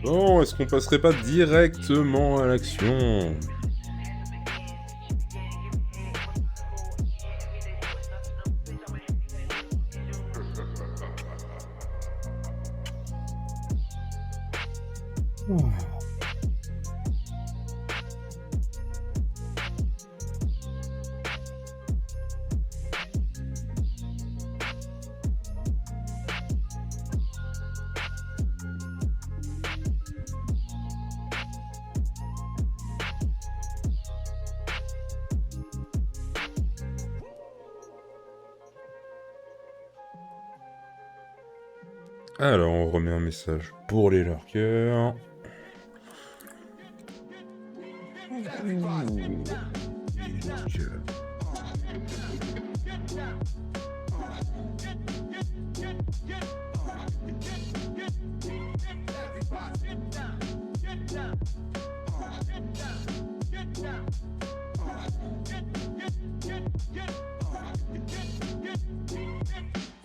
Bon, est-ce qu'on passerait pas directement à l'action ? Alors, on remet un message pour les lurkers.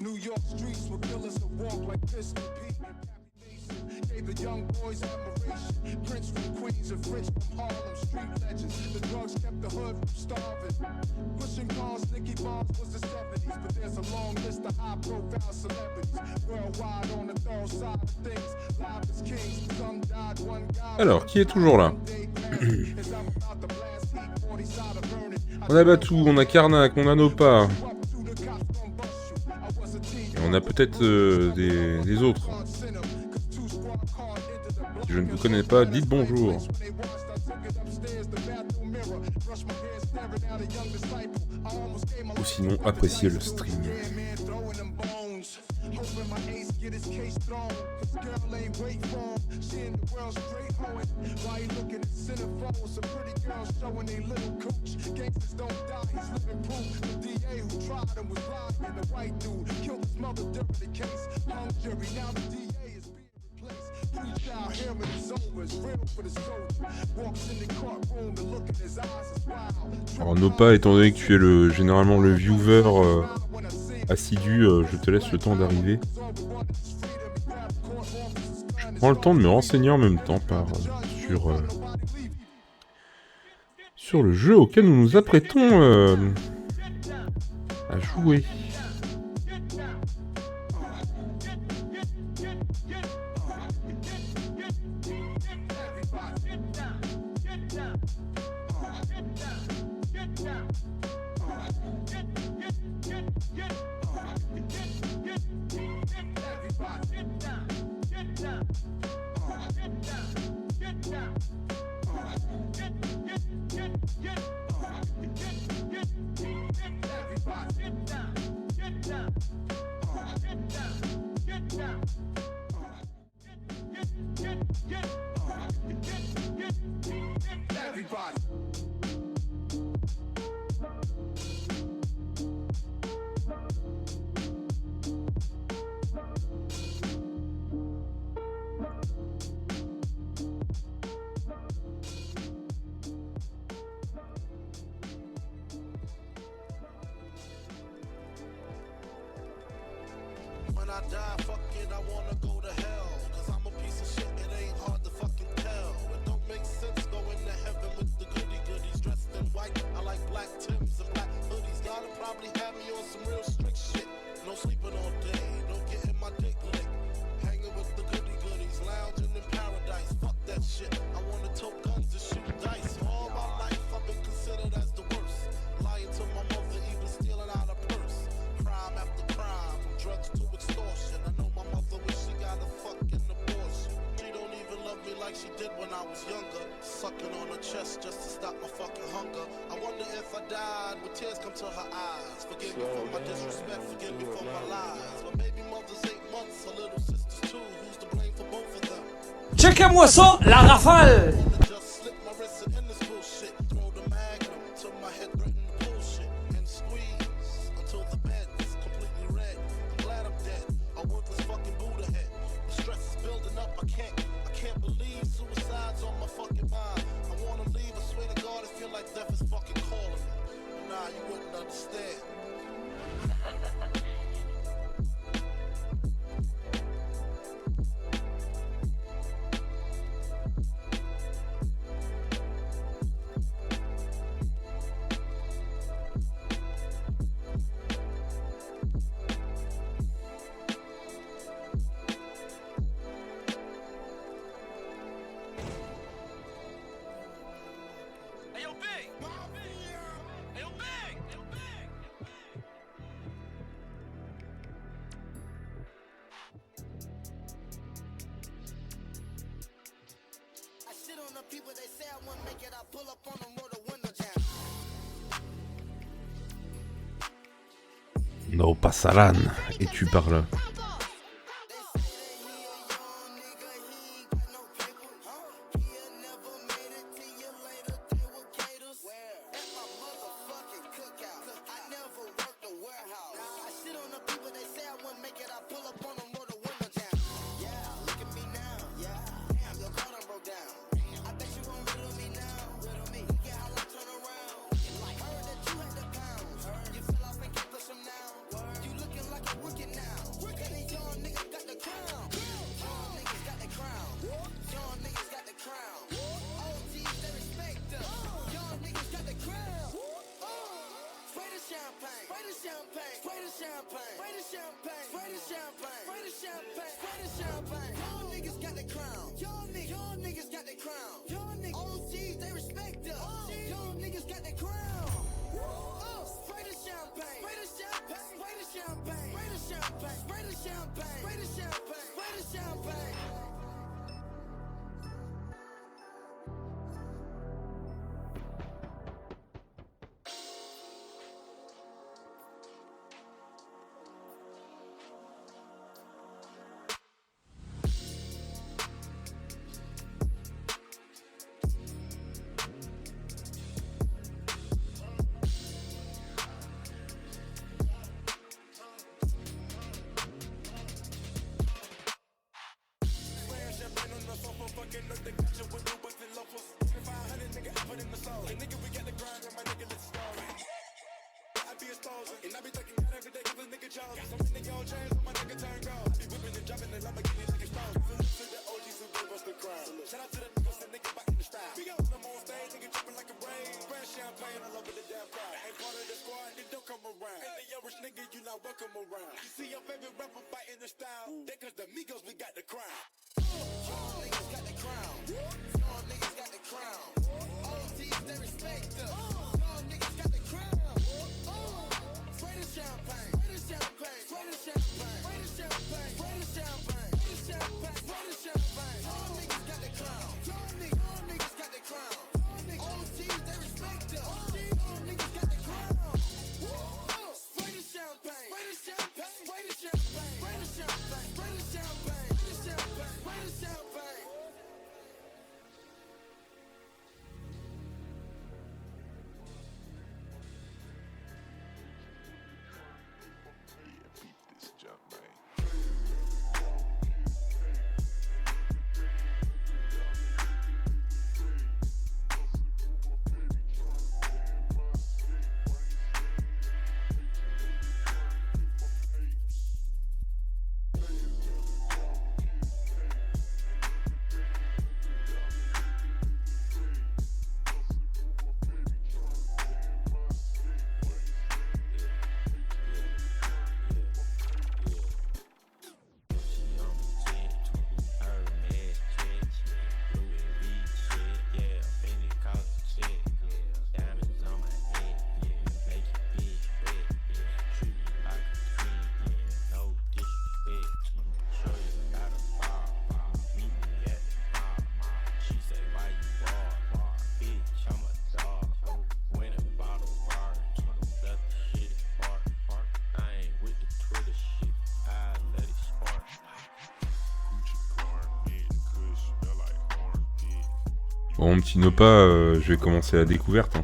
New York streets will kill us to walk like this and Pete. Gave the young boys admiration. Prince from Queens and French from Harlem, street legends. The drugs kept the hood from starving. Pushing cars, Nicky Bobs was the 70s, but there's a long list of high-profile celebrities. Worldwide on the thorough side of things. Live as kings, some died, one guy. Alors, qui est toujours là? On a Batou, on a Karnak, on a Nopa. Et on a peut-être des autres. Si je ne vous connais pas, dites bonjour. Ou sinon, appréciez le stream. Alors Nopa, étant donné que tu es généralement le viewer assidu, je te laisse le temps d'arriver. Je prends le temps de me renseigner en même temps sur le jeu auquel nous nous apprêtons à jouer. When I die, fuck it, I wanna go to hell. Cause I'm a piece of shit, it ain't hard to fucking tell. It don't make sense going to heaven with the goody goodies dressed in white. I like black Timbs and black hoodies. Y'all will probably have me on some real strict shit. No sleeping all day, no getting my dick licked. Hanging with the goody goodies, lounging in paradise. Fuck that shit. I wanna tote guns and shoot dice. All my life I've been considered as the worst. Lying to my mother, even stealing out a purse. Crime after crime, from drugs to extortion. I know my mother wish she got a fucking abortion. She don't even love me like she did when I was younger. Sucking on her chest just to stop my fucking hunger. I wonder if I died with tears come to her eyes. Forgive me for my disrespect, forgive me for my lies. My baby mother's 8 months, her little sister's 2. Who's to blame for both of them? Checkez-moi ça, la rafale! Just slip my wrist and end this bullshit. Throw the magnum till my head threaten to pull shit. And squeeze until the bed's completely red. I'm glad I'm dead. A worthless fucking Buddha head. The stress is building up. I can't believe suicide's on my fucking mind. I wanna leave. I swear to God, I feel like death is fucking calling me. But nah, you wouldn't understand. People they say I wouldn't make it, I pull up on them, roll the window down. No pasarán. Et tu parles. Bon, mon petit Nopa, je vais commencer la découverte. Hein.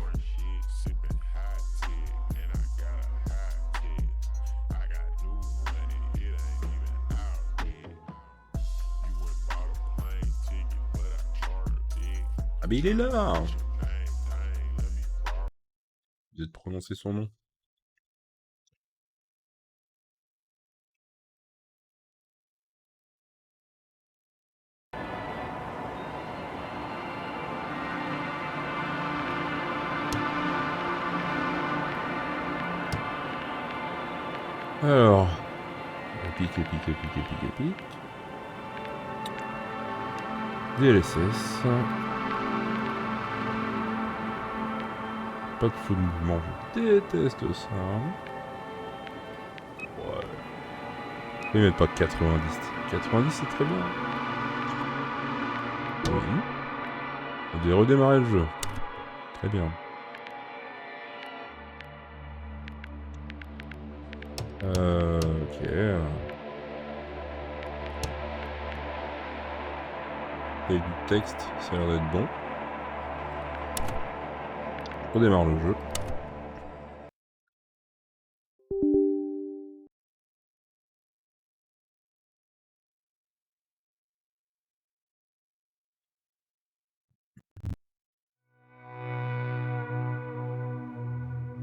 Ah mais il est là. Vous êtes prononcé son nom. Alors, épique. DLSS. Pas de faux mouvement, je déteste ça. Ouais. Je vais mettre pas 90. 90 c'est très bien. Oui. On va redémarrer le jeu. Très bien. Ok. Et du texte, ça a l'air d'être bon. On redémarre le jeu.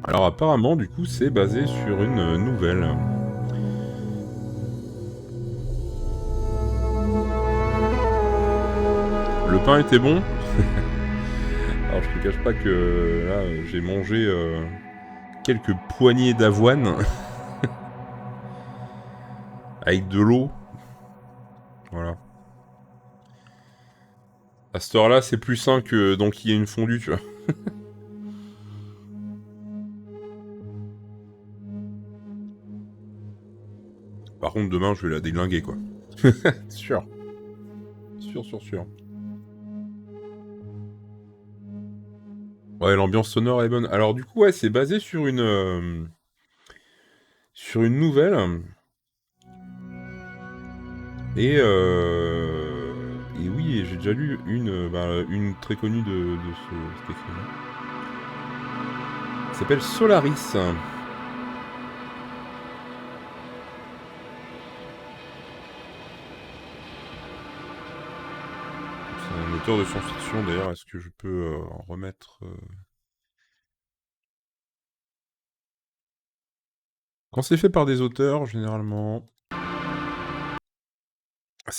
Alors apparemment, du coup, c'est basé sur une nouvelle. Le pain était bon. Alors je te cache pas que là, j'ai mangé quelques poignées d'avoine avec de l'eau. Voilà. À cette heure-là, c'est plus sain que qu'il y ait une fondue, tu vois. Par contre, demain, je vais la déglinguer, quoi. Sûr. Sûr. Ouais, l'ambiance sonore est bonne. Alors du coup, ouais, c'est basé sur une nouvelle. Et oui, j'ai déjà lu une très connue de cet écrivain. Il s'appelle Solaris. C'est un auteur de science-fiction, d'ailleurs. Est-ce que je peux en remettre Quand c'est fait par des auteurs, généralement...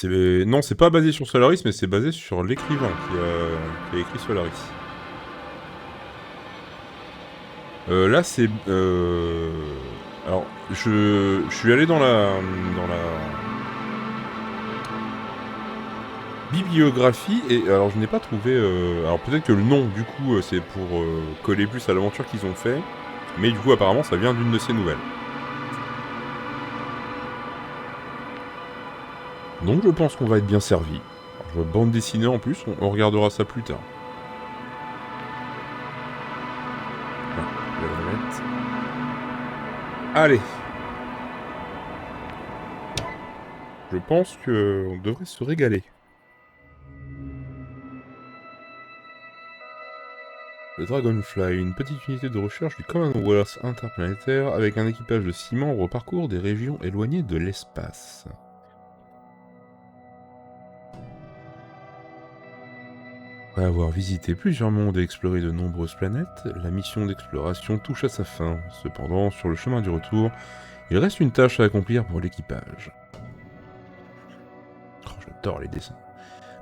Non, c'est pas basé sur Solaris, mais c'est basé sur l'écrivain qui a écrit Solaris. Là, c'est... Alors, je suis allé dans la bibliographie, et alors je n'ai pas trouvé... Alors peut-être que le nom, du coup, c'est pour coller plus à l'aventure qu'ils ont fait, mais du coup, apparemment, ça vient d'une de ces nouvelles. Donc je pense qu'on va être bien servi. Alors, je vois bande dessinée en plus, on regardera ça plus tard. Voilà, je vais le remettre. Allez. Je pense qu'on devrait se régaler. Le Dragonfly, une petite unité de recherche du Commonwealth interplanétaire avec un équipage de 6 membres parcourt des régions éloignées de l'espace. Après avoir visité plusieurs mondes et exploré de nombreuses planètes, la mission d'exploration touche à sa fin. Cependant, sur le chemin du retour, il reste une tâche à accomplir pour l'équipage. Oh, j'adore les dessins.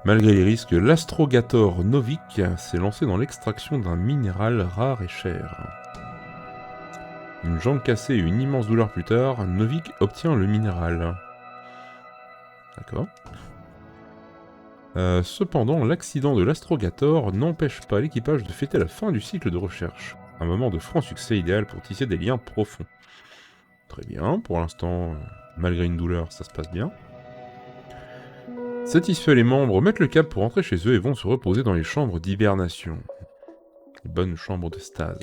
Malgré les risques, l'astrogator Novik s'est lancé dans l'extraction d'un minéral rare et cher. Une jambe cassée et une immense douleur plus tard, Novik obtient le minéral. D'accord. Cependant, l'accident de l'astrogator n'empêche pas l'équipage de fêter la fin du cycle de recherche. Un moment de franc succès idéal pour tisser des liens profonds. Très bien, pour l'instant, malgré une douleur, ça se passe bien. Satisfaits, les membres mettent le cap pour rentrer chez eux et vont se reposer dans les chambres d'hibernation. Les bonnes chambres de stase.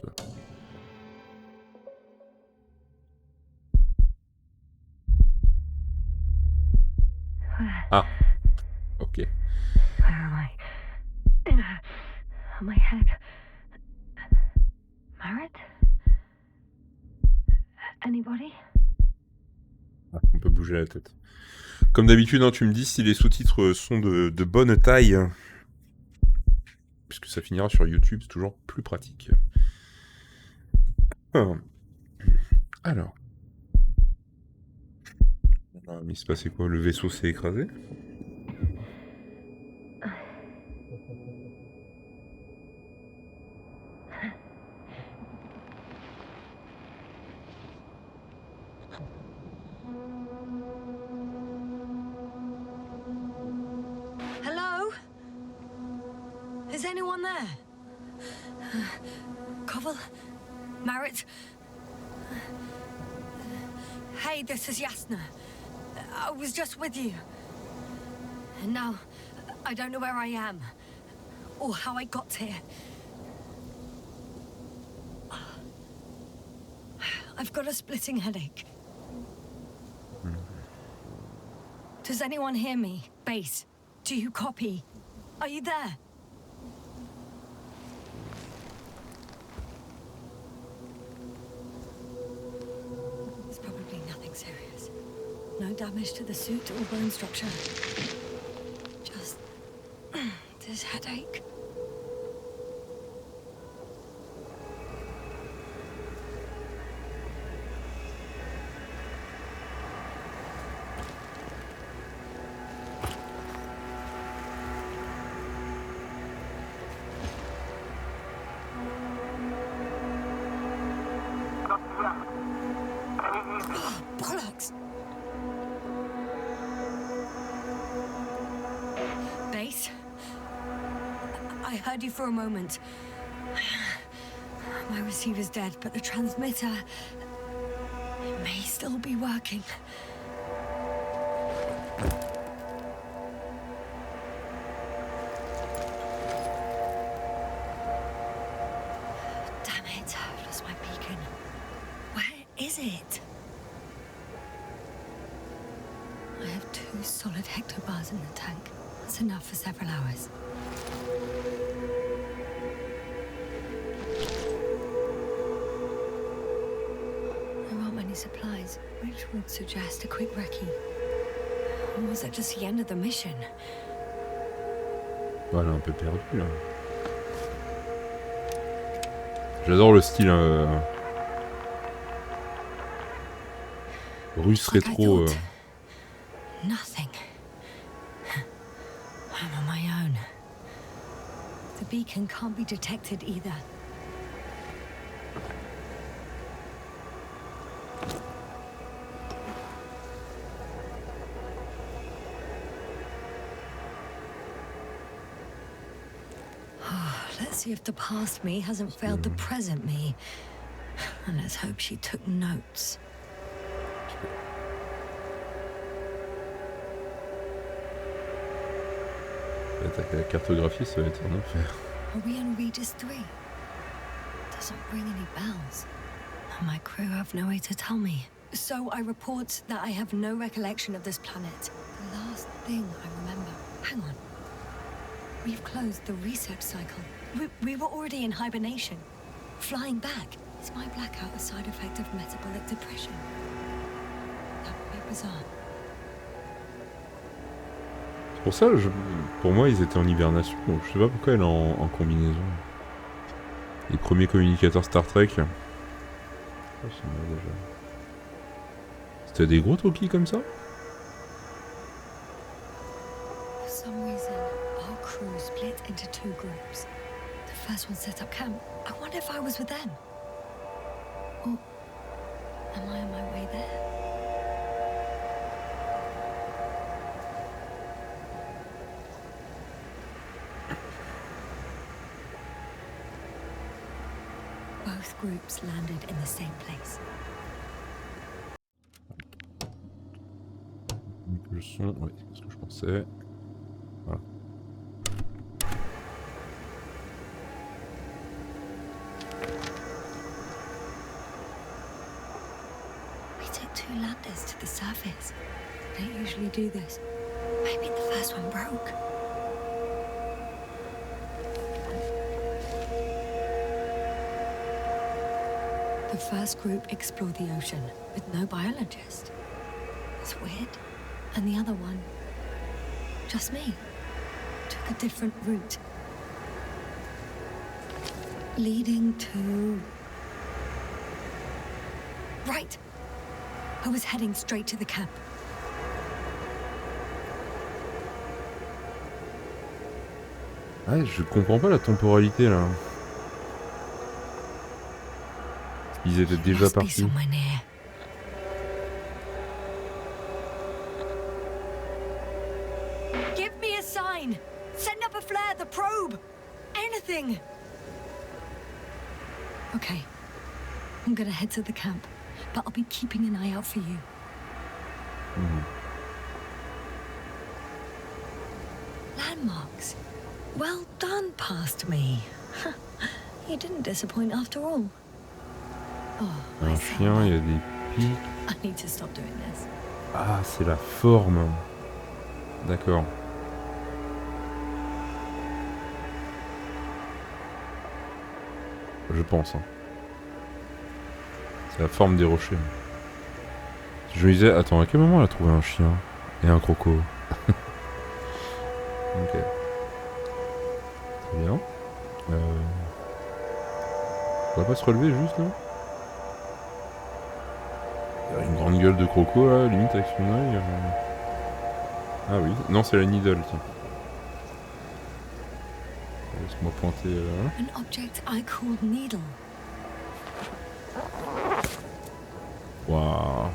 Ah, ok. on my head. Marit? Anybody? Ah, on peut bouger la tête. Comme d'habitude, hein, tu me dis si les sous-titres sont de bonne taille. Puisque ça finira sur YouTube, c'est toujours plus pratique. Ah. Alors. Mais il se passait quoi? Le vaisseau s'est écrasé? Hello? Is anyone there? Koval? Marit? Hey, this is Yasna. I was just with you. And now, I don't know where I am. Or how I got here. I've got a splitting headache. Does anyone hear me? Base, do you copy? Are you there? It's probably nothing serious. No damage to the suit or bone structure. Just this headache. Bollocks! Base? I heard you for a moment. My receiver's dead, but the transmitter may still be working. Damn it, I've lost my beacon. Where is it? I have 2 solid hectobars in the tank. That's enough for several hours. There aren't many supplies, which would suggest a quick recce. Or was that just the end of the mission? Voilà, un peu perdu là. J'adore le style russe rétro. Nothing. I'm on my own. The beacon can't be detected either. Let's see if the past me hasn't failed the present me. And let's hope she took notes. Attaquer la cartographie, ça va être un enfer. Are we on Regis 3? Doesn't ring any bells. And my crew have no way to tell me. So I report that I have no recollection of this planet. The last thing I remember. Hang on. We've closed the research cycle. We were already in hibernation. Flying back. Is my blackout a side effect of metabolic depression? That would be bizarre. Pour ça, pour moi, ils étaient en hibernation. Donc je sais pas pourquoi elle est en combinaison. Les premiers communicateurs Star Trek. Oh, c'est moi déjà. C'était des gros talkies comme ça? For some reason, our crew split into 2 groups. The first one set up camp. I wonder if I was with them. Or am I on my way there? Both groups landed in the same place. Le son, oui, c'est ce que je pensais. Voilà. We took 2 landers to the surface. We don't usually do this. Maybe the first one broke. first group explored the ocean with no biologist. It's weird. And the other one, just me, took a different route. Leading to... Right. I was heading straight to the camp. Ah, je comprends pas la temporalité là. Ils étaient déjà Must be partis. somewhere near. Give me a sign. Send up a flare, the probe. Anything. Okay. I'm gonna head to the camp, but I'll be keeping an eye out for you. Landmarks. Well done, past me. You didn't disappoint after all. Oh, Un chien, il y a des pics. I need to stop doing this. Ah, c'est la forme. D'accord. Je pense. Hein. C'est la forme des rochers. Je me disais, attends, à quel moment elle a trouvé un chien et un croco? Ok. Très bien. On va pas se relever juste là? Il y a une grande gueule de croco là, limite avec son œil. Ah oui, non c'est la needle, tiens. Laisse-moi pointer là. An object I called needle. Waouh.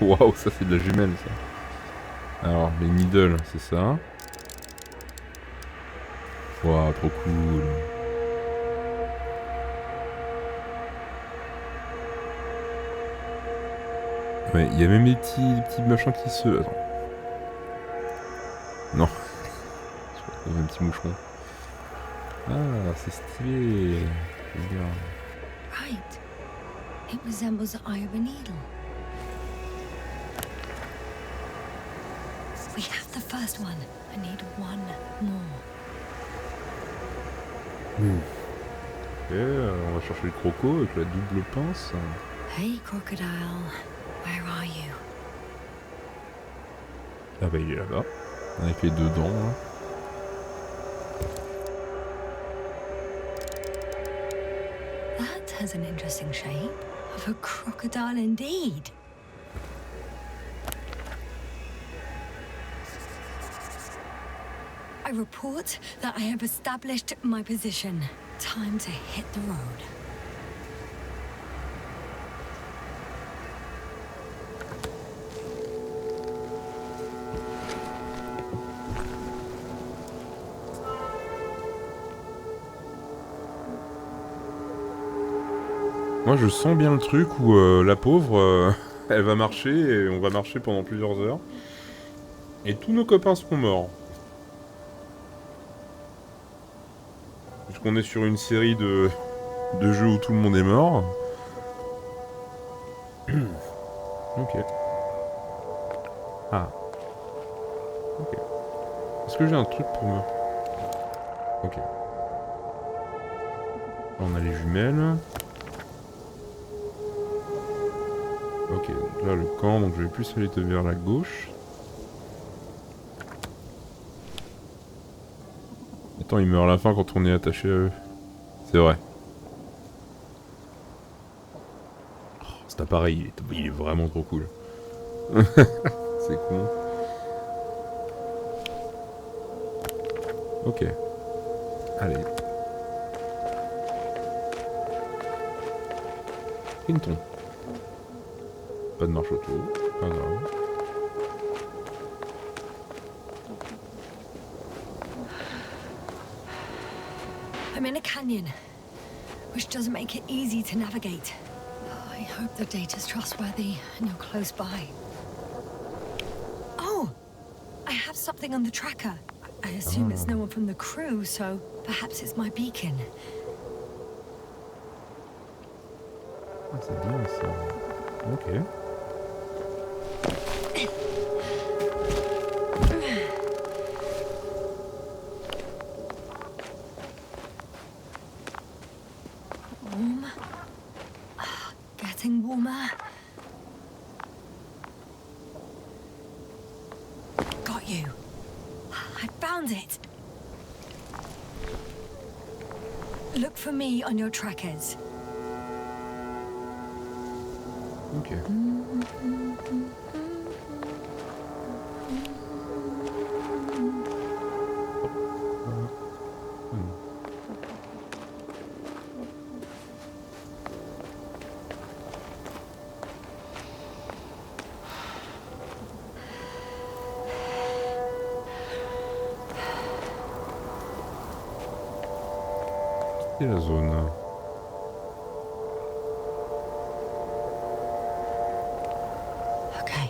Waouh, ça c'est de la jumelle ça. Alors, les needles, c'est ça. Waouh, trop cool. Ouais, il y a même des petits machins qui se... Attends. Non. Il y a un petit moucheron. Ah, c'est stylé. C'est bien. Right. It resembles the eye of a needle. We have the first one. I need one more. Ok, on va chercher le croco avec la double pince. Hey, crocodile. Where are you? Ah bah il est là-bas. Avec les deux dents. Hein. That has an interesting shape. Of a crocodile indeed. I report that I have established my position. Time to hit the road. Moi je sens bien le truc où la pauvre, elle va marcher et on va marcher pendant plusieurs heures. Et tous nos copains seront morts. Puisqu'on est sur une série de jeux où tout le monde est mort. Ok. Ah. Ok. Est-ce que j'ai un truc pour me... Ok. Là, on a les jumelles. Ok, donc là le camp, donc je vais plus aller vers la gauche. Attends, il meurt à la fin quand on est attaché à eux. C'est vrai. Oh, cet appareil, il est vraiment trop cool. C'est con. Ok. Allez. Pinton. Pas de marche auto, pas grave. I'm in a canyon, which doesn't make it easy to navigate. Oh, I hope the data's trustworthy and you're close by. Oh! I have something on the tracker. I assume it's no one from the crew, so perhaps it's my beacon. Ah, c'est bien ça. Ok. getting warmer. Got you. I found it. Look for me on your trackers. Ok. C'est la zone. Okay.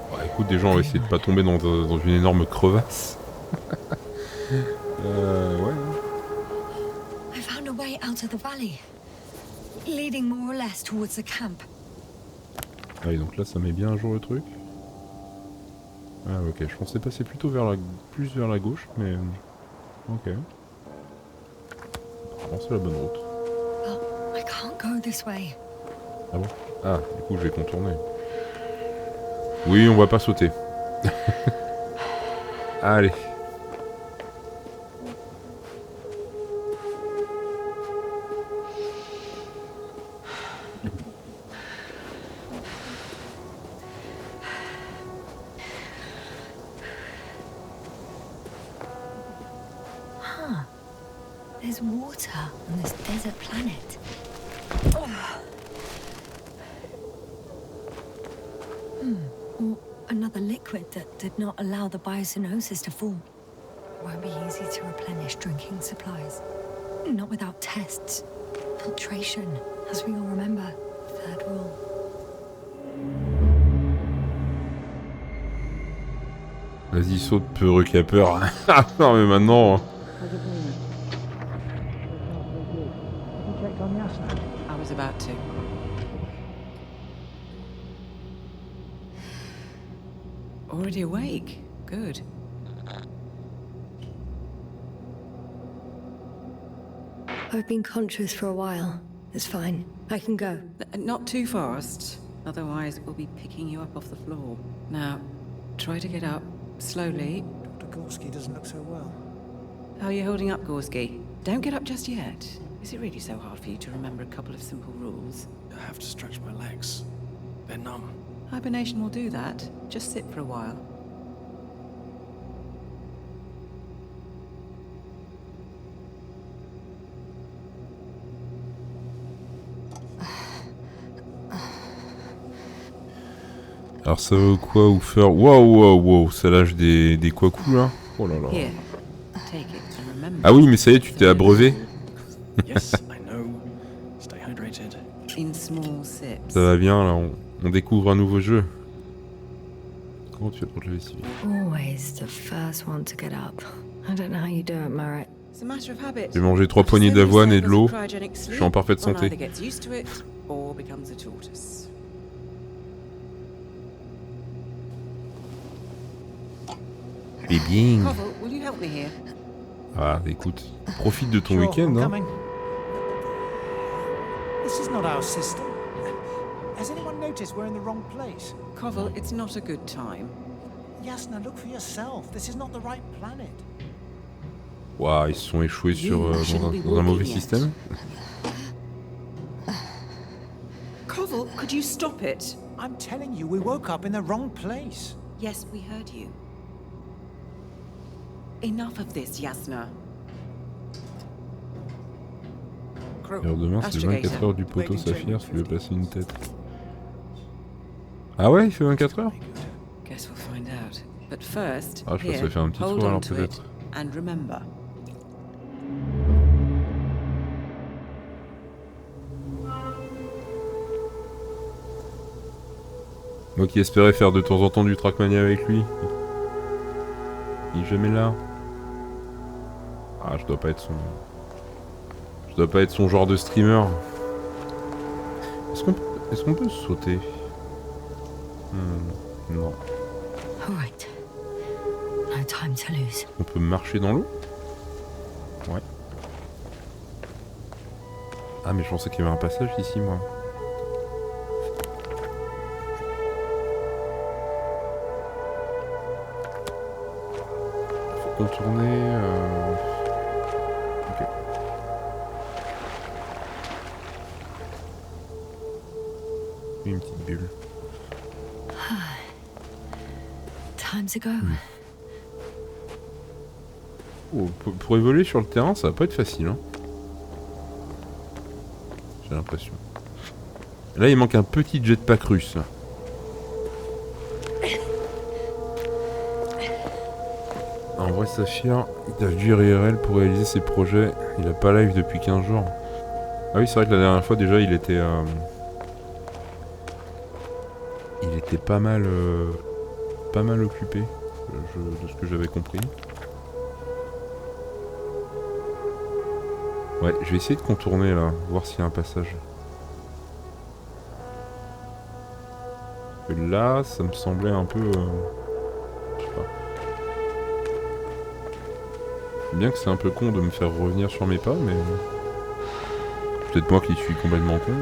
Bah, écoute, déjà on va essayer de pas tomber dans une énorme crevasse. Ouais. I found a way out of the valley, leading more or less towards the camp. Ah oui, donc là ça met bien à jour le truc. Ah ok, je pensais passer plutôt plus vers la gauche, mais... Ok. Bon, c'est la bonne route. Oh, I can't go this way. Ah bon? Ah, du coup je vais contourner. Oui, on va pas sauter. Allez. Huh. There's water on this desert planet. Or another liquid that did not allow the biocenosis to fall. Won't be easy to replenish drinking supplies. Not without tests. Filtration, as we all remember. Third rule. Vas-y, saute, peureux qui a peur. Non mais maintenant... I was about to. Already awake? Good. I've been conscious for a while. It's fine. I can go. Not too fast, otherwise we'll be picking you up off the floor. Now, try to get up, slowly. Dr. Gorski doesn't look so well. How are you holding up, Gorski? Don't get up just yet. Is it really so hard for you to remember a couple of simple rules? I have to stretch my legs. They're numb. Hibernation will do that. Just sit for a while. Alors ça veut quoi ou faire... Wow, ça lâche des quoi-coups là. Oh là là. Here, take it and remember. Ah oui, mais ça y est, tu t'es abreuvé. Yes, I know. Stay hydrated. In small sips. Ça va bien là, on découvre un nouveau jeu. Comment tu fais pour te lever si vite? Always the first one to get up. I don't know how you do it, Merritt. It's a matter of habit. J'ai mangé 3 poignées d'avoine et de l'eau. Je suis en parfaite santé. One either gets used to it or becomes a tortoise. Eh bien. Koval, will you help me here? Ah, écoute, profite de ton Sure, week-end, I'm hein. coming. This is not our system. Has anyone noticed we're in the wrong place? Koval, it's not a good time. Yasna, look for yourself. This is not the right planet. Waouh, ils se sont échoués dans un mauvais système. Koval, could you stop it? I'm telling you, we woke up in the wrong place. Yes, we heard you. Enough of this, Yasna. Alors demain, c'est 24 heures du poteau saphir, si tu veux passer une tête. Ah ouais, il fait 24 heures? Guess we'll find out. But first, Ah, je pense que ça here, fait un petit hold tour on alors to it peut-être. and remember. Moi qui espérais faire de temps en temps du Trackmania avec lui. Il est jamais là. Ah, je dois pas être son genre de streamer. Est-ce qu'on peut sauter? Non. All right. No time to lose. On peut marcher dans l'eau? Ouais. Ah mais je pensais qu'il y avait un passage ici moi. contourner. Ok. Une petite bulle. Time to go. Oh, pour évoluer sur le terrain, ça va pas être facile, hein. J'ai l'impression. Là, il manque un petit jetpack russe. En vrai, Saphir, il a vu IRL pour réaliser ses projets. Il a pas live depuis 15 jours. Ah oui, c'est vrai que la dernière fois, déjà, il était pas mal occupé, de ce que j'avais compris. Ouais, je vais essayer de contourner là, voir s'il y a un passage. Parce que là, ça me semblait un peu... je sais pas. Bien que c'est un peu con de me faire revenir sur mes pas, mais... peut-être moi qui suis complètement con.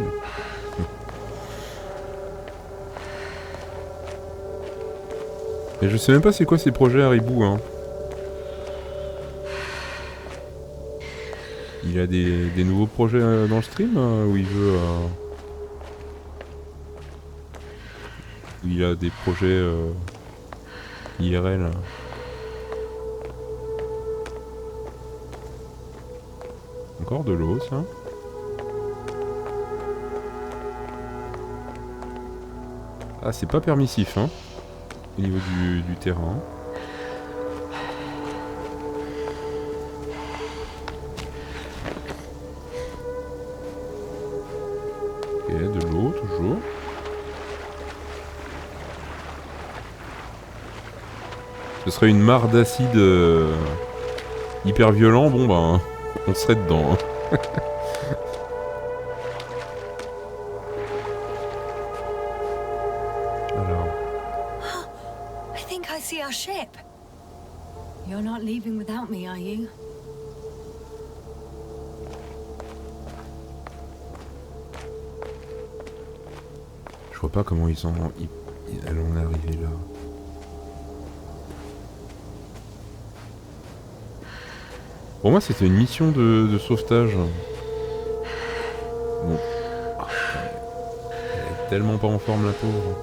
Et je sais même pas c'est quoi ces projets Haribo, hein. Il a des nouveaux projets dans le stream où il veut... où il a des projets IRL. Encore de l'eau, ça. Ah, c'est pas permissif, hein, au niveau du terrain. Ok, de l'eau, toujours. Ce serait une mare d'acide hyper violent, bon ben, on serait dedans. Hein. Alors. I think I see our ship. You're not leaving without me, are you? Je vois pas comment ils en est arrivé là. Pour moi, c'était une mission de sauvetage. Bon. Ah, elle est tellement pas en forme, la pauvre.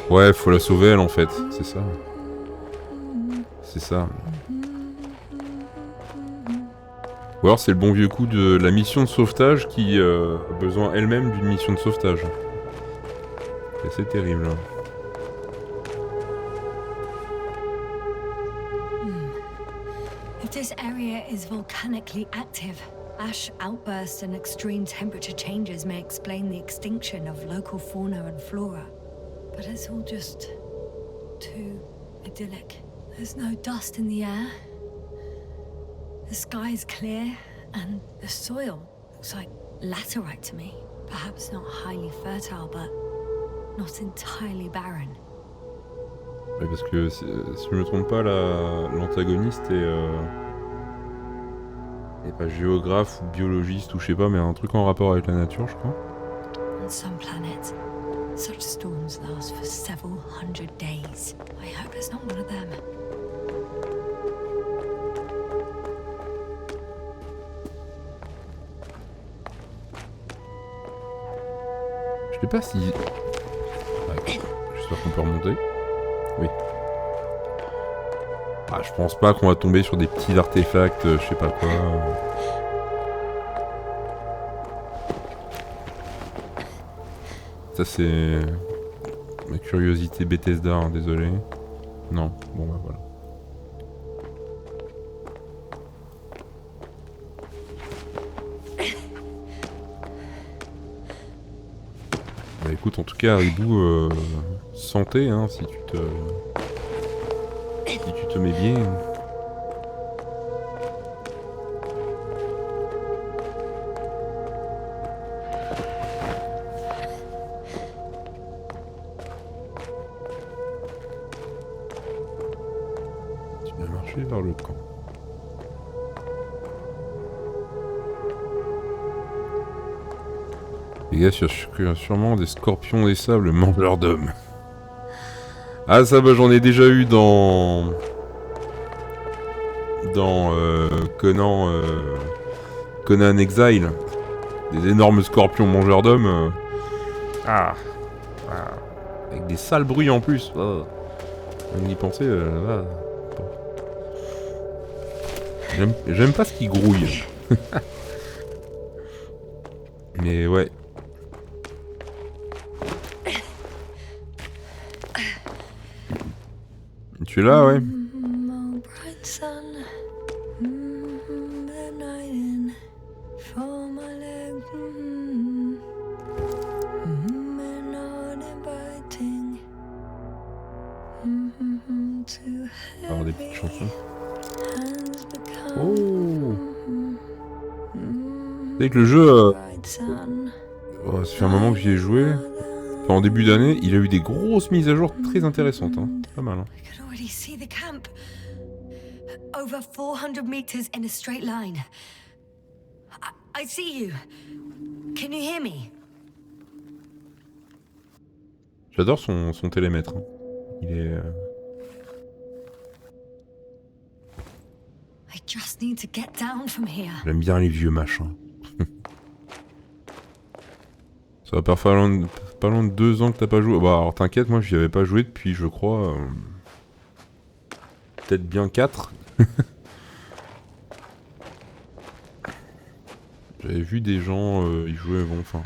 Ouais, faut la sauver elle en fait, c'est ça. C'est ça. Ou alors c'est le bon vieux coup de la mission de sauvetage qui a besoin elle-même d'une mission de sauvetage. C'est assez terrible. If this area is volcanically active, ash outbursts and extreme temperature changes may explain the extinction of local fauna and flora. But it's all just too idyllic. There's no dust in the air. The sky's clear, and the soil looks like laterite to me. Perhaps not highly fertile, but not entirely barren. Ouais, parce que si je me trompe pas, l'antagoniste est pas géographe ou biologiste ou je sais pas, mais un truc en rapport avec la nature, je crois. On some planets, such storms last for several hundred days. I hope it's not one of them. Je sais pas si... Ouais, j'espère qu'on peut remonter. Oui. Ah, je pense pas qu'on va tomber sur des petits artefacts, je sais pas quoi. Ça c'est... ma curiosité Bethesda, hein, désolé. Non, bon bah voilà. Bah écoute, en tout cas, Haribo, santé, hein, si tu te mets bien. Tu bien marché. marcher vers le camp. Les gars, sûrement des scorpions des sables mangeurs d'hommes. Ah ça bah j'en ai déjà eu dans Conan Exile. Des énormes scorpions mangeurs d'hommes. Ah. Avec des sales bruits en plus. On y pensait. J'aime pas ce qui grouille. Mais ouais. Tu es là, ouais. Alors des petites chansons. Oh. C'est que le jeu, ça fait un moment que j'y ai joué. Enfin, en début d'année, il a eu des grosses mises à jour très intéressantes. Hein. Pas mal. Hein. Over 400 meters in a straight line. I see you. Can you hear me? J'adore son télémètre. Hein. Il est. I just need to get down from here. J'aime bien les vieux machins. Ça va pas loin de 2 ans que t'as pas joué. Bah alors t'inquiète, moi j'y avais pas joué depuis je crois. Peut-être bien 4. J'avais vu des gens y jouer, bon enfin.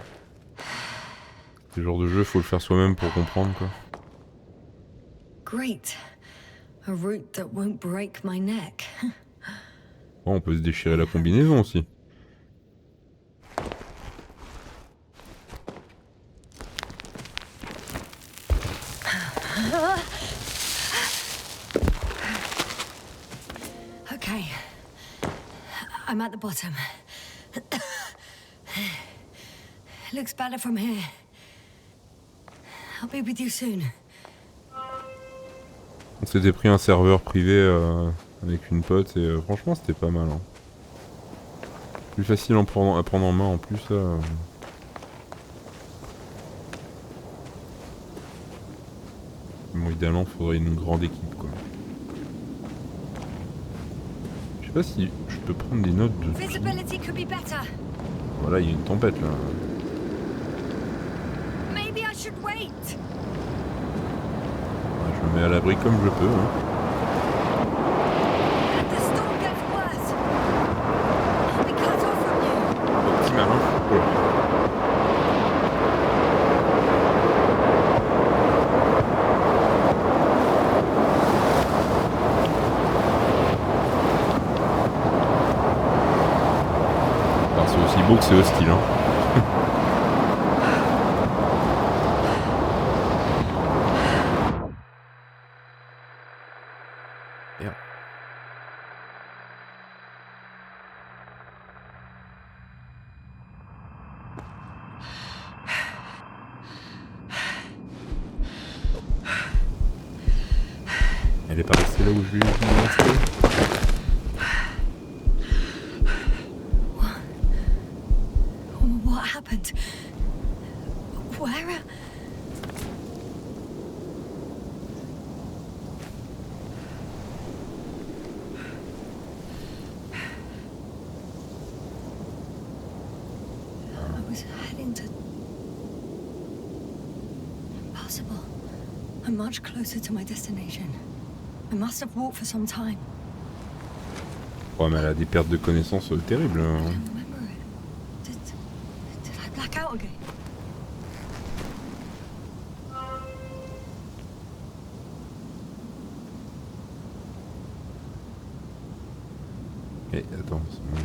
Ce genre de jeu, faut le faire soi-même pour comprendre quoi. Great. A route that won't break my neck. Bon, on peut se déchirer la combinaison aussi. Okay. I'm at the bottom. Looks better from here. I'll be with you soon. On s'était pris un serveur privé avec une pote et franchement c'était pas mal. Hein. Plus facile à prendre en main en plus. Bon, idéalement faudrait une grande équipe quoi. Je sais pas si je peux prendre des notes de... Voilà, il y a une tempête là. Je me mets à l'abri comme je peux. Hein. Petit malin. Oh là. Alors c'est aussi beau que c'est hostile. Hein. Elle est pas restée là où je lui ai dit de rester. What happened? Where? I was heading to... Impossible. I'm much closer to my destination. I must have walked for some time. Ouais, mais elle a des pertes de connaissances terribles. Hein. I don't remember it. Did I black out again? Eh, attends, mais...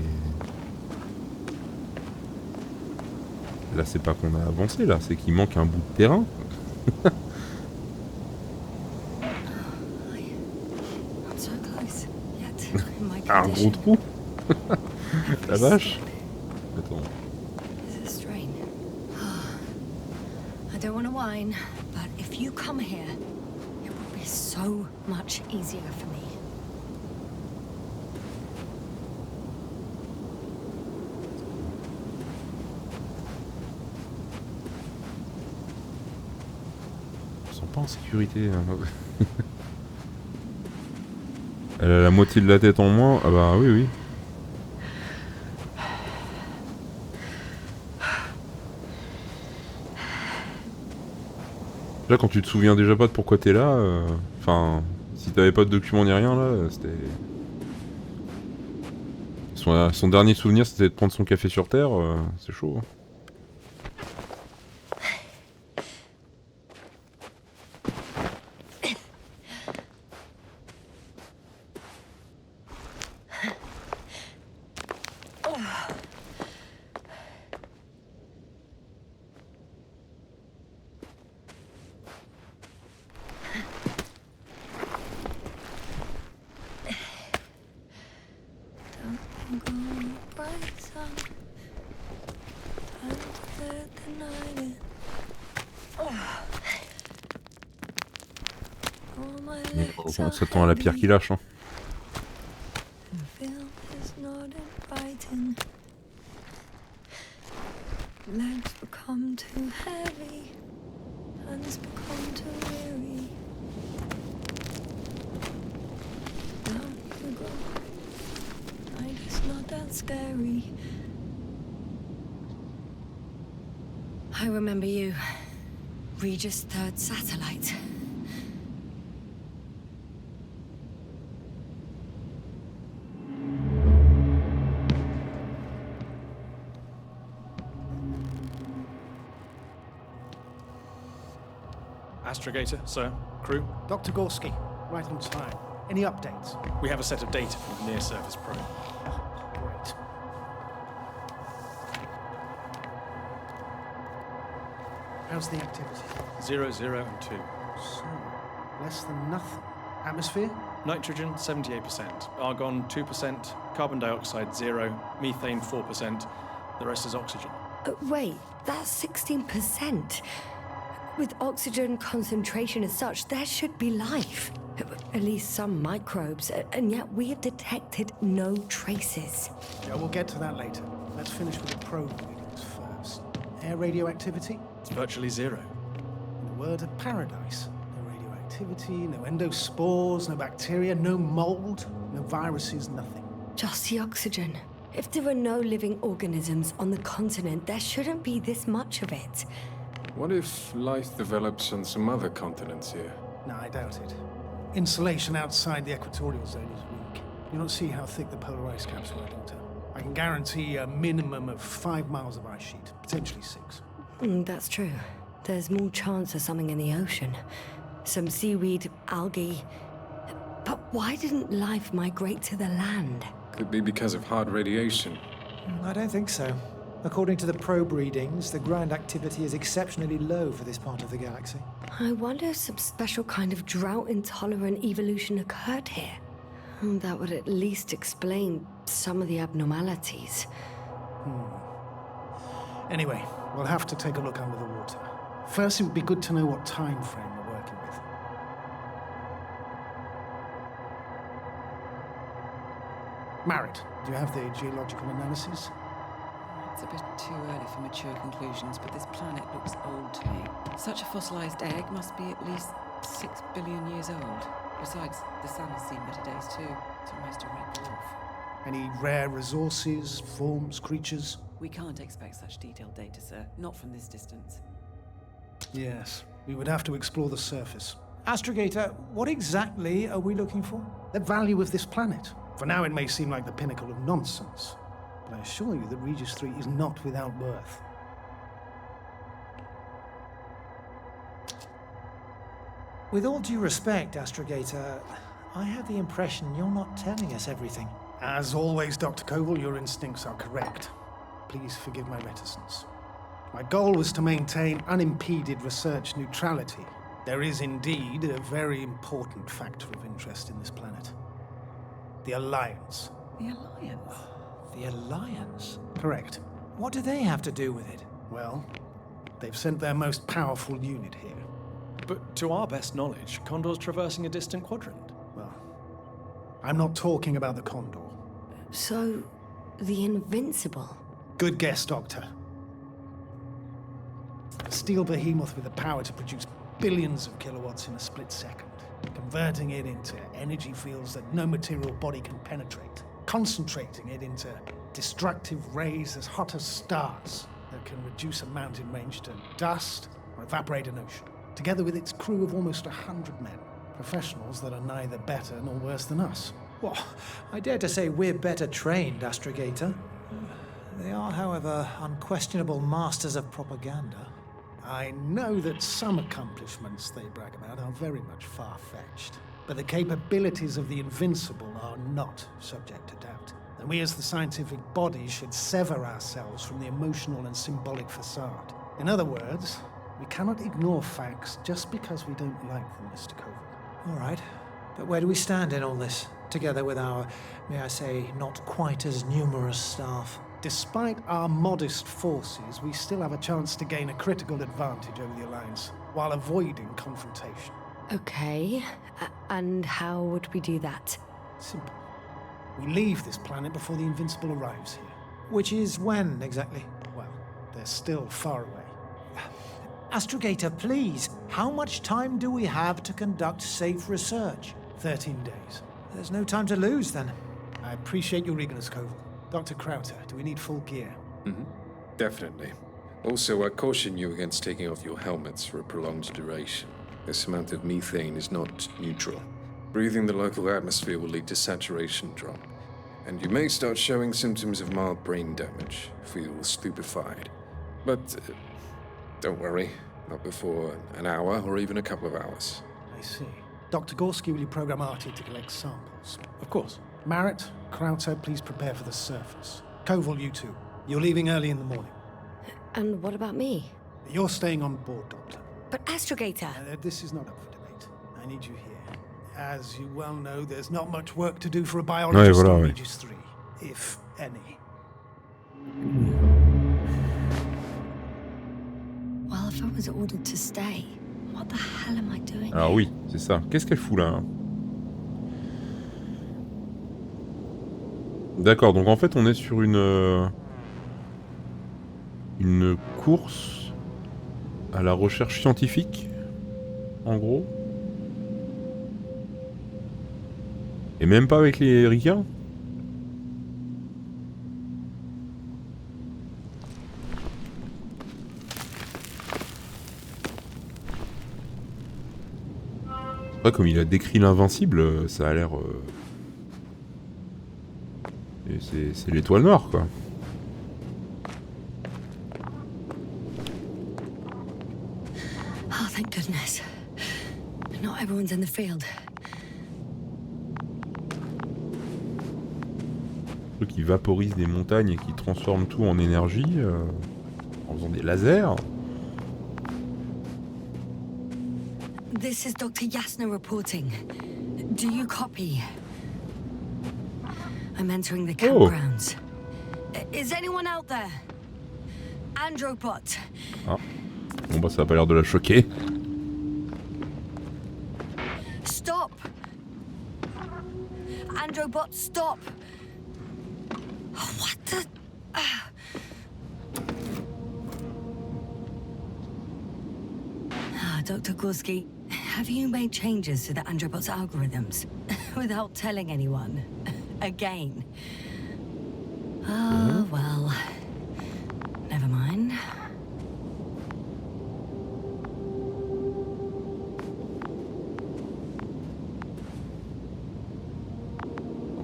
Là, c'est pas qu'on a avancé, là, c'est qu'il manque un bout de terrain. I'm so close, yet in my Un gros condition. trou. La vache. Attends. This is a strain. I don't want to whine, but if you come here, it will be so much easier for me. sens pas en sécurité. Hein. Elle a la moitié de la tête en moins. Ah bah oui, oui. Là, quand tu te souviens déjà pas de pourquoi t'es là, enfin, si t'avais pas de documents ni rien, là, c'était... Son dernier souvenir, c'était de prendre son café sur Terre, c'est chaud. Hein. On s'attend à la pierre qui lâche. Hein. Legs become too heavy, hands become too weary. Down you go. Night is not that scary. I remember you. Regis' third satellite. Astrogator, sir. Crew. Dr. Gorski, right on time. Any updates? We have a set of data from the near-surface probe. Great. How's the activity? 0, 0, and 2. So, less than nothing. Atmosphere? Nitrogen, 78%. Argon, 2%. Carbon dioxide, 0. Methane, 4%. The rest is oxygen. Wait, that's 16%. With oxygen concentration as such, there should be life. At least some microbes, and yet we have detected no traces. Yeah, we'll get to that later. Let's finish with the probe readings first. Air radioactivity? It's virtually 0. In a word, a paradise. No radioactivity, no endospores, no bacteria, no mold, no viruses, nothing. Just the oxygen. If there are no living organisms on the continent, there shouldn't be this much of it. What if life develops on some other continents here? No, I doubt it. Insulation outside the equatorial zone is weak. You don't see how thick the polar ice caps were, Doctor. I can guarantee a minimum of 5 miles of ice sheet, potentially 6. That's true. There's more chance of something in the ocean. Some seaweed, algae. But why didn't life migrate to the land? Could be because of hard radiation. I don't think so. According to the probe readings, the ground activity is exceptionally low for this part of the galaxy. I wonder if some special kind of drought-intolerant evolution occurred here. That would at least explain some of the abnormalities. Anyway, we'll have to take a look under the water. First, it would be good to know what time frame we're working with. Married, do you have the geological analysis? It's a bit too early for mature conclusions, but this planet looks old to me. Such a fossilized egg must be at least 6 billion years old. Besides, the sun has seen better days too. It's almost a red dwarf. Any rare resources, forms, creatures? We can't expect such detailed data, sir. Not from this distance. Yes, we would have to explore the surface. Astrogator, what exactly are we looking for? The value of this planet. For now, it may seem like the pinnacle of nonsense, but I assure you that Regis 3 is not without worth. With all due respect, Astrogator, I have the impression you're not telling us everything. As always, Dr. Koval, your instincts are correct. Please forgive my reticence. My goal was to maintain unimpeded research neutrality. There is indeed a very important factor of interest in this planet. The Alliance. The Alliance? The Alliance? Correct. What do they have to do with it? Well, they've sent their most powerful unit here. But to our best knowledge, Condor's traversing a distant quadrant. Well, I'm not talking about the Condor. So, the Invincible. Good guess, Doctor. A steel behemoth with the power to produce billions of kilowatts in a split second, converting it into energy fields that no material body can penetrate, concentrating it into destructive rays as hot as stars that can reduce a mountain range to dust or evaporate an ocean, together with its crew of almost 100 men, professionals that are neither better nor worse than us. Well, I dare to say we're better trained, Astrogator. They are, however, unquestionable masters of propaganda. I know that some accomplishments they brag about are very much far-fetched, but the capabilities of the Invincible are not subject to doubt. And we as the scientific body should sever ourselves from the emotional and symbolic facade. In other words, we cannot ignore facts just because we don't like them, Mr. Koval. All right, but where do we stand in all this, together with our, may I say, not quite as numerous staff? Despite our modest forces, we still have a chance to gain a critical advantage over the Alliance, while avoiding confrontation. Okay, and how would we do that? Simple. We leave this planet before the Invincible arrives here. Which is when, exactly? Well, they're still far away. Astrogator, please, how much time do we have to conduct safe research? 13 days. There's no time to lose, then. I appreciate your eagerness, Koval. Dr. Crowther, do we need full gear? Definitely. Also, I caution you against taking off your helmets for a prolonged duration. This amount of methane is not neutral. Breathing the local atmosphere will lead to saturation drop, and you may start showing symptoms of mild brain damage, feel stupefied. But don't worry, not before an hour or even a couple of hours. I see. Dr. Gorski, will you program Artie to collect samples? Of course. Marrett, Crowther, please prepare for the surface. Koval, you too. You're leaving early in the morning. And what about me? You're staying on board, Doctor. But Astrogator... This is not up for debate. I need you here. As you well know, there's not much work to do for a biologist on Aegis 3, if any. Well, if I was ordered to stay, what the hell am I doing? Alors oui, c'est ça. Qu'est-ce qu'elle fout là? D'accord, donc en fait on est sur une course à la recherche scientifique, en gros. Et même pas avec les ricains. Après, comme il a décrit l'Invincible, ça a l'air... C'est l'étoile noire, quoi. Oh, thank goodness. Not everyone's in the field. Un truc qui vaporise des montagnes et qui transforme tout en énergie en faisant des lasers. This is Dr. Yasna reporting. Do you copy? I'm entering the campgrounds. Is anyone out there? Androbot. Ah. Bon bah ça a pas l'air de la choquer. Stop! Androbot, stop! What the... Dr. Gorski, have you made changes to the Androbot's algorithms without telling anyone? Again. Oh, well. Never mind.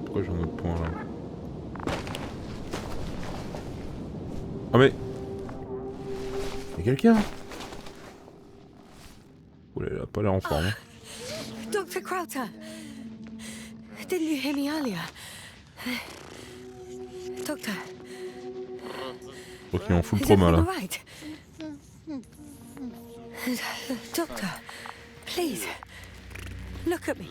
Pourquoi j'ai un autre point là? Ah mais... Y'a quelqu'un? Oh là, elle a pas l'air en forme. Hein. Dr. Crowther! Didn't you hear me earlier? Doctor. Je crois qu'il est en full trauma là. Right? Doctor, please, look at me.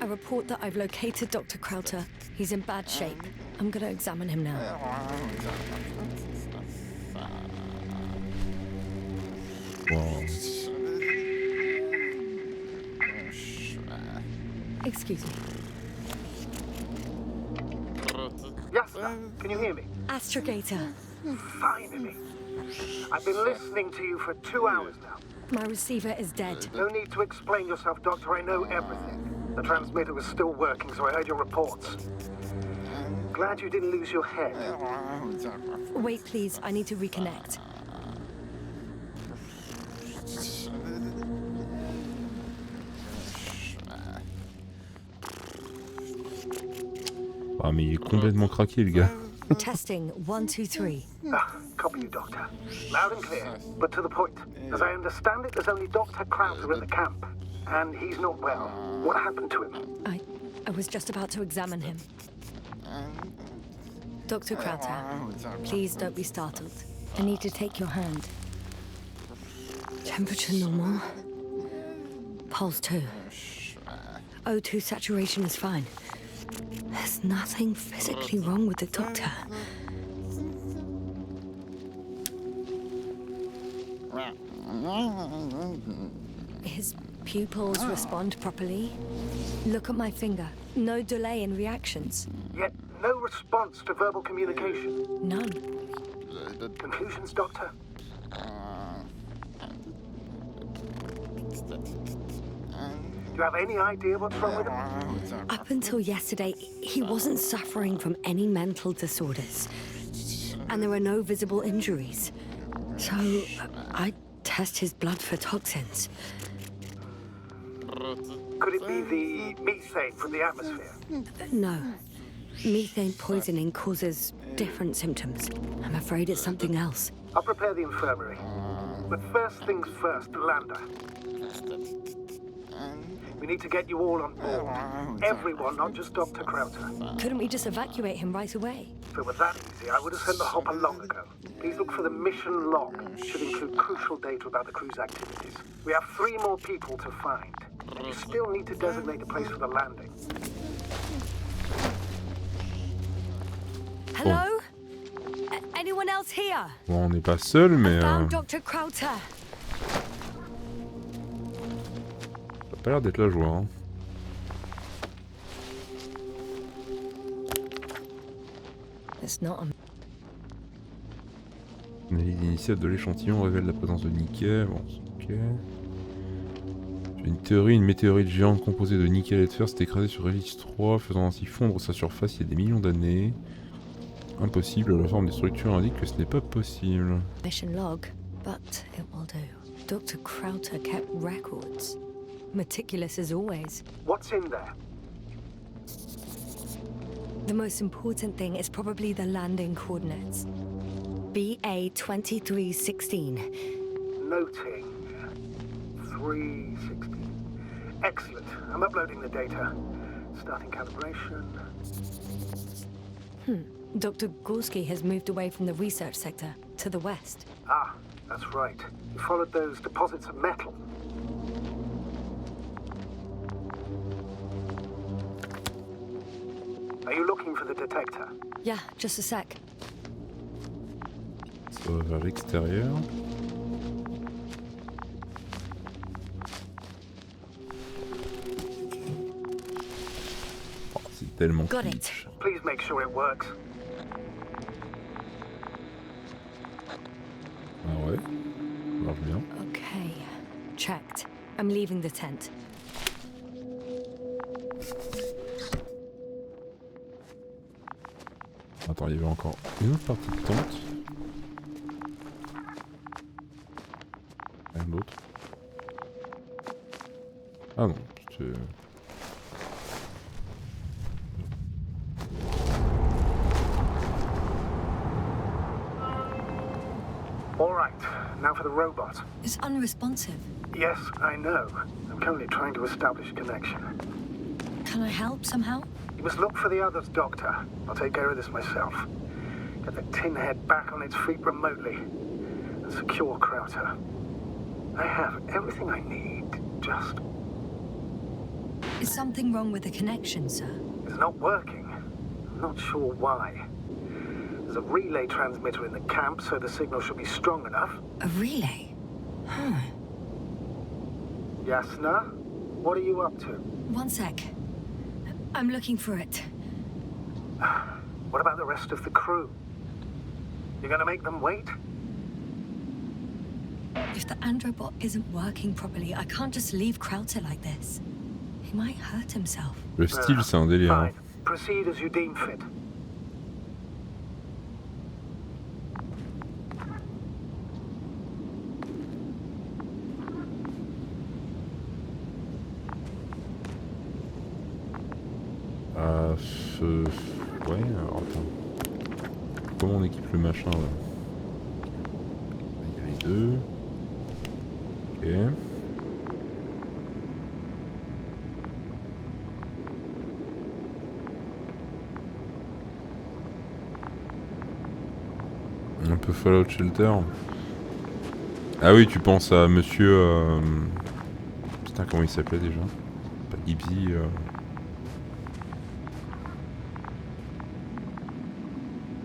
I report that I've located Dr. Crowther. He's in bad shape. I'm gonna examine him now. Wow. Excuse me. Yes, can you hear me? Astrogator. Finally. I've been listening to you for 2 hours now. My receiver is dead. No need to explain yourself, Doctor. I know everything. The transmitter was still working, so I heard your reports. Glad you didn't lose your head. Wait, please. I need to reconnect. Ah, mais il est complètement craqué, le gars. Testing 1, 2, 3. Copy you, Doctor. Loud and clear, but to the point. As I understand it, there's only Dr. Krauser at the camp, and he's not well. What happened to him? I was just about to examine him. Dr. Krauter, please don't be startled. I need to take your hand. Temperature normal. Pulse 2. O2 saturation is fine. There's nothing physically wrong with the doctor. His pupils respond properly. Look at my finger. No delay in reactions. Yet no response to verbal communication. None. Conclusions, Doctor? Do you have any idea what's wrong with him? Up until yesterday, he wasn't suffering from any mental disorders. And there are no visible injuries. So, I test his blood for toxins. Could it be the methane from the atmosphere? No. Methane poisoning causes different symptoms. I'm afraid it's something else. I'll prepare the infirmary. But first things first, Lander. We need to get you all on board. Everyone, not just Dr. Krauter. Couldn't we just evacuate him right away? If it were that easy, I would have sent the hopper long ago. Please look for the mission log. Should include crucial data about the crew's activities. We have 3 more people to find. You still need to designate a place for the landing. Hello? Anyone else here? Bon, on n'est pas seul, mais Found Dr. Krauter. ça a pas l'air d'être la joie. Hein. It's not a... L'analyse initiale de l'échantillon révèle la présence de nickel. Bon, c'est ok. J'ai une théorie, une météorite géante composée de nickel et de fer s'est écrasée sur Helix 3, faisant ainsi fondre sa surface il y a des millions d'années. Impossible, la forme des structures indique que ce n'est pas possible. mission log, but it will do. Dr. Krauter kept records. Meticulous as always. What's in there? The most important thing is probably the landing coordinates. BA 2316. Noting. 316. Excellent. I'm uploading the data. Starting calibration. Dr. Gorski has moved away from the research sector to the west. Ah, that's right. You followed those deposits of metal. Are you looking for the detector? Yeah, just a sec. Ça va vers l'extérieur. Oh, c'est tellement Got it. kitsch. Please make sure it works. Ah ouais, ça marche bien. Okay, checked. I'm leaving the tent. Attends, il y avait encore une autre partie de tente. Rien d'autre. Ah non, c'est... All right, now for the robot. It's unresponsive. Yes, I know. I'm currently trying to establish a connection. Can I help somehow? You must look for the others, Doctor. I'll take care of this myself. Get the tin head back on its feet remotely. And secure Krauter. I have everything I need. Just... Is something wrong with the connection, sir? It's not working. I'm not sure why. There's a relay transmitter in the camp, so the signal should be strong enough. A relay? Huh. Yasna, what are you up to? One sec. I'm looking for it. What about the rest of the crew? You're gonna make them wait? If the androbot isn't working properly, I can't just leave Krauter like this. He might hurt himself. Le style, c'est un délire. Hein. Fine. Proceed as you deem fit. Ouais, alors attends. Comment on équipe le machin là? Il y a les deux. Ok. Un peu Fallout Shelter. Ah oui, tu penses à monsieur... Putain, comment il s'appelait déjà? Pas Ibzy...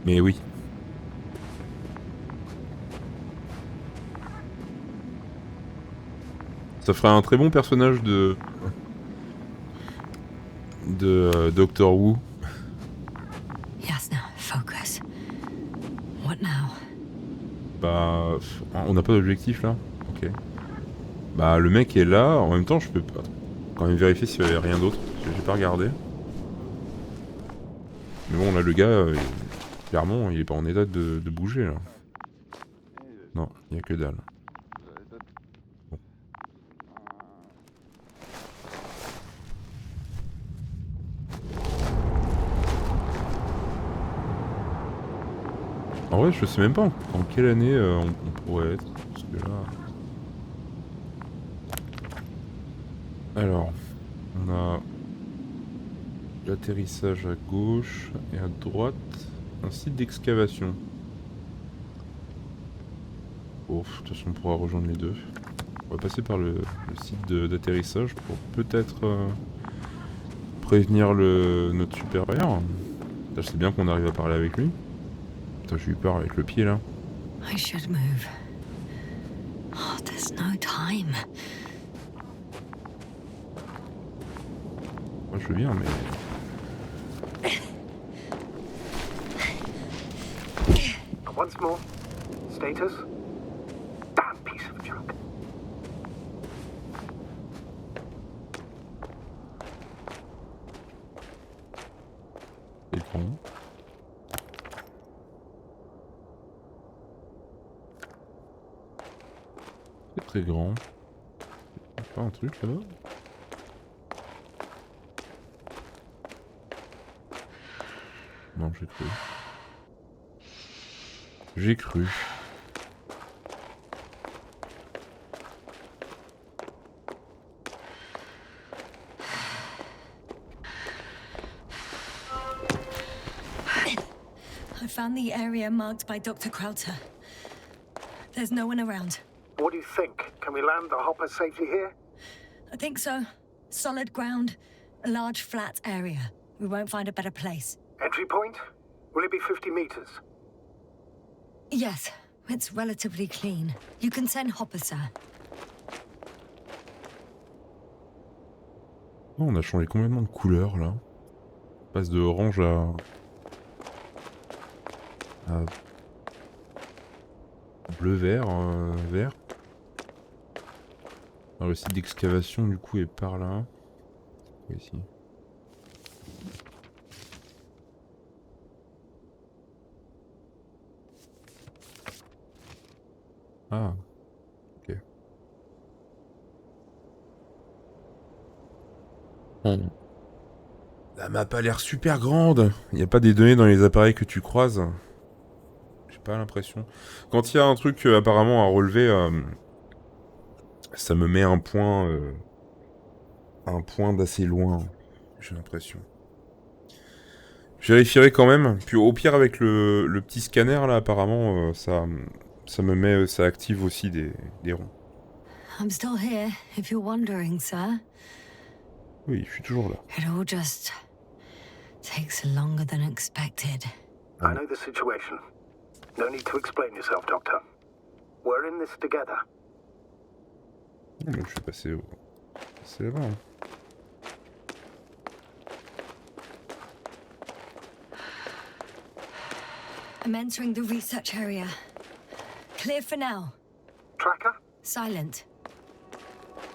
Mais oui. Ça ferait un très bon personnage de Doctor Who. Yasna, focus. What now? Bah, on n'a pas d'objectif là. Ok. Bah, le mec est là. En même temps, je peux pas quand même vérifier s'il y avait rien d'autre. J'ai pas regardé. Mais bon, là, le gars, clairement, il est pas en état de bouger là. Non, il y a que dalle. Bon. En vrai, je sais même pas en quelle année on pourrait être. Parce que là... Alors, on a l'atterrissage à gauche et à droite, un site d'excavation. Bon, de toute façon, on pourra rejoindre les deux. On va passer par le site d'atterrissage pour peut-être prévenir notre supérieur. Là, je sais bien qu'on arrive à parler avec lui. Putain, j'ai eu peur avec le pied là. I should move. Oh, there's no time. Moi, je veux bien, mais... Once more. Status? Damn piece of junk. C'est grand. C'est très grand. Il y a pas un truc là-bas? Non, j'ai cru. J'ai cru. I found the area marked by Dr. Krauter. There's no one around. What do you think? Can we land the hopper safely here? I think so. Solid ground, a large flat area. We won't find a better place. Entry point? Will it be 50 meters? Yes, it's relatively clean. You can send Hopper, sir. Oh, on a changé complètement de couleur là. On passe de orange à bleu-vert, vert. Alors, le site d'excavation du coup est par là. C'est quoi ici? Ah, ok. La map a l'air super grande. Il n'y a pas des données dans les appareils que tu croises. J'ai pas l'impression. Quand il y a un truc apparemment à relever, ça me met un point d'assez loin. J'ai l'impression. Je vérifierai quand même. Puis au pire avec le petit scanner là, apparemment, ça me met, ça active aussi des ronds. I'm still here, if you're wondering, sir. Oui, je suis toujours là. It all just takes longer than expected. I know the situation. No need to explain yourself, Doctor. We're in this together. Donc je vais passer là-bas. Hein. I'm entering the research area. Clear for now. Tracker? Silent.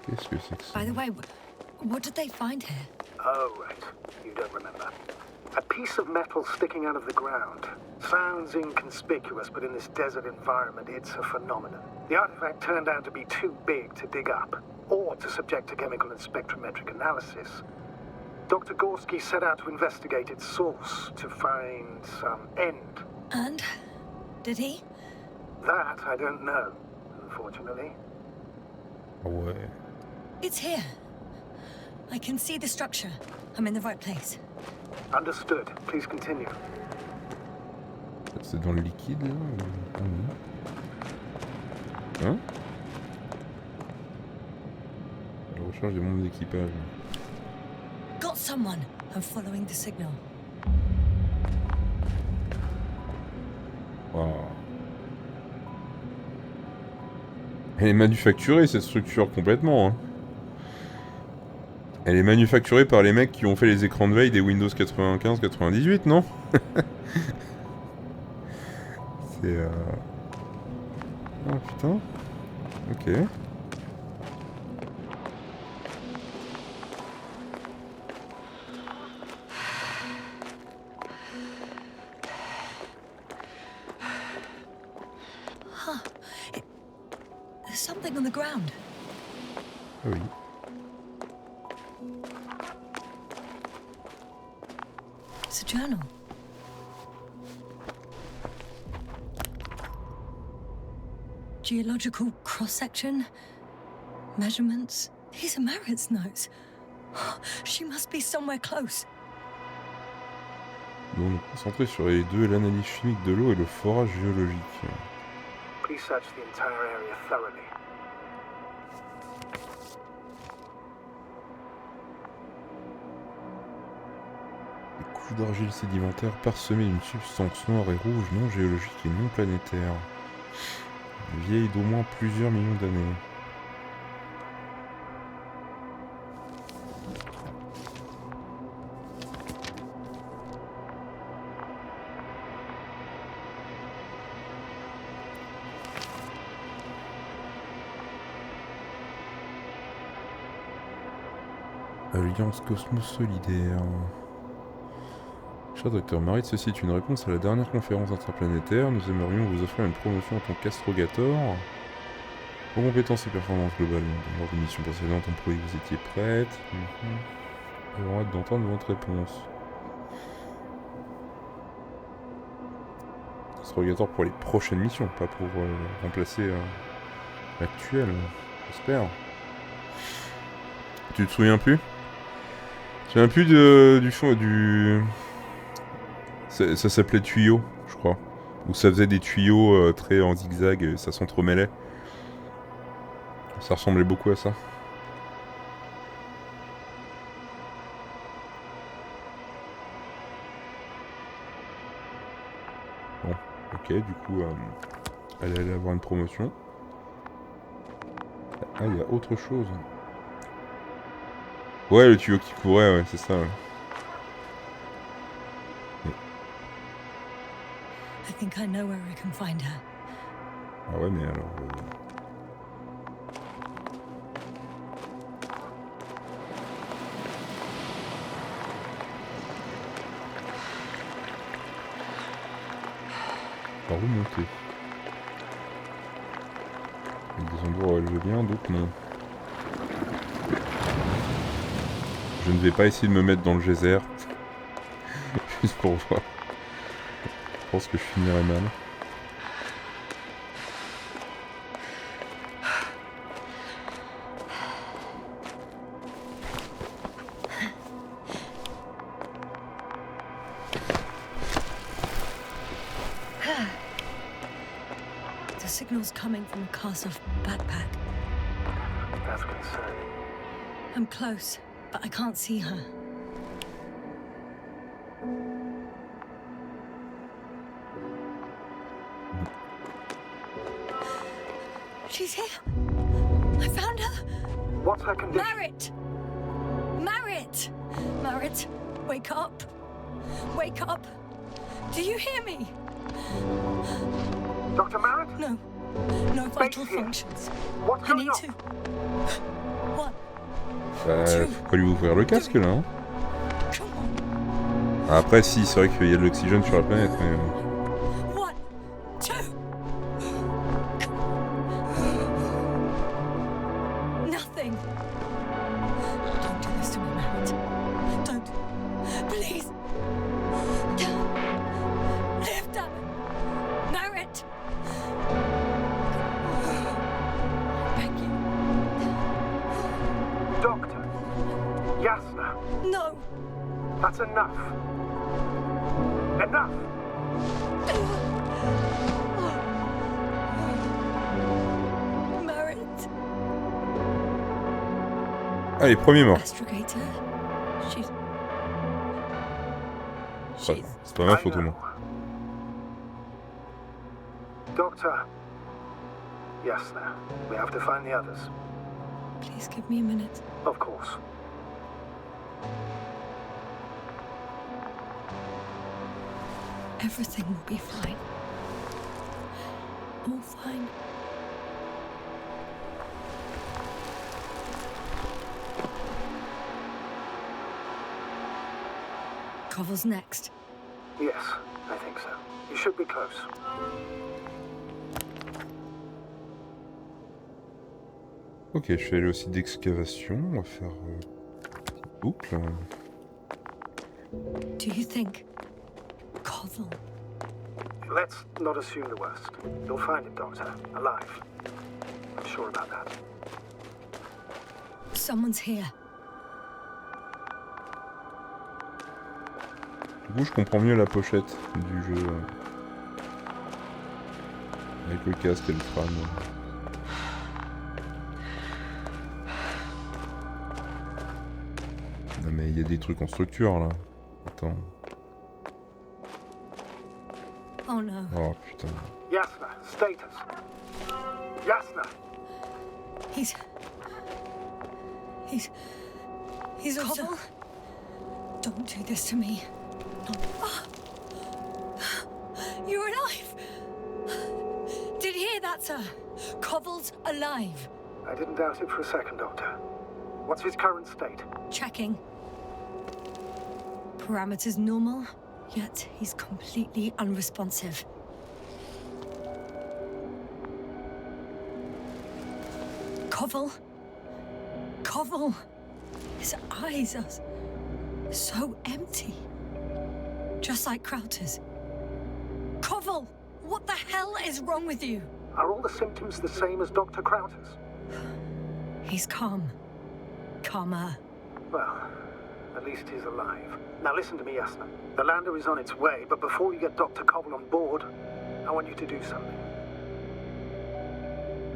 Qu'est-ce que c'est que ça? By the way, what did they find here? Oh, right. You don't remember. A piece of metal sticking out of the ground. Sounds inconspicuous, but in this desert environment, it's a phenomenon. The artifact turned out to be too big to dig up, or to subject to chemical and spectrometric analysis. Dr. Gorski set out to investigate its source, to find some end. And? Did he? That I don't know, unfortunately. Ah ouais. It's here. I can see the structure. I'm in the right place. Understood. Please continue. C'est dans le liquide là Hein? La recherche des membres d'équipage. Got someone. I'm following the signal. Wow. Elle est manufacturée cette structure complètement. Hein. Elle est manufacturée par les mecs qui ont fait les écrans de veille des Windows 95-98, non? C'est Ah putain. Ok. There's something on the ground. Ah oui. It's a journal. Geological cross-section. Measurements. These are Marit's notes. She must be somewhere close. Donc concentré sur les deux, l'analyse chimique de l'eau et le forage géologique. Please search the entire area thoroughly. Les couches d'argile sédimentaire parsemées d'une substance noire et rouge non géologique et non planétaire. Vieille d'au moins plusieurs millions d'années. Alliance cosmosolidaire. Cher docteur Marit, ceci est une réponse à la dernière conférence interplanétaire. Nous aimerions vous offrir une promotion en tant qu'astrogator. Vos compétences et performances globales. Lors de mission précédente, on prouvait que vous étiez prête. J'ai hâte d'entendre votre réponse. Astrogator pour les prochaines missions, pas pour remplacer l'actuelle, j'espère. Tu te souviens plus? Je me souviens plus du fond du... Ça s'appelait tuyau, je crois. Où ça faisait des tuyaux très en zigzag, et ça s'entremêlait. Ça ressemblait beaucoup à ça. Bon, ok, du coup, elle allait avoir une promotion. Ah, il y a autre chose. Ouais, le tuyau qui courait, ouais, c'est ça. Ouais. I think I know where I can find her. Ah ouais, mais alors... On va remonter. Il y a des endroits où elle veut bien, d'autres non. Je ne vais pas essayer de me mettre dans le geyser. Juste pour voir. Je pense que je finirai mal. The signal's coming from a cast-off backpack. That's concerning. I'm close, but I can't see her. She's here. I found her. What's her condition? Marit! Marit! Marit, wake up. Wake up. Do you hear me? Dr. Marit? No, No vital functions. What's I going need on? to. One. Faut pas lui ouvrir le casque là. Hein. Come on. Après, si, c'est vrai qu'il y a de l'oxygène sur la planète, mais. One. Two. Nothing. Don't do this to me, Merritt. Don't. Please. Live, damn it. Merritt. Beg you. Doctor. Yasna. No. That's enough. Enough! Merritt. Allez, premier mort. Astrogator. She's. Ouais, c'est pas ma faute au moins. Doctor. Yasna. We have to find the others. Please give me a minute. Of course. Everything will be fine. All fine. Cover's next. Yes, I think so. You should be close. Ok, je vais aller au site d'excavation. On va faire boucle. Do you think Koval? Let's not assume the worst. You'll find him, Doctor. Alive. I'm sure about that. Someone's here. Du coup, je comprends mieux la pochette du jeu. Avec le casque et le crâne. Non mais il y a des trucs en structure là. Attends. Oh no. Oh putain. Yasna, status. Yasna! He's also... Don't do this to me. You're alive! Did you hear that, sir? Koval's alive. I didn't doubt it for a second, Doctor. What's his current state? Checking. Parameters normal, yet he's completely unresponsive. Koval? Koval! His eyes are so empty. Just like Crowter's. Koval! What the hell is wrong with you? Are all the symptoms the same as Dr. Crowter's? He's calm. Calmer. Well, at least he's alive. Now listen to me, Yasna. The lander is on its way, but before you get Dr. Koval on board, I want you to do something.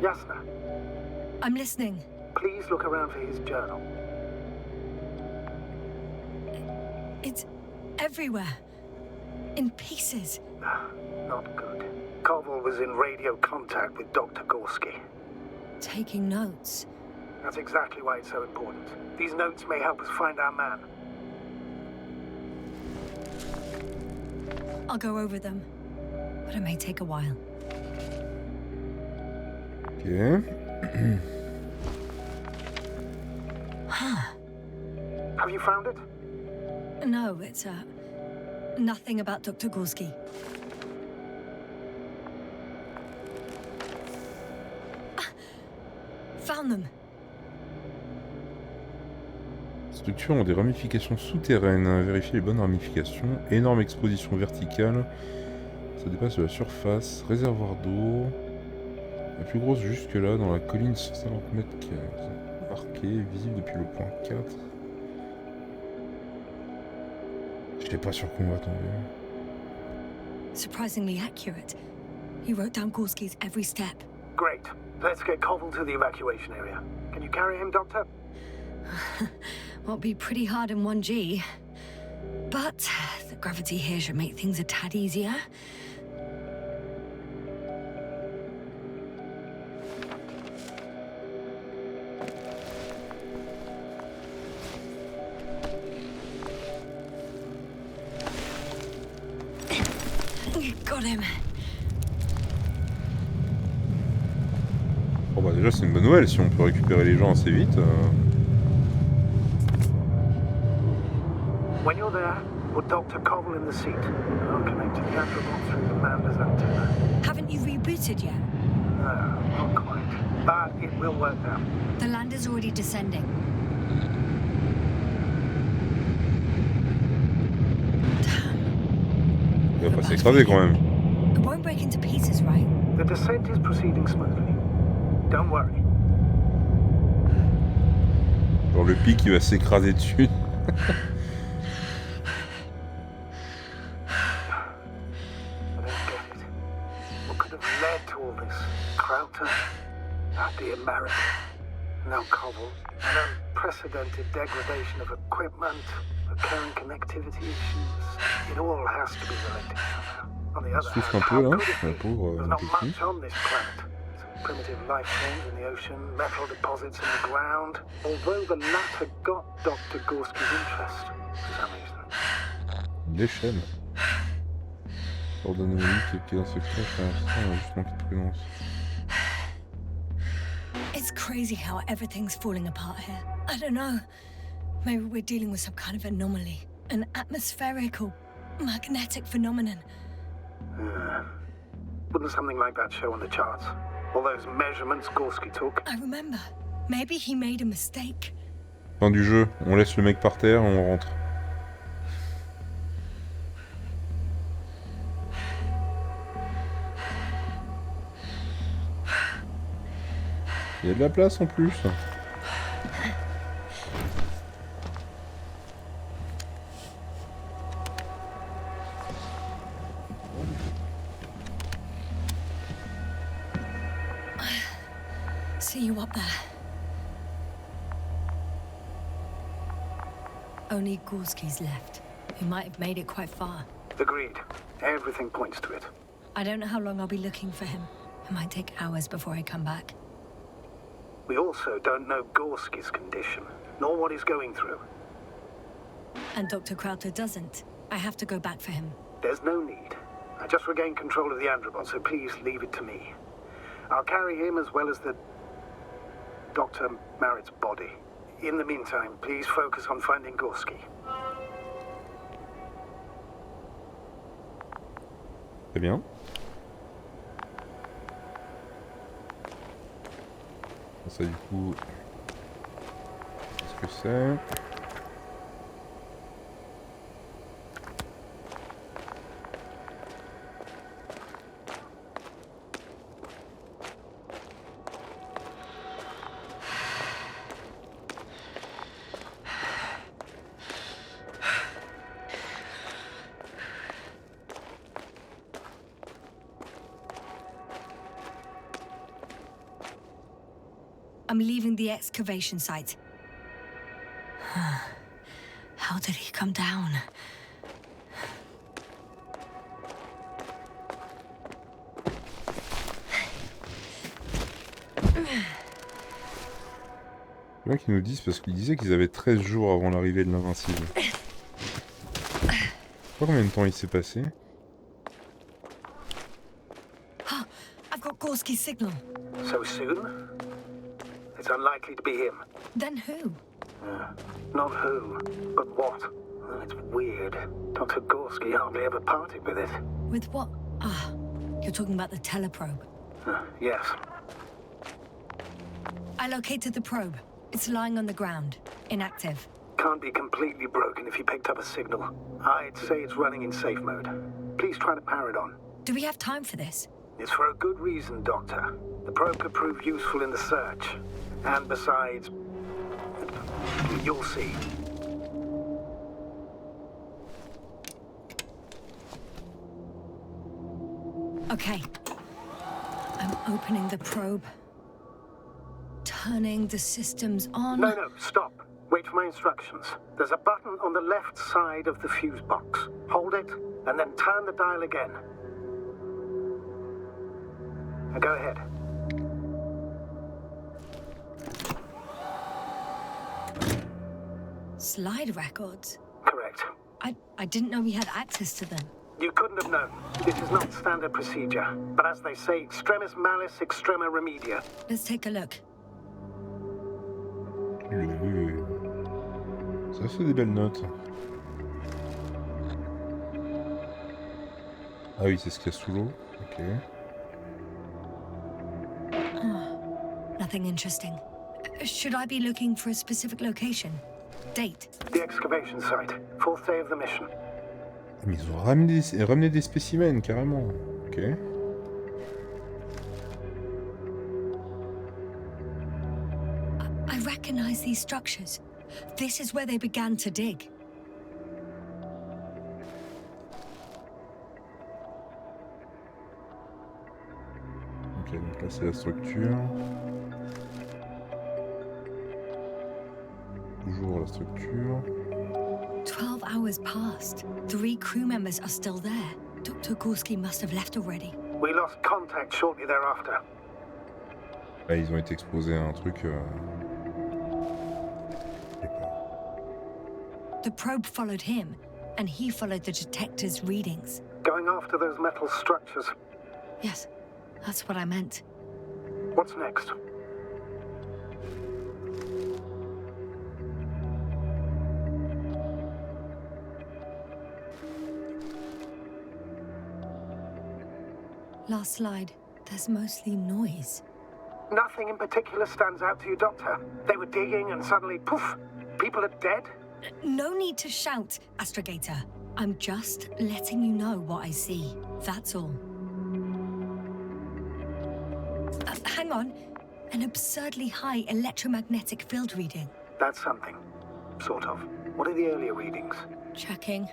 Yasna, I'm listening. please look around for his journal. It's everywhere. In pieces. Not good. Koval was in radio contact with Dr. Gorski. Taking notes. That's exactly why it's so important. These notes may help us find our man. I'll go over them. But it may take a while. Ok. Have you found it? No, it's nothing about Dr. Gorski. Found them. Structures ont des ramifications souterraines. Vérifiez les bonnes ramifications. Énorme exposition verticale. Ça dépasse de la surface. Réservoir d'eau. La plus grosse jusque là dans la colline 150 mètres marquée. Visible depuis le point 4. Je sais pas sur quoi on va tomber. Surprisingly accurate. He wrote down Gorski's every step. Great. Let's get Koval to the evacuation area. Can you carry him, Doctor? Won't be pretty hard in 1G. But the gravity here should make things a tad easier. Got him. Oh bah déjà c'est une bonne nouvelle si on peut récupérer les gens assez vite. When you're there, put Dr. Cobble in the seat. I'll connect to the Androbot through the Manda's antenna. Haven't you rebooted yet? No, not quite. But it will work now. The lander's already descending. Il va pas s'écraser quand même. It won't break into pieces, right? The descent is proceeding smoothly. Don't worry. Genre le pic il va s'écraser dessus. I don't get it. What could have led to all this? Crowter? Our dear Merrick? Now Cobble? An unprecedented degradation of equipment, recurring connectivity issues. It all has to be related somehow. On the other Souffle un hand, peu how là, could it la be? pauvre There's not technique. much on this planet. Some primitive life forms in the ocean, metal deposits in the ground. Although the latter got Dr. Gorski's interest, for some reason. Des chaînes. Hors d'anomalie qui est dans ce cas, ça a juste manqué de prudence. It's crazy how everything's falling apart here. I don't know. Maybe we're dealing with some kind of anomaly. An atmospheric or magnetic phenomenon. Wouldn't something like that show on the charts? All those measurements Gorski took? I remember. Maybe he made a mistake. Fin du jeu, on laisse le mec par terre et on rentre. Il y a de la place en plus. See you up there. Only Gorski's left. He might have made it quite far. Agreed. Everything points to it. I don't know how long I'll be looking for him. It might take hours before I come back. We also don't know Gorski's condition, nor what he's going through. And Dr. Crowther doesn't. I have to go back for him. There's no need. I just regained control of the Androbot, so please leave it to me. I'll carry him as well as the Dr. Merritt's body. In the meantime, please focus on finding Gorski. Très bien. Ça du coup... Qu'est-ce que c'est? I'm leaving the excavation site. How did he come down? Là qu'ils nous disent parce qu'ils disaient qu'ils avaient 13 jours avant l'arrivée de l'Invincible. Je sais pas combien de temps il s'est passé. I've got Gorski's signal. So soon? It's unlikely to be him. Then who? Not who, but what. It's weird. Dr. Gorski hardly ever parted with it. With what? Ah, you're talking about the teleprobe. Yes. I located the probe. It's lying on the ground, inactive. Can't be completely broken if you picked up a signal. I'd say it's running in safe mode. Please try to power it on. Do we have time for this? It's for a good reason, Doctor. The probe could prove useful in the search. And besides, you'll see. Okay. I'm opening the probe. Turning the systems on. No, stop. Wait for my instructions. There's a button on the left side of the fuse box. Hold it, and then turn the dial again. Now go ahead. Slide records? Correct. I didn't know we had access to them. You couldn't have known. This is not standard procedure. But as they say, extremis malice, extrema remedia. Let's take a look. Ça fait des belles notes. Ah oui, c'est ce qu'il y a sous l'eau. Ok. Nothing interesting. Should I be looking for a specific location? Date? The excavation site. 4th day of the mission. Mais ils ont ramené des spécimens, carrément. Ok. I recognize these structures. This is where they began to dig. Ok, donc là c'est la structure. Toujours la structure. 12 hours passed. 3 crew members are still there. Dr. Gorski must have left already. We lost contact shortly thereafter. Là ils ont été exposés à un truc... The probe followed him, and he followed the detector's readings. Going after those metal structures. Yes, that's what I meant. What's next? Last slide. There's mostly noise. Nothing in particular stands out to you, Doctor. They were digging and suddenly, poof, people are dead? No need to shout, Astrogator. I'm just letting you know what I see. That's all. Hang on. An absurdly high electromagnetic field reading. That's something. Sort of. What are the earlier readings? Checking.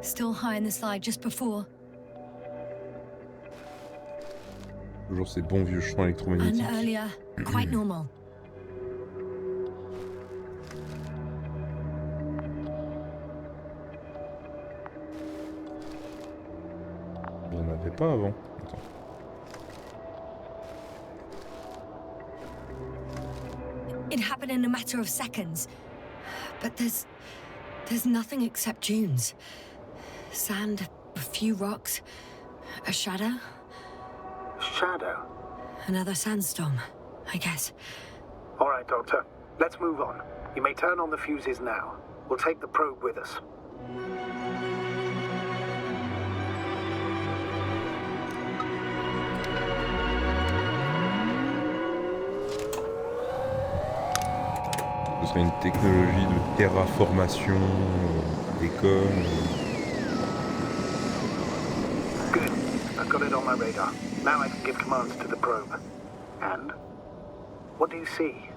Still high in the slide just before. Toujours ces bons vieux champs And électromagnétiques. earlier, quite normal. Il n'y en avait pas avant. Attends. It happened in a matter of seconds. But there's nothing except dunes. Sand, a few rocks, a shadow, Shadow. another sandstorm, I guess. All right, Doctor. Let's move on. You may turn on the fuses now. We'll take the probe with us. Ce serait une technologie de terraformation des cônes. Good. I've got it on my radar. Now I can give commands to the probe. And? What do you see?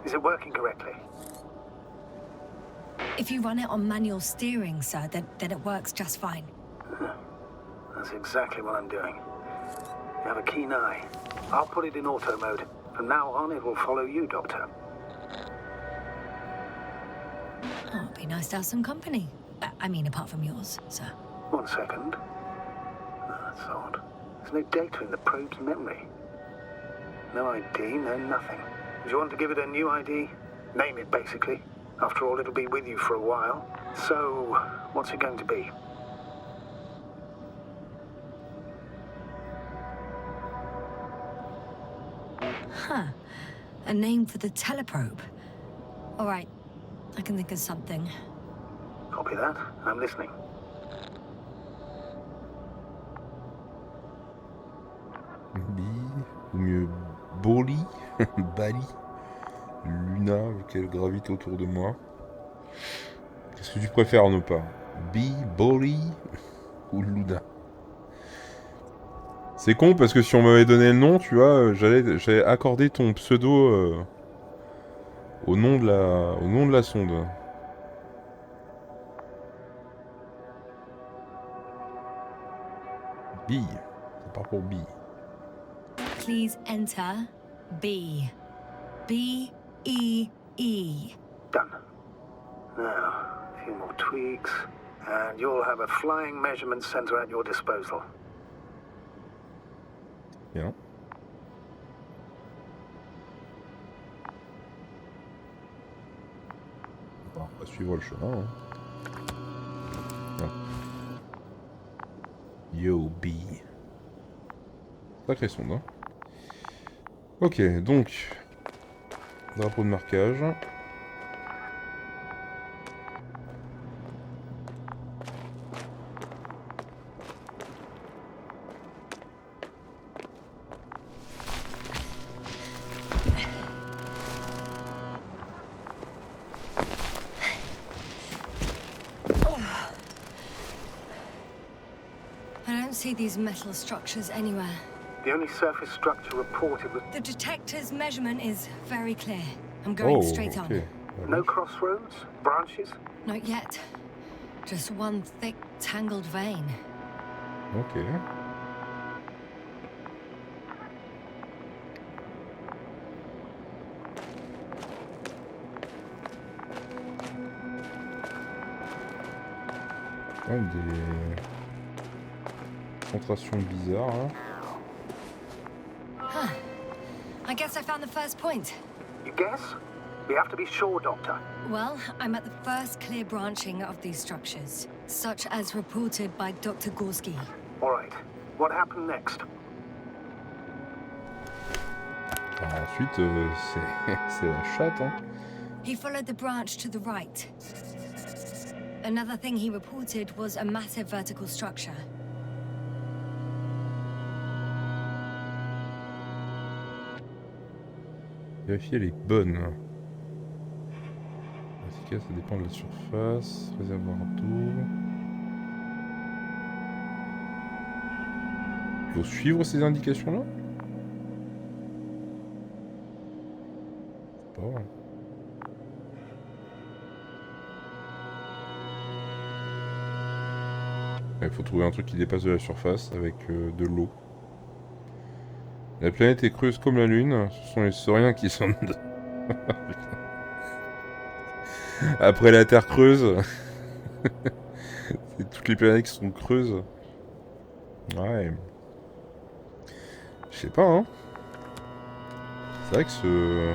Is it working correctly? If you run it on manual steering, sir, then it works just fine. That's exactly what I'm doing. You have a keen eye. I'll put it in auto mode. From now on, it will follow you, Doctor. Oh, it'd be nice to have some company. I mean, apart from yours, sir. 1 second. That's odd. There's no data in the probe's memory. No ID, no nothing. Do you want to give it a new ID? Name it, basically. After all, it'll be with you for a while. So, what's it going to be? Huh. A name for the teleprobe. All right. I can think of something. Copy that. I'm listening. Ou mieux Boli, Bali, Luna, qu'elle gravite autour de moi. Qu'est-ce que tu préfères, Nopa? Boli ou Luna? C'est con parce que si on m'avait donné le nom, tu vois, j'allais accorder ton pseudo au nom de la sonde. B. Ça part pour B. Please enter B. B-E-E. Done. Now, a few more tweaks, and you'll have a flying measurement center at your disposal. Bien. Bon, on va suivre le chemin. Hein. Ah. Yo, B. Sacré sonde, hein. Ok, donc... Drapeau de marquage. I don't see these metal structures anywhere. The only surface structure reported was The detector's measurement is very clear. I'm going straight on. no crossroads, branches. Not yet. Just one thick, tangled vein. Ok. Oh, des concentrations bizarres là. Huh. I guess I found the first point. You guess? We have to be sure, Doctor. Well, I'm at the first clear branching of these structures, such as reported by Dr. Gorski. All right. What happened next? Alors ensuite, c'est la chatte, hein. He followed the branch to the right. Another thing he reported was a massive vertical structure. Vérifier les bonnes. Efficace, ça dépend de la surface. Réservoir d'eau. Il faut suivre ces indications-là? Je sais pas. Il faut trouver un truc qui dépasse de la surface avec de l'eau. La planète est creuse comme la Lune, ce sont les sauriens qui sont dedans. Après la Terre creuse, c'est toutes les planètes qui sont creuses. Ouais. Je sais pas, hein. C'est vrai que ce...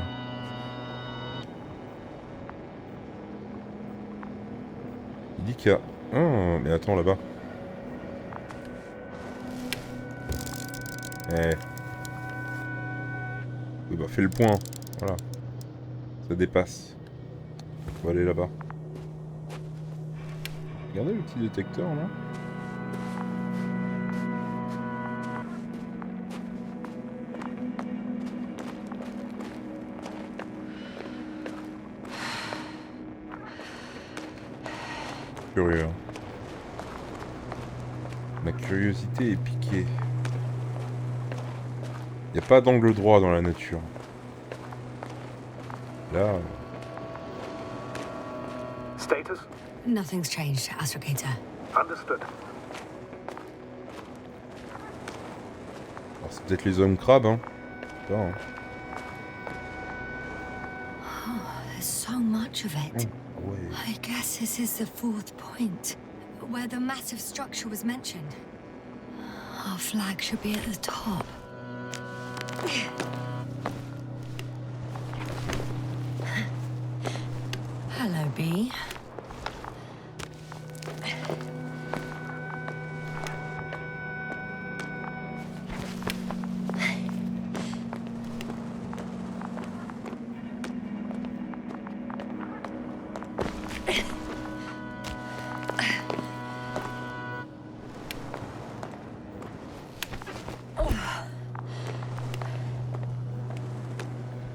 Il dit qu'il y a... Ah, mais attends, là-bas. Eh. Oui, bah fais le point. Voilà. Ça dépasse. On va aller là-bas. Regardez le petit détecteur là. Curieux. Hein. Ma curiosité est piquée. Il n'y a pas d'angle droit dans la nature. Là... Status? Nothing's changed, Astrogator. Understood. C'est peut-être les hommes crabes, hein. Pas, hein. Oh, there's so much of it. Oh, ouais. I guess this is the fourth point, where the massive structure was mentioned. Our flag should be at the top. Hello, B.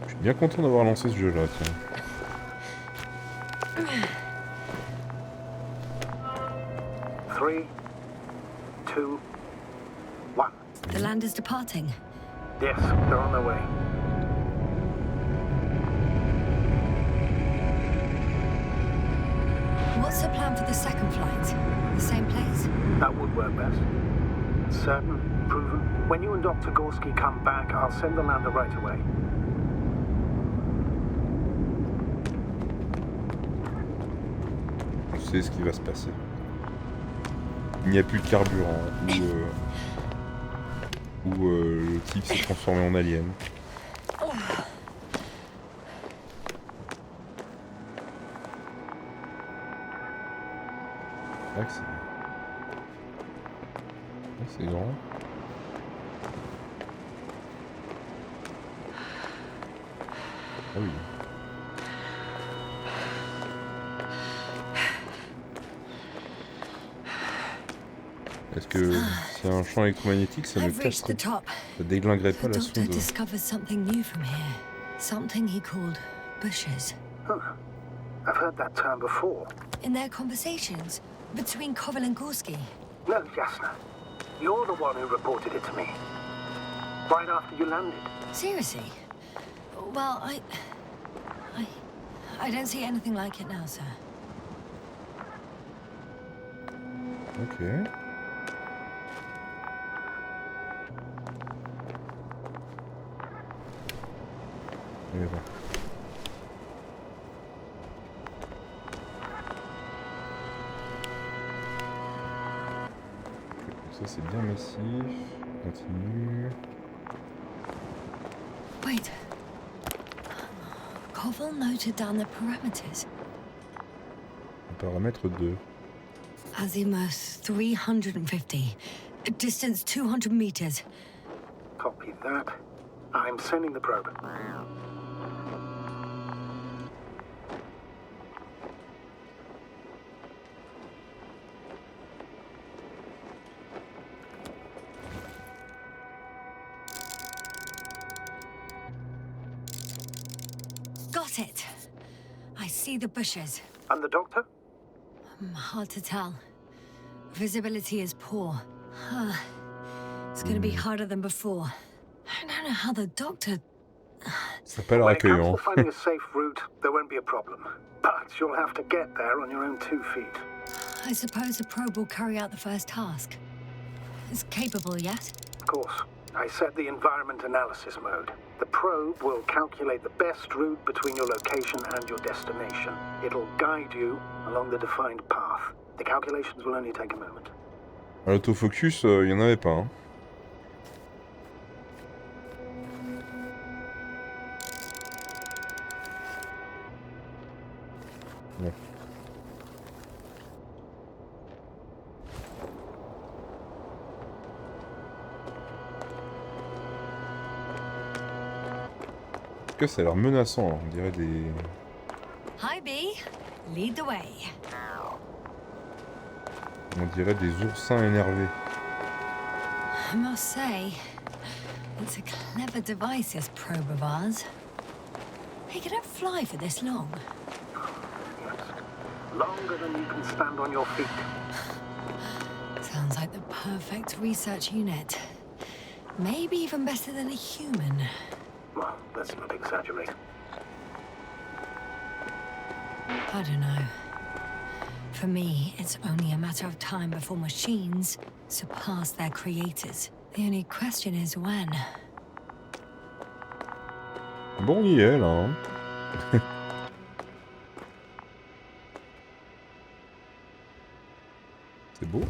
Je suis bien content d'avoir lancé ce jeu-là, tiens. Three, two, one. The land is departing. Yes, they're on their way. What's the plan for the second flight? The same place? That would work best. Certain, proven. When you and Dr. Gorski come back, I'll send the lander right away. On sait ce qui va se passer. Il n'y a plus de carburant, ou le type s'est transformé en alien. C'est grand. Ah oui. Est-ce que s'il y a un champ électromagnétique, ça ne I've reached the casserait, top. ça déglinguerait The pas la doctor sonde? discovered something new from here. Something he called bushes. I've heard that term before. In their conversations between Koval and Gorski. No, Jasna. You're the one who reported it to me. Right after you landed. Seriously? Well, I don't see anything like it now, sir. Ok. On y va. Ça c'est bien massif. Continue. Wait. Koval noted down the parameters. Paramètre 2. Azimuth 350. Distance 200 meters. Copy that. I'm sending the probe. Got it. I see the bushes. And the doctor? Hard to tell. Visibility is poor. It's gonna be harder than before. I don't know how the doctor... Ça n'a pas l'air When it comes accueillant. to finding a safe route, there won't be a problem. But you'll have to get there on your own 2 feet. I suppose the probe will carry out the first task. It's capable yet? Of course. I set the environment analysis mode. The probe will calculate the best route between your location and your destination. It'll guide you along the defined path. The calculations will only take a moment. À l'autofocus, il y en avait pas. Hein. Bon. En tout cas, ça a l'air menaçant. Hein. On dirait des... Hi, B. Lead the way. On dirait des oursins énervés. I must say, it's a clever device, this probe of ours. Hey, can it fly for this long? Yes. Longer than you can stand on your feet. Sounds like the perfect research unit. Maybe even better than a human. Well, let's not exaggerate. I don't know. For me, it's only a matter of time before machines surpass their creators. The only question is when. Bon, on y est, là. Hein. C'est beau.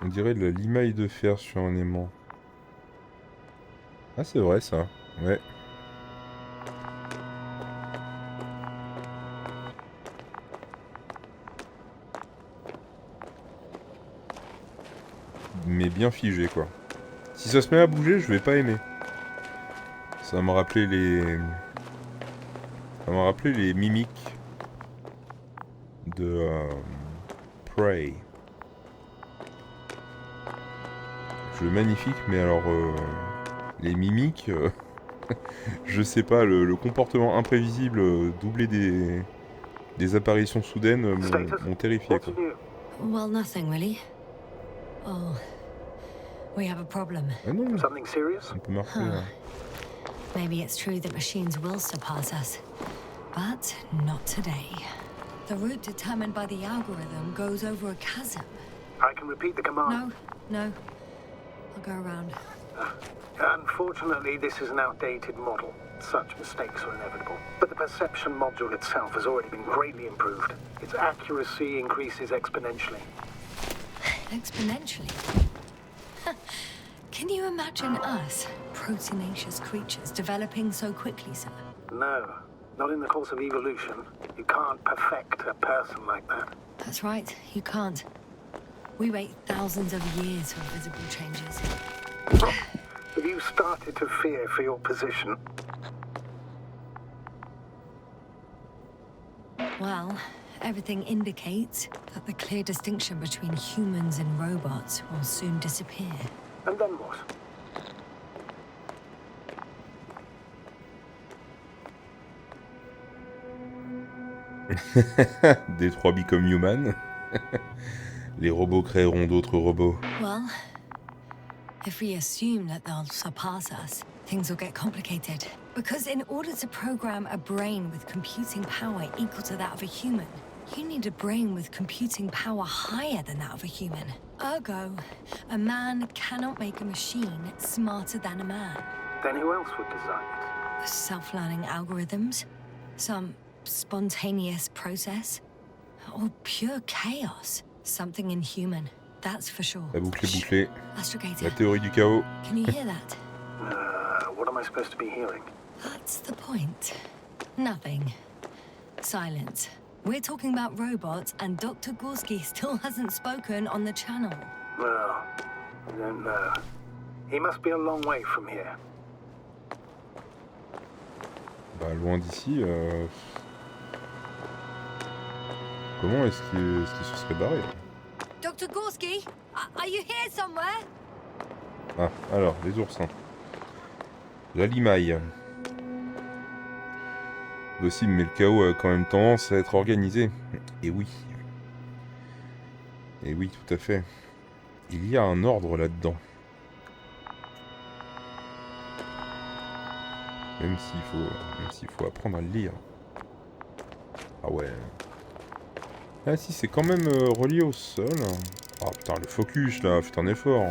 On dirait de la limaille de fer sur un aimant. Ah, c'est vrai, ça. Ouais. Mais bien figé, quoi. Si ça se met à bouger, je vais pas aimer. Ça m'a rappelé les... Ça m'a rappelé les mimiques de Prey. Jeu magnifique, mais alors les mimiques, je sais pas, le comportement imprévisible doublé des apparitions soudaines m'ont terrifié, quoi. Well, nothing really. Oh, we have a problem. Ah non, Something serious? on peut marcher. Hein. Maybe it's true that machines will surpass us, but not today. The route determined by the algorithm goes over a chasm. I can repeat the command. No. I'll go around. Unfortunately, this is an outdated model. Such mistakes are inevitable. But the perception module itself has already been greatly improved. Its accuracy increases exponentially. Exponentially? Can you imagine us, proteinaceous creatures, developing so quickly, sir? No. Not in the course of evolution. You can't perfect a person like that. That's right, you can't. We wait thousands of years for visible changes. Have you started to fear for your position? Well, everything indicates that the clear distinction between humans and robots will soon disappear. And then what? Détroit become human. Les robots créeront d'autres robots. Well, if we assume that they'll surpass us, things will get complicated. Because in order to program a brain with computing power equal to that of a human, you need a brain with computing power higher than that of a human. Ergo, a man cannot make a machine smarter than a man. Then who else would design it? Self-learning algorithms? Some spontaneous process? Or pure chaos? Something inhuman, that's for sure. La boucle est bouclée. La Astrogator, théorie du chaos. can you hear that? What am I supposed to be hearing? That's the point. Nothing. Silence. We're talking about robots, and Dr. Gorski still hasn't spoken on the channel. Well, I don't know. He must be a long way from here. Bah, loin d'ici, comment est-ce qu'il se serait barré? Dr. Gorski, are you here somewhere? Ah, alors, les oursins. La limaille. Possible, mais le chaos a quand même tendance à être organisé. Et oui. Et oui, tout à fait. Il y a un ordre là-dedans. Même s'il faut apprendre à le lire. Ah ouais. Ah si, c'est quand même relié au sol. Ah putain, le focus là, faites un effort.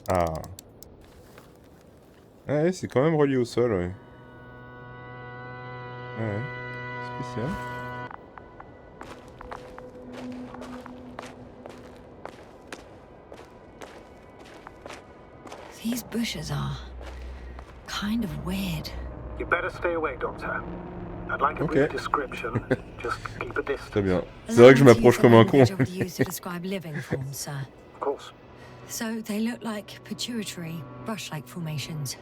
Ah. Ouais, c'est quand même relié au sol, ouais. Ouais, spécial. These bushes are kind of weird. You better stay away, Doctor. I'd like a brief description. Just keep a distance. Très bien. C'est vrai que je m'approche comme un con. Used to describe living forms, sir. Of course. So they look like pituitary, brush-like formations.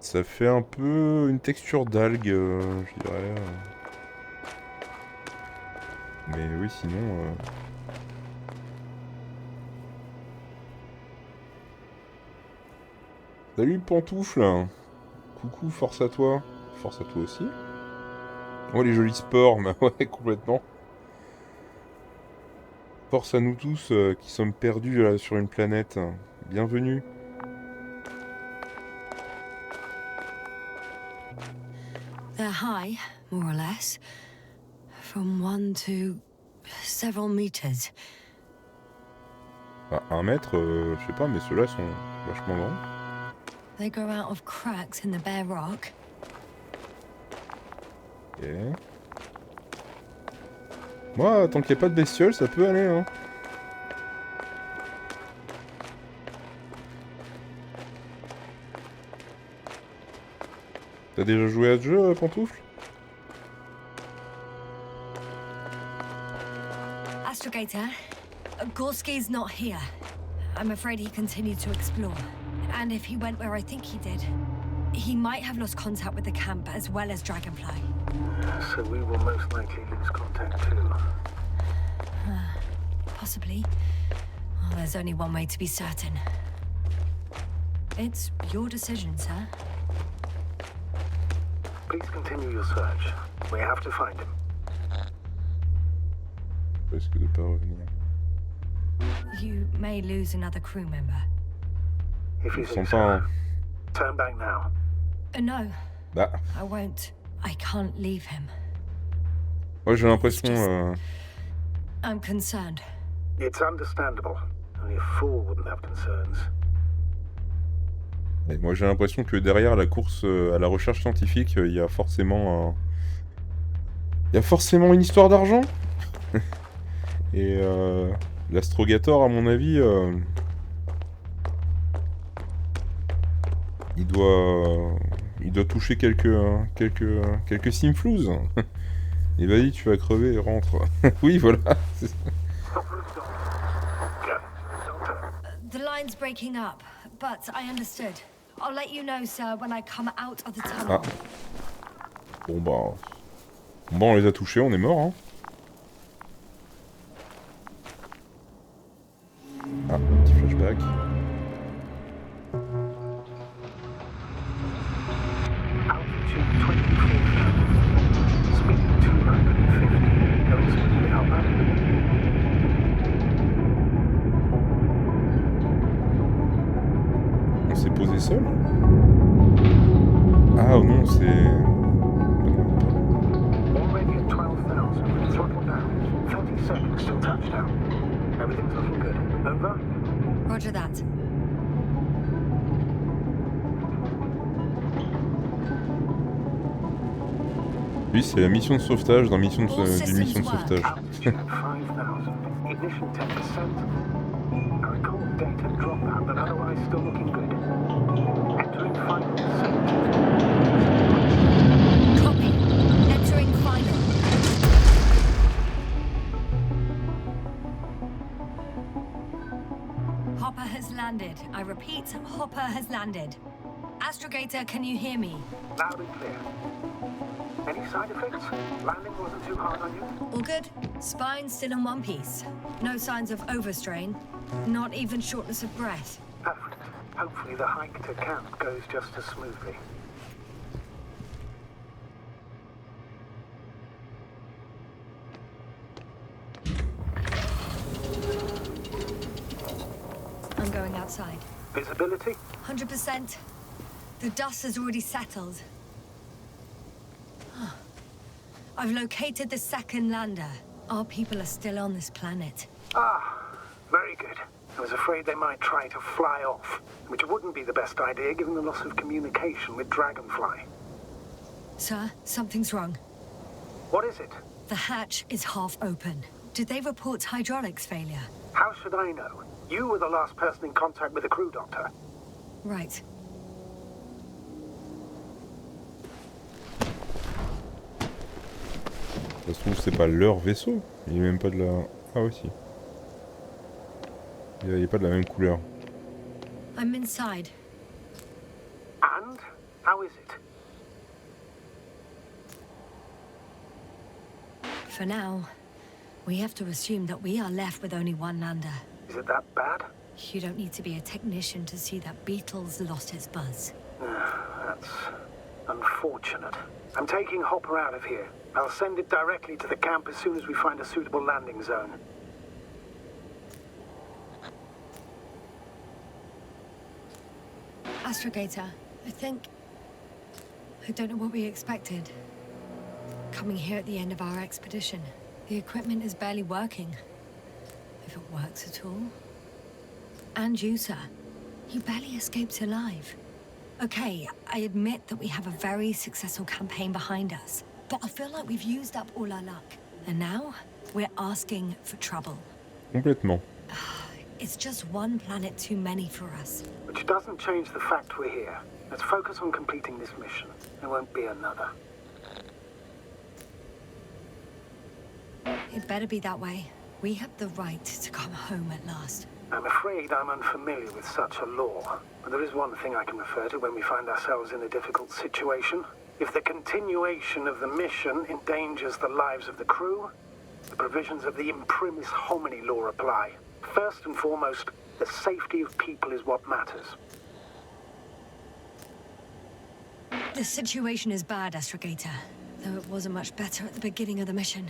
Ça fait un peu une texture d'algue, je dirais. Mais oui, sinon... Salut Pantoufle. Coucou, force à toi. Force à toi aussi. Oh, les jolis sports, bah ouais, complètement. Force à nous tous qui sommes perdus là, sur une planète. Bienvenue. They're high, more or less. From 1 to several meters. Ah, 1 mètre, je sais pas, mais ceux-là sont vachement grands. They grow out of cracks in the bare rock. Ok. Moi, tant qu'il n'y a pas de bestioles, ça peut aller, hein. T'as déjà joué à ce jeu, Pantoufle? Astrogator, Gorski's not here. I'm afraid he continued to explore. And if he went where I think he did, he might have lost contact with the camp as well as Dragonfly. So we will most likely lose contact too. Possibly. Well, there's only one way to be certain. It's your decision, sir. Please continue your search. We have to find him. Risque de pas revenir. You may lose another crew member. If you Ils sont think pas... so, turn back now. No, Bah, I won't. I can't leave him. ouais, j'ai l'impression... I'm concerned. It's understandable. Only a fool wouldn't have concerns. Et moi j'ai l'impression que derrière la course à la recherche scientifique, il y a forcément un... Il y a forcément une histoire d'argent. Et l'astrogator, à mon avis, il doit toucher quelques simflouz. Et vas-y, tu vas crever, rentre. Oui, voilà. The line's breaking up, but I understood. I'll let you know, sir, when I come out of the tunnel. Bon bah... Bon, on les a touchés, on est mort, hein. Ah, petit flashback. Altitude 24,000. Speed 250. Going smoothly, Hopper. On s'est posé seul. Ah non, c'est... Already at 12,000. Throttle down. 30 seconds till touchdown. Everything's looking good. Over? Roger that. Lui, c'est la mission de sauvetage dans mission All de systems mission de work. sauvetage. Altitude 5,000. Ignition 10%. I recall data dropout, but otherwise still looking good. Entering final descent. Copy. Entering final. Hopper has landed. I repeat, Hopper has landed. Astrogator, can you hear me? Loud and clear. Any side effects? Landing wasn't too hard on you? All good. Spine still in one piece. No signs of overstrain. Not even shortness of breath. Perfect. Hopefully the hike to camp goes just as smoothly. I'm going outside. Visibility? 100%. The dust has already settled. I've located the second lander. Our people are still on this planet. Ah, very good. I was afraid they might try to fly off, which wouldn't be the best idea given the loss of communication with Dragonfly. Sir, something's wrong. What is it? The hatch is half open. Did they report hydraulics failure? How should I know? You were the last person in contact with the crew doctor. Right. Ça se trouve, c'est pas leur vaisseau. Il est même pas de la... Ah oui, si. Il est pas de la même couleur. I'm inside. And? How is it? For now, we have to assume that we are left with only one lander. Is it that bad? You don't need to be a technician to see that Beetle's lost its buzz. That's unfortunate. I'm taking Hopper out of here. I'll send it directly to the camp as soon as we find a suitable landing zone. Astrogator, I don't know what we expected. Coming here at the end of our expedition. The equipment is barely working. If it works at all. And you, sir. You barely escaped alive. Okay, I admit that we have a very successful campaign behind us. But I feel like we've used up all our luck. And now, we're asking for trouble. Complètement. It's just one planet too many for us. Which doesn't change the fact we're here. Let's focus on completing this mission. There won't be another. It better be that way. We have the right to come home at last. I'm afraid I'm unfamiliar with such a law. But there is one thing I can refer to when we find ourselves in a difficult situation. If the continuation of the mission endangers the lives of the crew, the provisions of the imprimis homini law apply. First and foremost, the safety of people is what matters. The situation is bad, Astrogator. Though it wasn't much better at the beginning of the mission.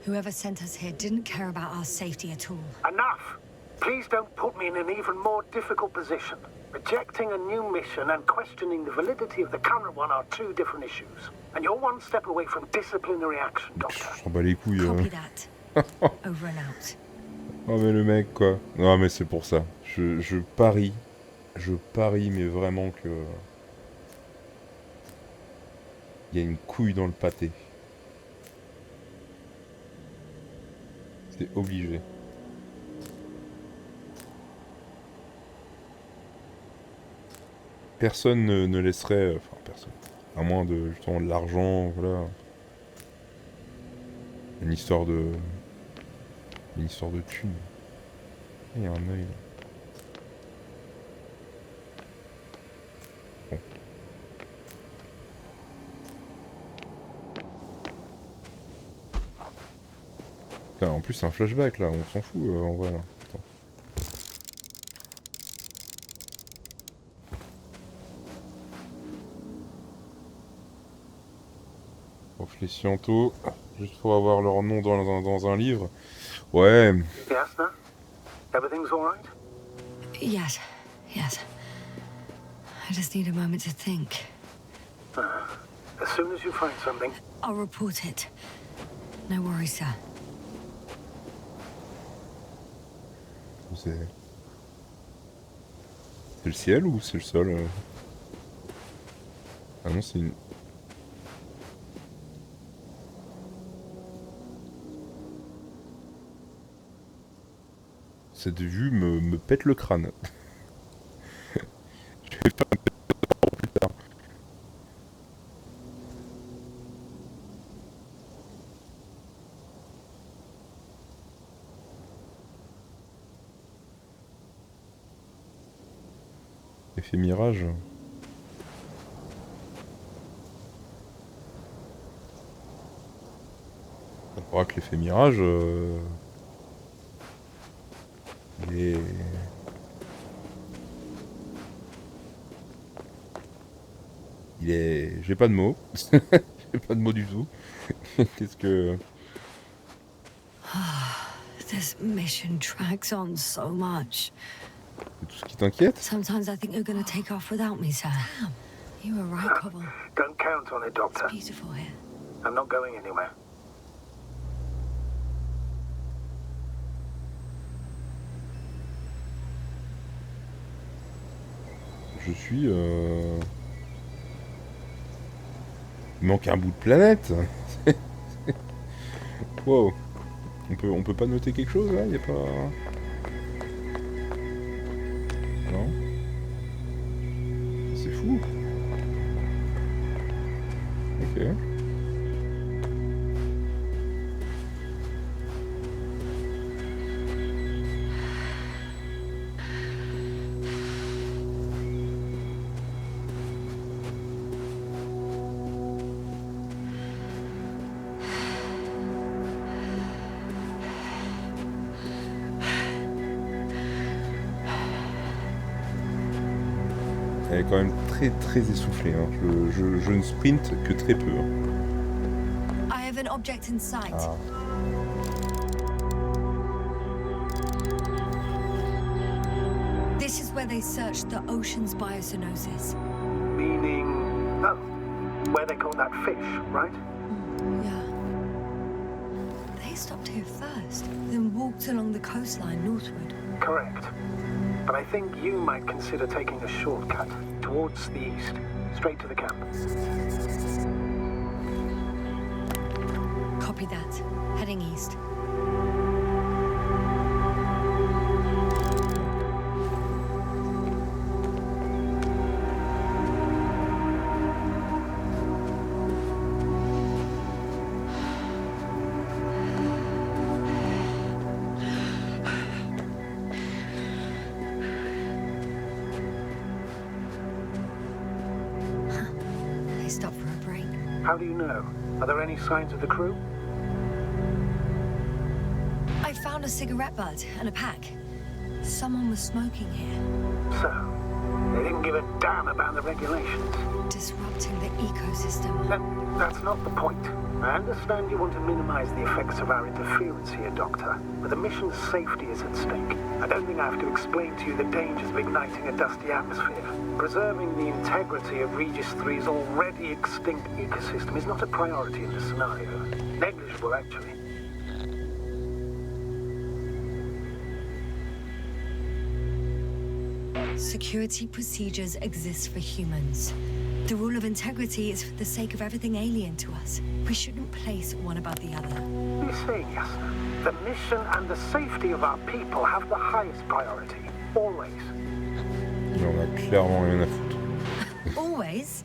Whoever sent us here didn't care about our safety at all. Enough! Please don't put me in an even more difficult position. Rejecting a new mission and questioning the validity of the current one are two different issues. And you're one step away from disciplinary action, Doctor. Je s'en bats les couilles. Copy that. Over and out. Oh mais le mec quoi. Non mais c'est pour ça. Je parie. Je parie mais vraiment que... Il y a une couille dans le pâté. C'est obligé. Personne ne laisserait... Enfin, personne. À moins de, justement, de l'argent, voilà. Une histoire de... Une histoire de thunes. Il y a un œil, là. Bon. Putain, en plus, c'est un flashback, là. On s'en fout, en vrai, là. Putain. Prof les scientos, juste pour avoir leur nom dans un livre. Ouais, Yes, no? Everything's all right? Yes, yes. I just need a moment to think. As soon as you find something, I'll report it. No worries, sir. c'est... C'est le ciel ou c'est le sol Ah non, c'est une... Cette vue me pète le crâne. Je vais pas me mettre plus tard. Effet mirage. On croit que l'effet mirage... Et... Il est... J'ai pas de mots. J'ai pas de mots du tout. Qu'est-ce que... This mission drags on so much. C'est tout ce qui t'inquiète? Sometimes I think you're gonna take off without me, sir. You were right, Cobble. don't count on it, Doctor. It's beautiful here. I'm not going anywhere. Je suis... Il manque un bout de planète. Wow. On peut pas noter quelque chose là? Y a pas... Non? C'est fou. Ok. Elle est quand même très essoufflée. Hein. Je ne sprinte que très peu. Hein. I have an object in sight. Ah. This is where they searched the ocean's biocenosis. Meaning, oh, where they caught that fish, right? Yeah. They stopped here first, then walked along the coastline northward. Correct. But I think you might consider taking a shortcut towards the east, straight to the camp. Copy that. Heading east. They stopped for a break. How do you know? Are there any signs of the crew? I found a cigarette butt and a pack. Someone was smoking here, So, they didn't give a damn about the regulations. disrupting the ecosystem. That's not the point. I understand you want to minimize the effects of our interference here, Doctor, but the mission's safety is at stake. I don't think I have to explain to you the dangers of igniting a dusty atmosphere. Preserving the integrity of Regis 3's already extinct ecosystem is not a priority in this scenario. Negligible, actually. Security procedures exist for humans. The rule of integrity is for the sake of everything alien to us. We shouldn't place one above the other. You say, yes. The mission and the safety of our people have the highest priority. Always. Mais on a clairement rien à foutre. Always?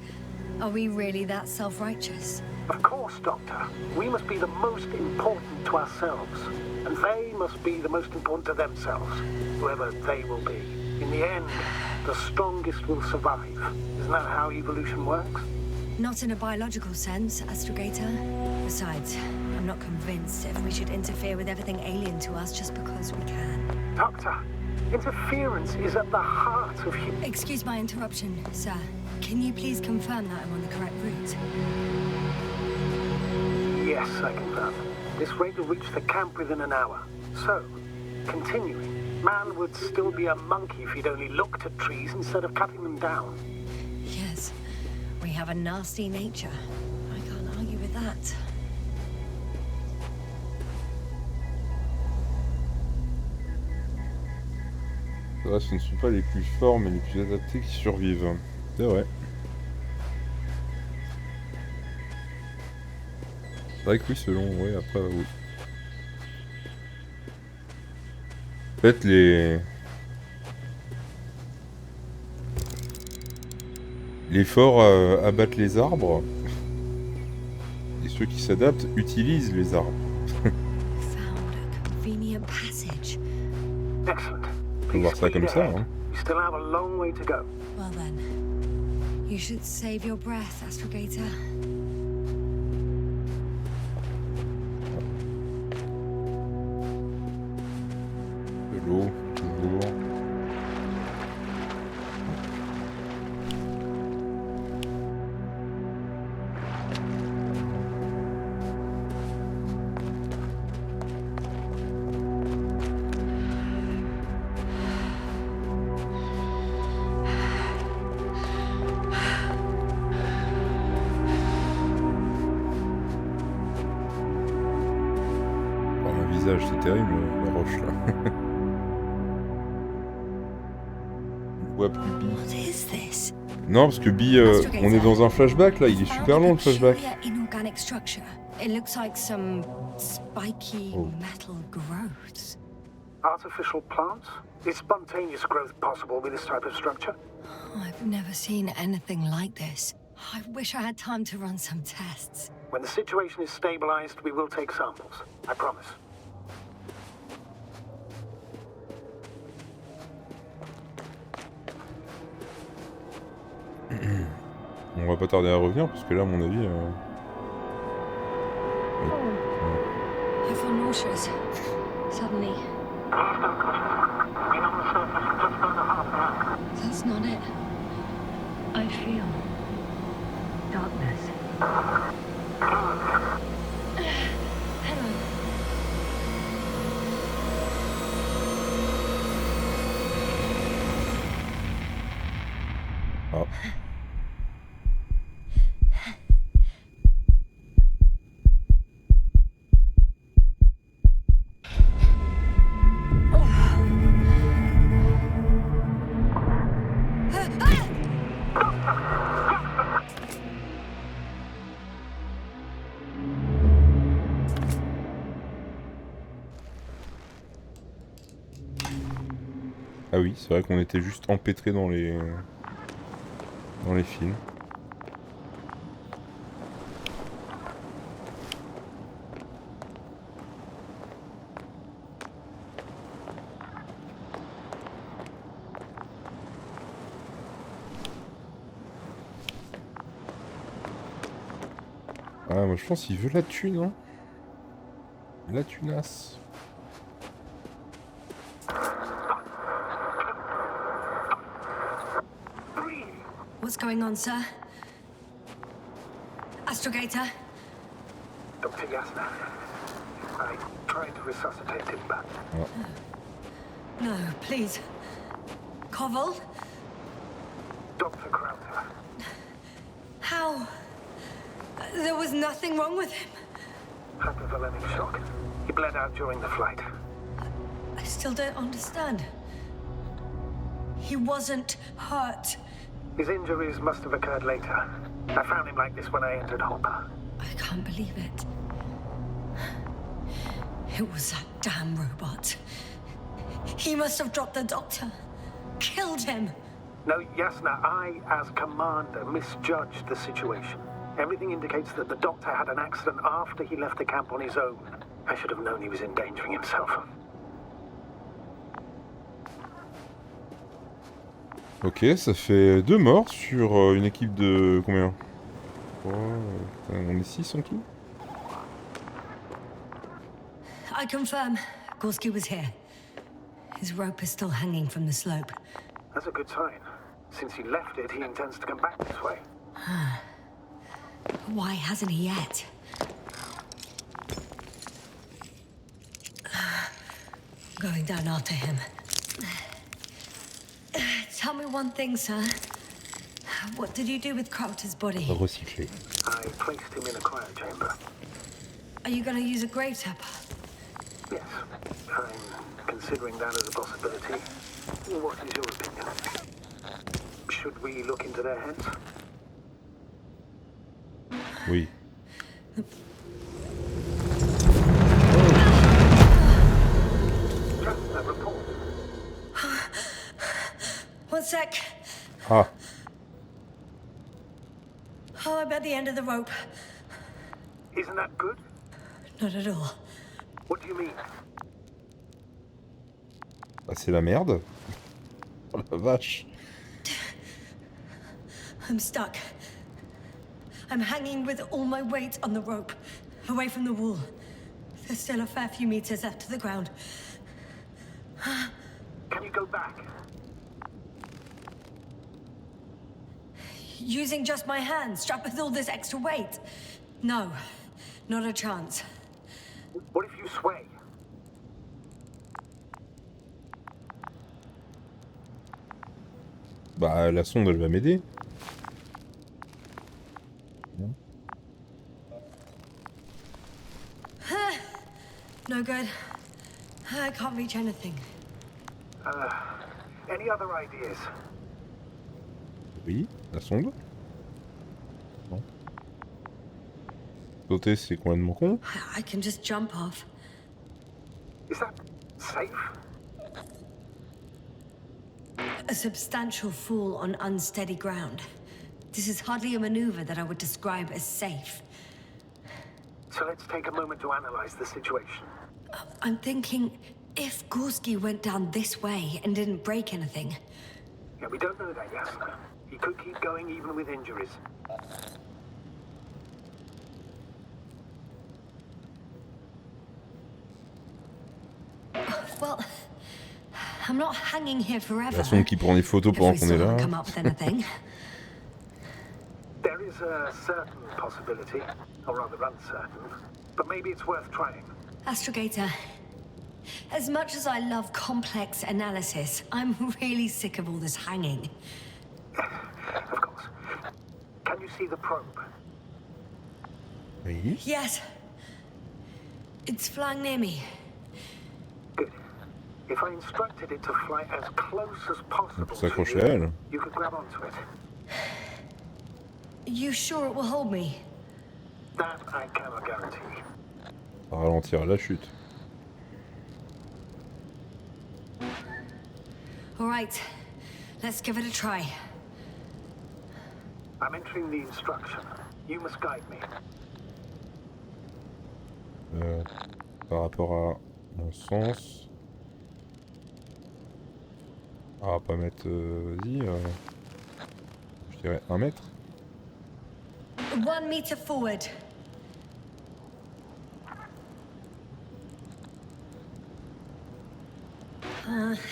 Are we really that self-righteous? Of course, Doctor. We must be the most important to ourselves. And they must be the most important to themselves. Whoever they will be. In the end, the strongest will survive. Isn't that how evolution works? Not in a biological sense, Astrogator. Besides, I'm not convinced if we should interfere with everything alien to us just because we can. Doctor, interference is at the heart of human... Excuse my interruption, sir. Can you please confirm that I'm on the correct route? Yes, I confirm. This rate will reach the camp within an hour. So, continuing. Man would still be a monkey if he'd only looked at trees instead of cutting them down. Yes, we have a nasty nature. I can't argue with that. C'est vrai, ce ne sont pas les plus forts, mais les plus adaptés qui survivent. C'est vrai. C'est vrai que oui, selon... Oui, après, oui. En fait, les forts abattent les arbres. Et ceux qui s'adaptent utilisent les arbres. Found a convenient passage. Excellent. On peut voir ça comme ça, hein. We still have a long way to go. Well then, you should save your breath, Astrogator. De l'eau, toujours. C'est terrible, la roche là. On voit plus Bee. What is this? Non, parce que Bee, on est dans un flashback là, il est super long le flashback. Inorganic structure. It looks like some spiky metal growths. Artificial plants? Is spontaneous growth possible with this type of structure? Oh, I've never seen anything like this. I wish I had time to run some tests. When the situation is stabilized, we will take samples. I promise. On va pas tarder à revenir parce que là, à mon avis. I feel nauseous. Suddenly. That's not it. I feel darkness. Hello. Ah. Ah oui, c'est vrai qu'on était juste empêtrés dans les fils. Ah, moi je pense qu'il veut la thune, hein. La tunasse. What's going on, sir? Astrogator? Dr. Yasna, I tried to resuscitate him, but... No, please. Koval? Dr. Krauser. How? There was nothing wrong with him. Hypervolemic shock. He bled out during the flight. I still don't understand. He wasn't hurt. His injuries must have occurred later. I found him like this when I entered Hopper. I can't believe it. It was that damn robot. He must have dropped the doctor. Killed him. No, Yasna, I, as commander, misjudged the situation. Everything indicates that the doctor had an accident after he left the camp on his own. I should have known he was endangering himself. Ok, ça fait 2 morts sur une équipe de combien? 3, on est 6 en tout? I confirm. Gorski was here. His rope is still hanging from the slope. That's a good sign. Since he left it, he intends to come back this way. Why hasn't he yet? Going down after him. Tell me one thing, sir. What did you do with Crofter's body? Recycler. I placed him in a cryo chamber. Are you gonna use a grave tapper? Yes, I'm considering that as a possibility. What is your opinion? Should we look into their heads? Oui. Just a report. One sec. Ah, Oh, I'm at the end of the rope. Isn't that good? Not at all. What do you mean? bah c'est la merde. Oh la vache. I'm stuck. I'm hanging with all my weight on the rope, away from the wall. There's still a fair few meters left to the ground. Can you go back? Using just my hands, strapped with all this extra weight? No, not a chance. What if you sway? Bah la sonde elle va m'aider. No good. I can't reach anything. Any other ideas? Oui, la sonde. Non. Sauter c'est complètement con. I can just jump off. Is that safe? A substantial fall on unsteady ground. This is hardly a maneuver that I would describe as safe. So let's take a moment to analyze the situation. I'm thinking, if Gorski went down this way and didn't break anything, Yeah, we don't know that, Yasna. He could keep going even with injuries. well, I'm not hanging here forever. La sonde qui prend des photos If pendant we qu'on est still là. haven't come up with anything. There is a certain possibility, or rather uncertain, but maybe it's worth trying. Astrogator, as much as I love complex analysis, I'm really sick of all this hanging. Of course. Can you see the probe? Oui. Yes. It's flying near me. Good. If I instructed it to fly as close as possible Pour to s'accrocher à you, elle. you could grab onto it. You sure it will hold me? That I cannot guarantee. Ralentir la chute. All right, let's give it a try. I'm entering the instruction. You must guide me. Par rapport à mon sens. Ah, pas mettre. Vas-y. Je dirais 1 mètre. 1 meter forward.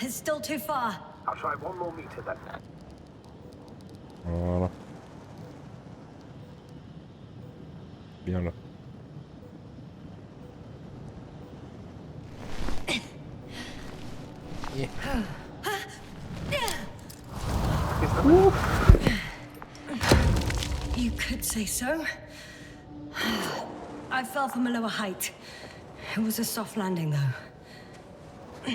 It's still too far. I'll try 1 more meter then. Voilà. Bien là. You could say so. I fell from a lower height. It was a soft landing, though.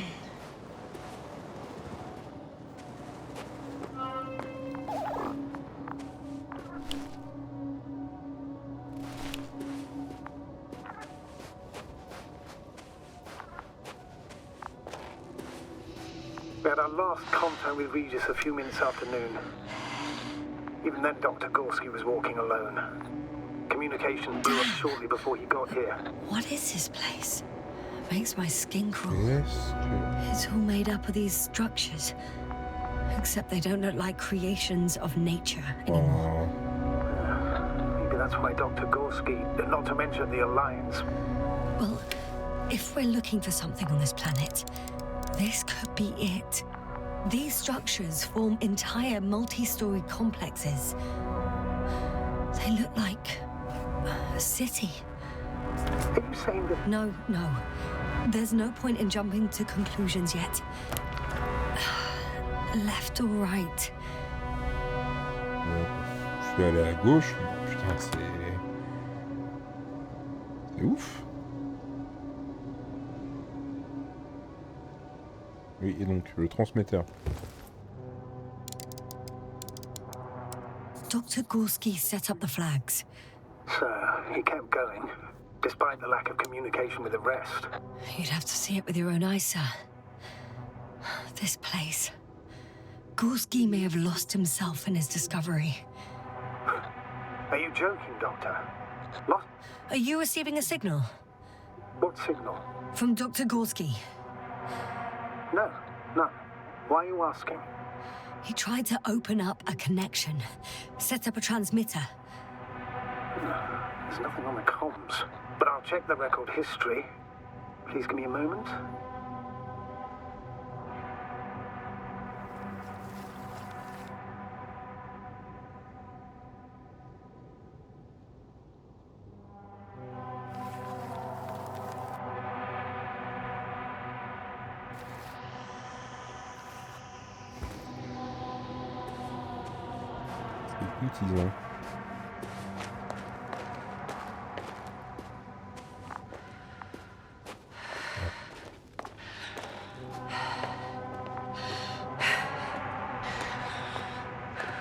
We had our last contact with Regis a few minutes after noon. Even then, Dr. Gorski was walking alone. Communication blew up shortly before he got here. What is this place? Makes my skin crawl. Qu'est-ce que... It's all made up of these structures. Except they don't look like creations of nature anymore. Maybe that's why Dr. Gorski, not to mention the Alliance. Well, if we're looking for something on this planet, this could be it. These structures form entire multi-story complexes. They look like a city. Are you saying that... No. There's no point in jumping to conclusions yet. Left or right? Je suis allé à gauche. Putain, c'est... C'est ouf. Oui, et donc, le transmetteur. Dr. Gorski set up the flags. So, he kept going, despite the lack of communication with the rest. You'd have to see it with your own eyes, sir. This place. Gorski may have lost himself in his discovery. Are you joking, Doctor? Lost? Are you receiving a signal? What signal? From Dr. Gorski. No, none. Why are you asking? He tried to open up a connection, set up a transmitter. There's nothing on the comms, but I'll check the record history. Please give me a moment. C'est utilisant.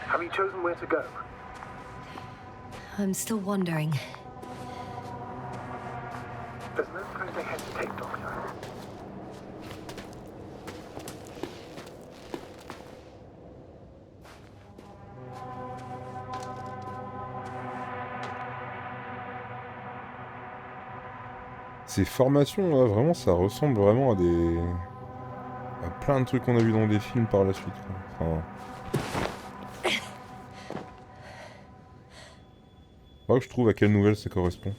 Have you chosen where to go? I'm still wondering. There's no time to hesitate, Doctor. Ces formations, là, vraiment, ça ressemble vraiment à des... à plein de trucs qu'on a vu dans des films par la suite, quoi. Enfin... Faudra que je trouve à quelle nouvelle ça correspond.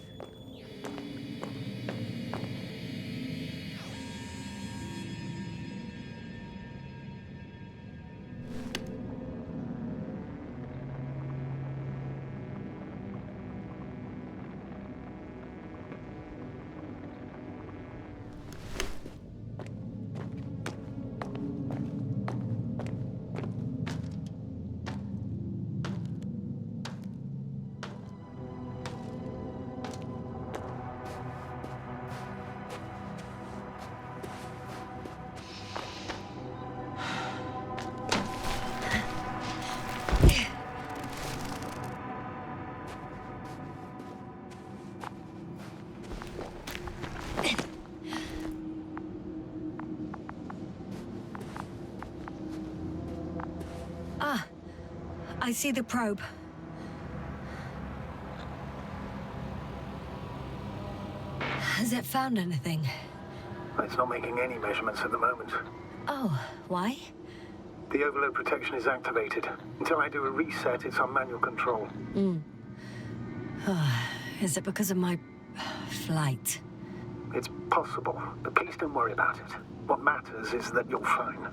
I see the probe. Has it found anything? It's not making any measurements at the moment. Oh, why? The overload protection is activated. Until I do a reset, it's on manual control. Is it because of my flight? It's possible, but please don't worry about it. What matters is that you're fine.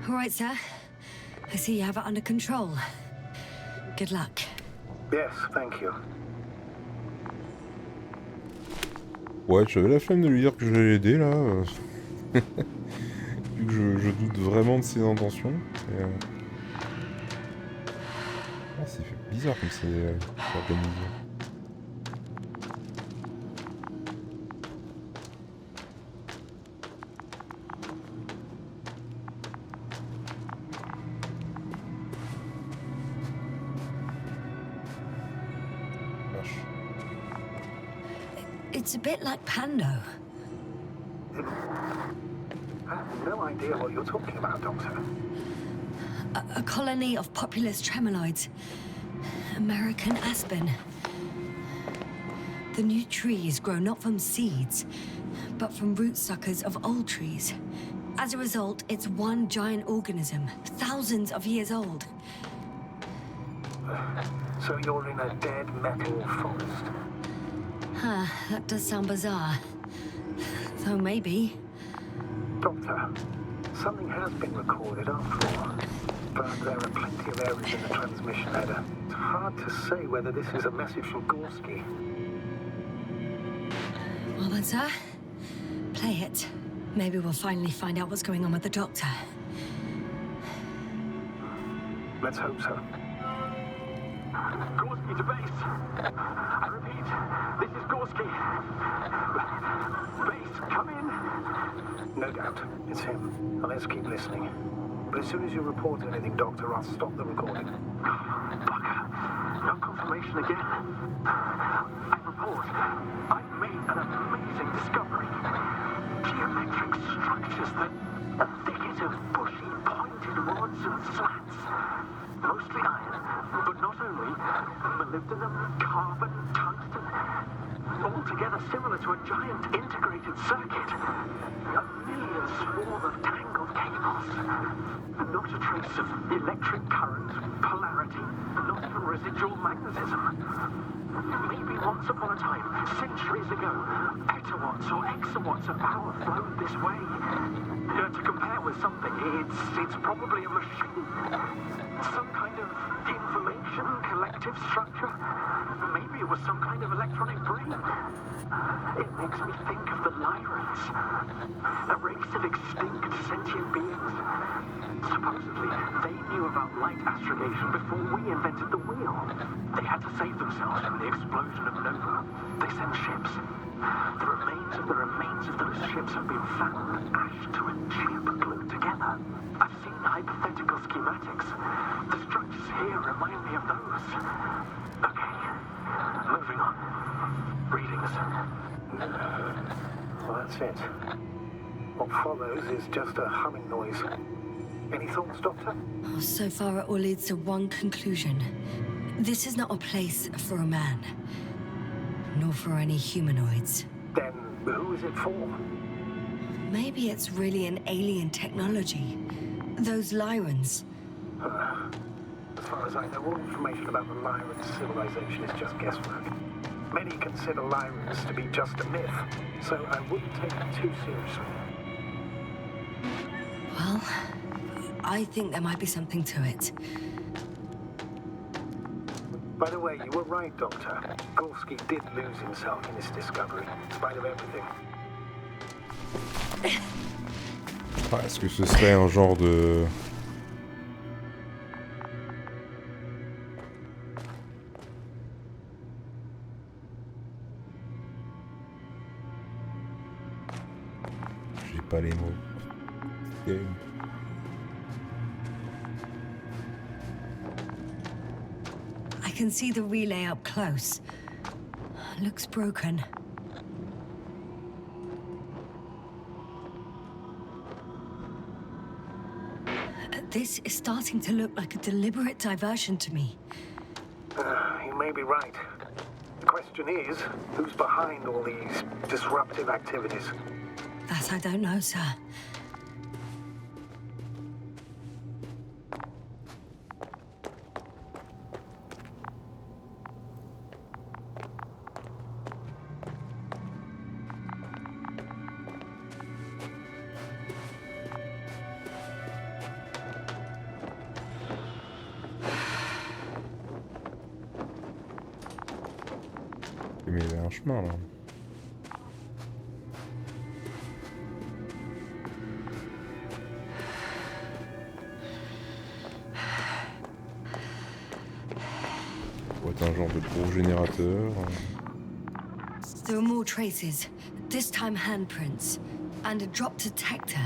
All right, sir. I see you have it under control. Good luck. Yes, thank you. Ouais, j'avais la flemme de lui dire que je l'ai aidé, là. Vu que je doute vraiment de ses intentions. Et, ah, c'est bizarre comme c'est organisé. Vache. It's a bit like Pando. I have no idea what you're talking about, Doctor. A colony of populous tremoloids. American aspen. The new trees grow not from seeds, but from root suckers of old trees. As a result, it's one giant organism, thousands of years old. So you're in a dead metal forest? Huh, that does sound bizarre. Though maybe. Doctor, something has been recorded after all. But there are plenty of errors in the transmission header. It's hard to say whether this is a message from Gorski. Well then, sir, play it. Maybe we'll finally find out what's going on with the Doctor. Let's hope so. Gorski to base. I repeat, this is Gorski. Base, come in. No doubt, it's him. Now let's keep listening. But as soon as you report anything, Doctor, I'll stop the recording. Bugger. No confirmation again. I report. I've made an amazing discovery. Geometric structures that a thicket of bushy, pointed rods and slats. Mostly iron, but not only. Molybdenum, carbon, tungsten. Altogether similar to a giant integrated circuit. A million swarm of tangled cables. Not a trace of electric current, polarity, not even residual magnetism. Maybe once upon a time, centuries ago, petawatts or exawatts of power flowed this way. To compare with something, it's probably a machine. Some kind of information collective structure. Maybe it was some kind of electronic brain. It makes me think of the Lyrans, a race of extinct sentient beings. Supposedly, they knew about light astrogation before we invented the wheel. They had to save themselves from the explosion of Nova. They sent ships. The remains of those ships have been found, ashed to a chip glued together. I've seen hypothetical schematics. The structures here remind me of those. Okay, moving on. Readings. Well, that's it. What follows is just a humming noise. Any thoughts, Doctor? So far, it all leads to one conclusion. This is not a place for a man, nor for any humanoids. Then who is it for? Maybe it's really an alien technology. Those Lyrans. As far as I know, all information about the Lyran civilization is just guesswork. Many consider Lyrans to be just a myth, so I wouldn't take it too seriously. Well, I think there might be something to it. By the way, you were right, Doctor. Gorski did lose himself in this discovery, in spite of everything. Ah, est-ce que ce serait un genre de... J'ai pas les mots. Game. I can see the relay up close. Looks broken. This is starting to look like a deliberate diversion to me. You may be right. The question is, who's behind all these disruptive activities? That I don't know, sir. Mais il y a un chemin là. Ça doit être un genre de gros générateur. There are more traces. This time handprints. And a drop detector.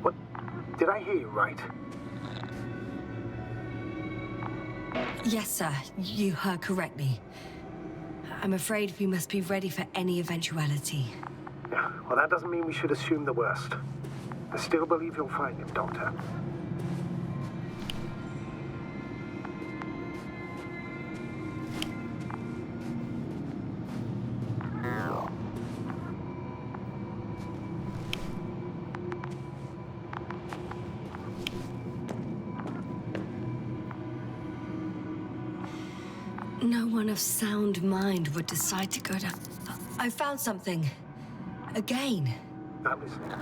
What? Did I hear you right? Yes, sir. You heard correctly. I'm afraid we must be ready for any eventuality. Yeah, well, that doesn't mean we should assume the worst. I still believe you'll find him, Doctor. No one of sound mind would decide to go down. I found something. Again. I'm listening.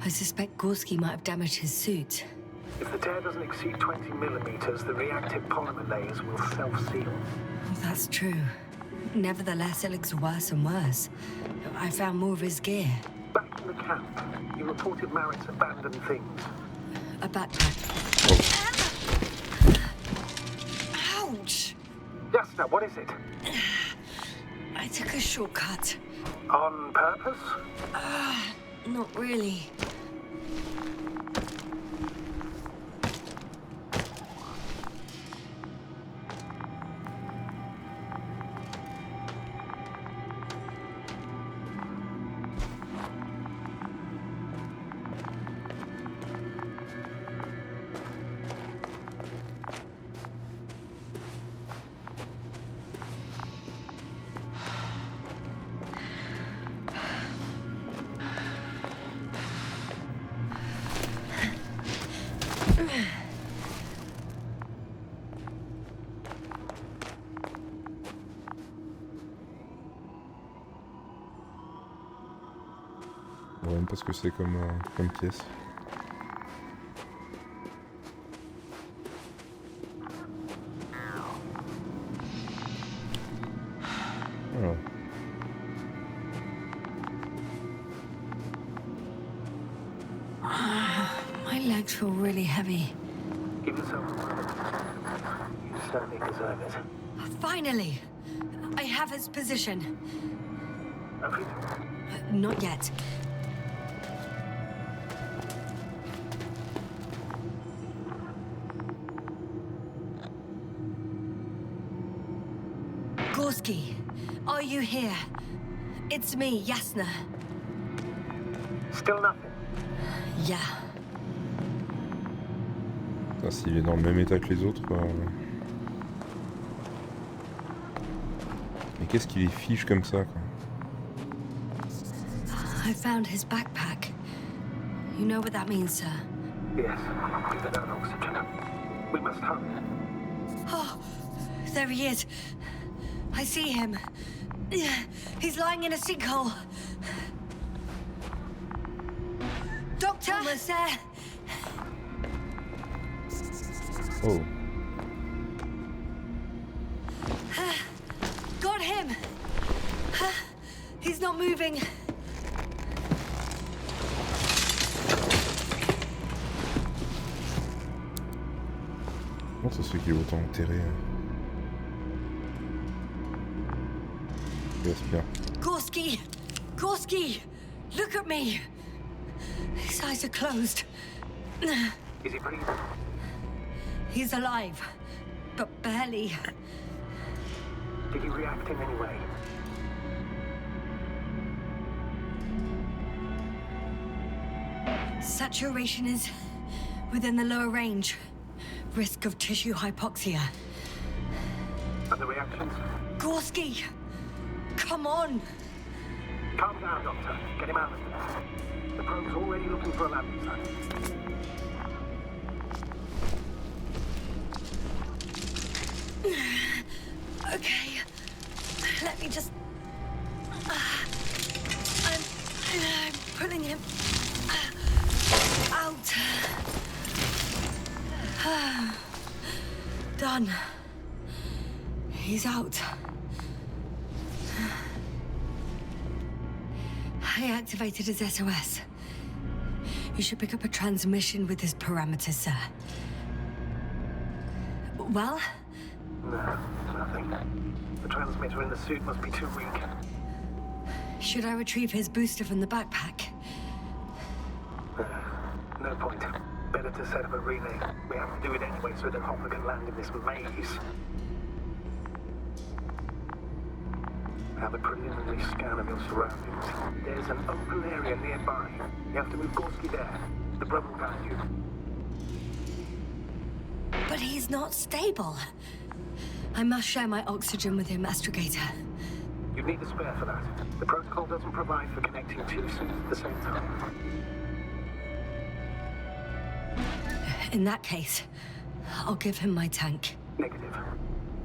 I suspect Gorski might have damaged his suit. If the tear doesn't exceed 20 millimeters, the reactive polymer layers will self-seal. Oh, that's true. Nevertheless, it looks worse and worse. I found more of his gear. Back in the camp, you reported Marrett's abandoned things. A backpack. Ouch! Jasna, what is it? I took a shortcut. On purpose? Not really. Je vois même pas ce que c'est comme pièce. Alors. My legs feel really heavy. Give yourself a moment. You certainly deserve it. Finally! I have his position. Everything? Not yet. Gorski, are you here? It's me, Jasna. Still nothing? Yeah. Putain, s'il est dans le même état que les autres, Mais qu'est-ce qui les fiche comme ça, quoi? I found his backpack. You know what that means, sir? Yes. We've enough oxygen. We must hurry. Oh, there he is. I see him. He's lying in a sinkhole. Doctor! Almost there. Oh. Got him. He's not moving. Comment ça se fait qu'il est autant enterré? Bien. Gorski! Gorski! Look at me! His eyes are closed. Is he breathing? He's alive, but barely. Did he react in any way? Saturation is within the lower range. Risk of tissue hypoxia. And the reactions? Gorski! Come on! Calm down, Doctor. Get him out of there. The probe's already looking for a landing site. Okay. Let me just... I'm pulling him out. Done. He's out. I activated his SOS. You should pick up a transmission with his parameters, sir. Well? No, nothing. The transmitter in the suit must be too weak. Should I retrieve his booster from the backpack? No point. Better to set up a relay. We have to do it anyway so that Hopper can land in this maze. Have a preliminary scan of your surroundings. There's an open area nearby. You have to move Gorski there. The brother will guide you. But he's not stable. I must share my oxygen with him, Astrogator. You need a spare for that. The protocol doesn't provide for connecting two suits at the same time. In that case, I'll give him my tank. Negative.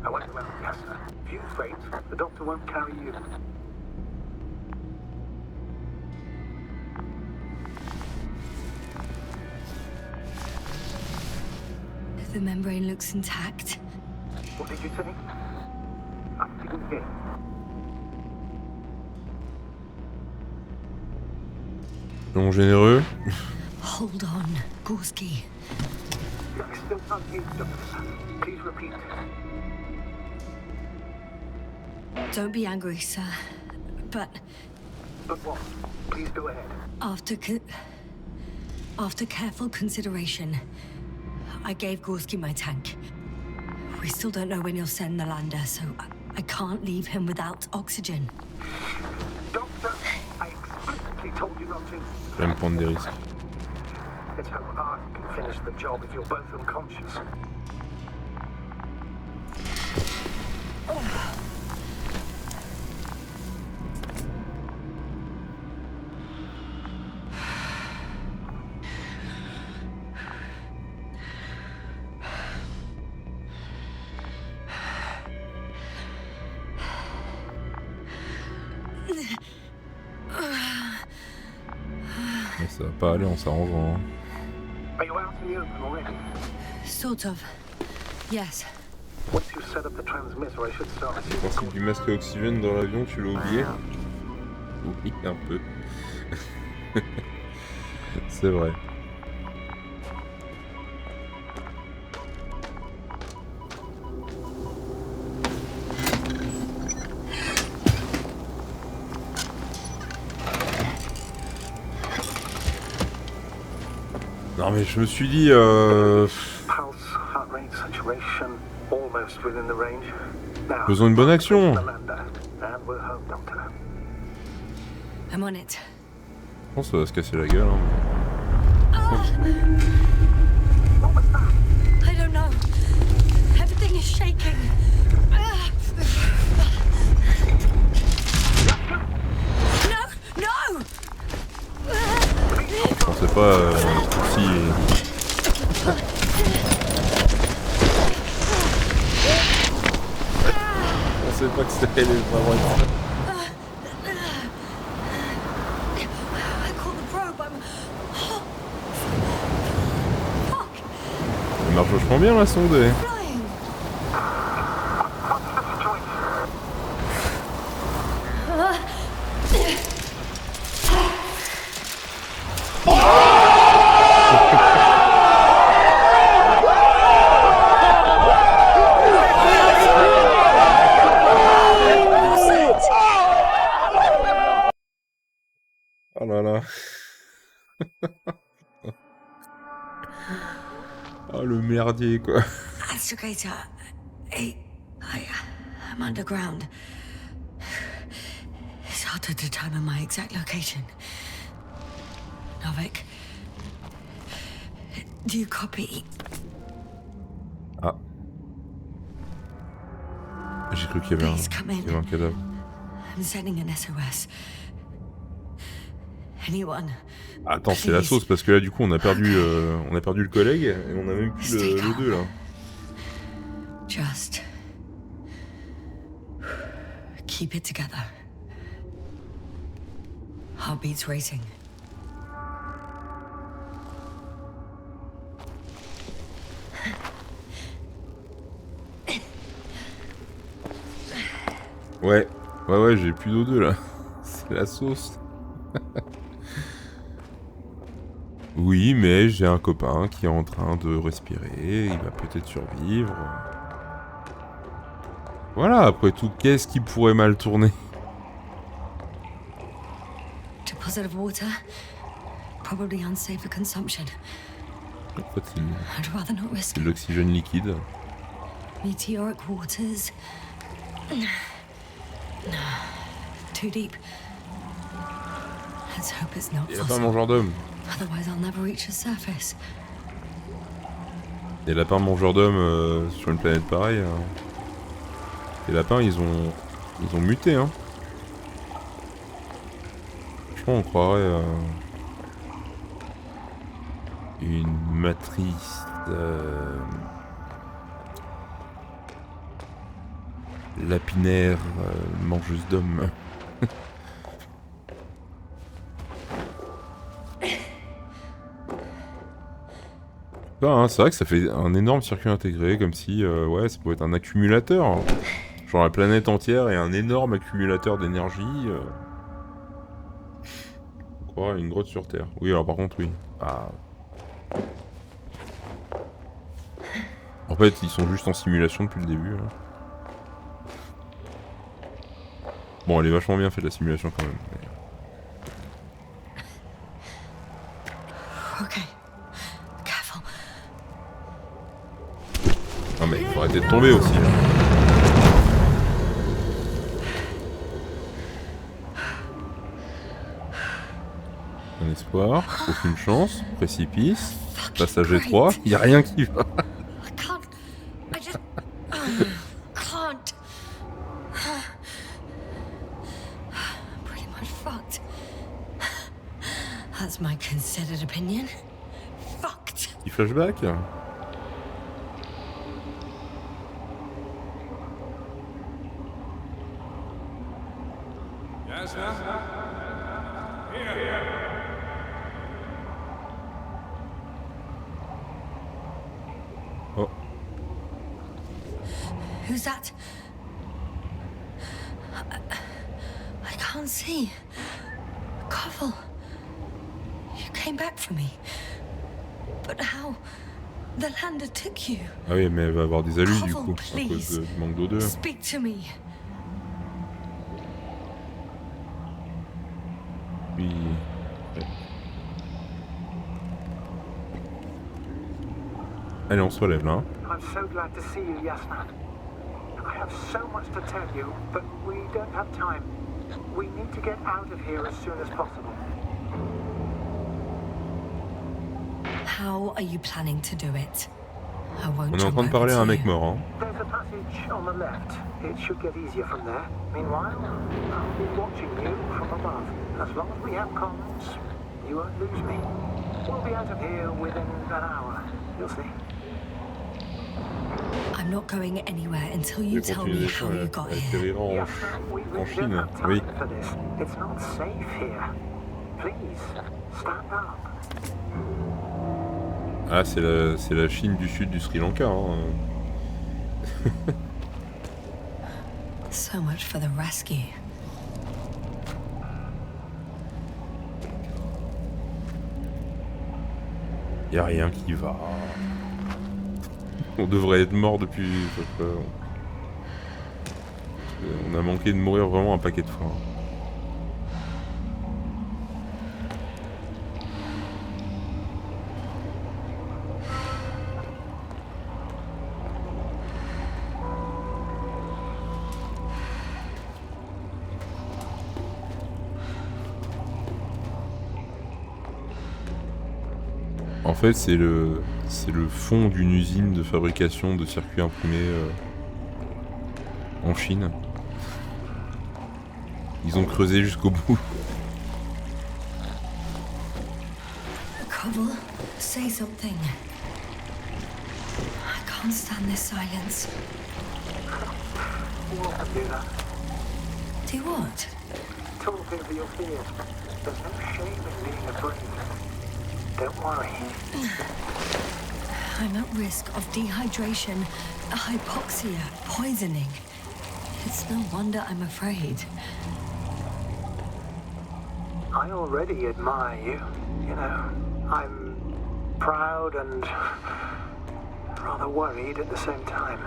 I won't allow Castor. If you faint, the doctor won't carry you. The membrane looks intact. What did you say? I didn't hear. Non généreux. Hold on, Gorski. I still can't hear you, Doctor. Please repeat. Don't be angry, sir. But But what? Please go ahead. after careful consideration, I gave Gorski my tank. We still don't know when you'll send the lander, so I can't leave him without oxygen. Doctor, I explicitly told you not to. J'aime prendre des risques. It's how Art can finish the job if you're both unconscious. Mais ça va pas aller en s'arrangeant. Hein. Are you out in the open already? Sort of. Yes. Once you set up the transmitter, I should start Le principe du masque à oxygène dans l'avion, tu l'as oublié? Oui, un peu. C'est vrai. Non mais je me suis dit Pulse, heart rate, saturation, almost within the range. Now, faisons une bonne action. the lander, and we're home, Doctor. I'm on it. Je pense que ça va se casser la gueule. Hein. I don't know. Everything is shaking. No! No! Je pensais pas si... Je pensais pas que c'était les vraiment être ça. I caught the probe. I'm... Fuck! Elle marche vachement bien la sonde. Flying! Oh là là. Oh le merdier quoi. Astrogator, I'm underground. It's hard to determine my exact location. Novik, do you copy? Ah. J'ai cru qu'il y avait un cadavre. I'm sending an SOS. Anyone? Attends, c'est la sauce parce que là du coup on a perdu le collègue et on a même plus le deux là. Just keep it together. Heartbeats racing. Ouais, j'ai plus d'O2 là. C'est la sauce. Oui, mais j'ai un copain qui est en train de respirer, il va peut-être survivre. Voilà, après tout, qu'est-ce qui pourrait mal tourner? Deposit of water, probably unsafe for consumption. En fait, I'd rather not risk c'est de l'oxygène liquide. meteoric waters. Too deep. Let's hope it's not Et lapin fossil. mangeur d'hommes. Otherwise, I'll never reach the surface. Les lapins mangeurs d'hommes sur une planète pareille. Les lapins, ils ont muté, hein. Franchement, on croirait une matrice lapinaire mangeuse d'hommes. Hein, c'est vrai que ça fait un énorme circuit intégré, comme si ouais, ça pouvait être un accumulateur. Hein. Genre la planète entière est un énorme accumulateur d'énergie. On croirait une grotte sur Terre. Oui, alors par contre, oui. Ah. En fait, ils sont juste en simulation depuis le début. Hein. Bon, elle est vachement bien faite la simulation quand même. Mais... Okay. Careful. Non mais il faut arrêter de tomber aussi. Là. Un espoir, aucune chance, précipice, passage étroit, y a rien qui va. I can't. I just can't. Pretty much fucked. That's my considered opinion. Fucked. Petit flashback. Oh. Who's that? I can't see. Koval. You came back for me. But how? The lander took you. Ah oui, mais elle va avoir des alus du coup, à Please. cause du manque d'odeur. Speak to me. Oui. Ouais. Allez, on se relève là. Hein. I'm so glad to see you, Yasna. I have so much to tell you, but we don't have time. We need to get out of here as soon as possible. How are you planning to do it? I won't On est en jump train de parler à over un to mec you. mort. Hein. There's a passage on the left. It should get easier from there. Meanwhile, I'll be watching you from above. As long as we have comms, you won't lose me. We'll be out of here within an hour. You'll see. I'm not going anywhere until you tell me how you got here. atterrira en, Yasna, we en really don't Chine. have time Oui. for this. It's not safe here. Please, stand up. Ah, c'est la Chine du sud du Sri Lanka. Hein. So much for the rescue. Y a rien qui va. On devrait être mort depuis. On a manqué de mourir vraiment un paquet de fois. En fait, c'est le fond d'une usine de fabrication de circuits imprimés en Chine. Ils ont creusé jusqu'au bout. Koval, say something. I can't stand this silence. You can do that. Do what? Talk over your fears. There's no shame in being afraid. Don't worry. I'm at risk of dehydration, hypoxia, poisoning. It's no wonder I'm afraid. I already admire you. You know, I'm proud and rather worried at the same time.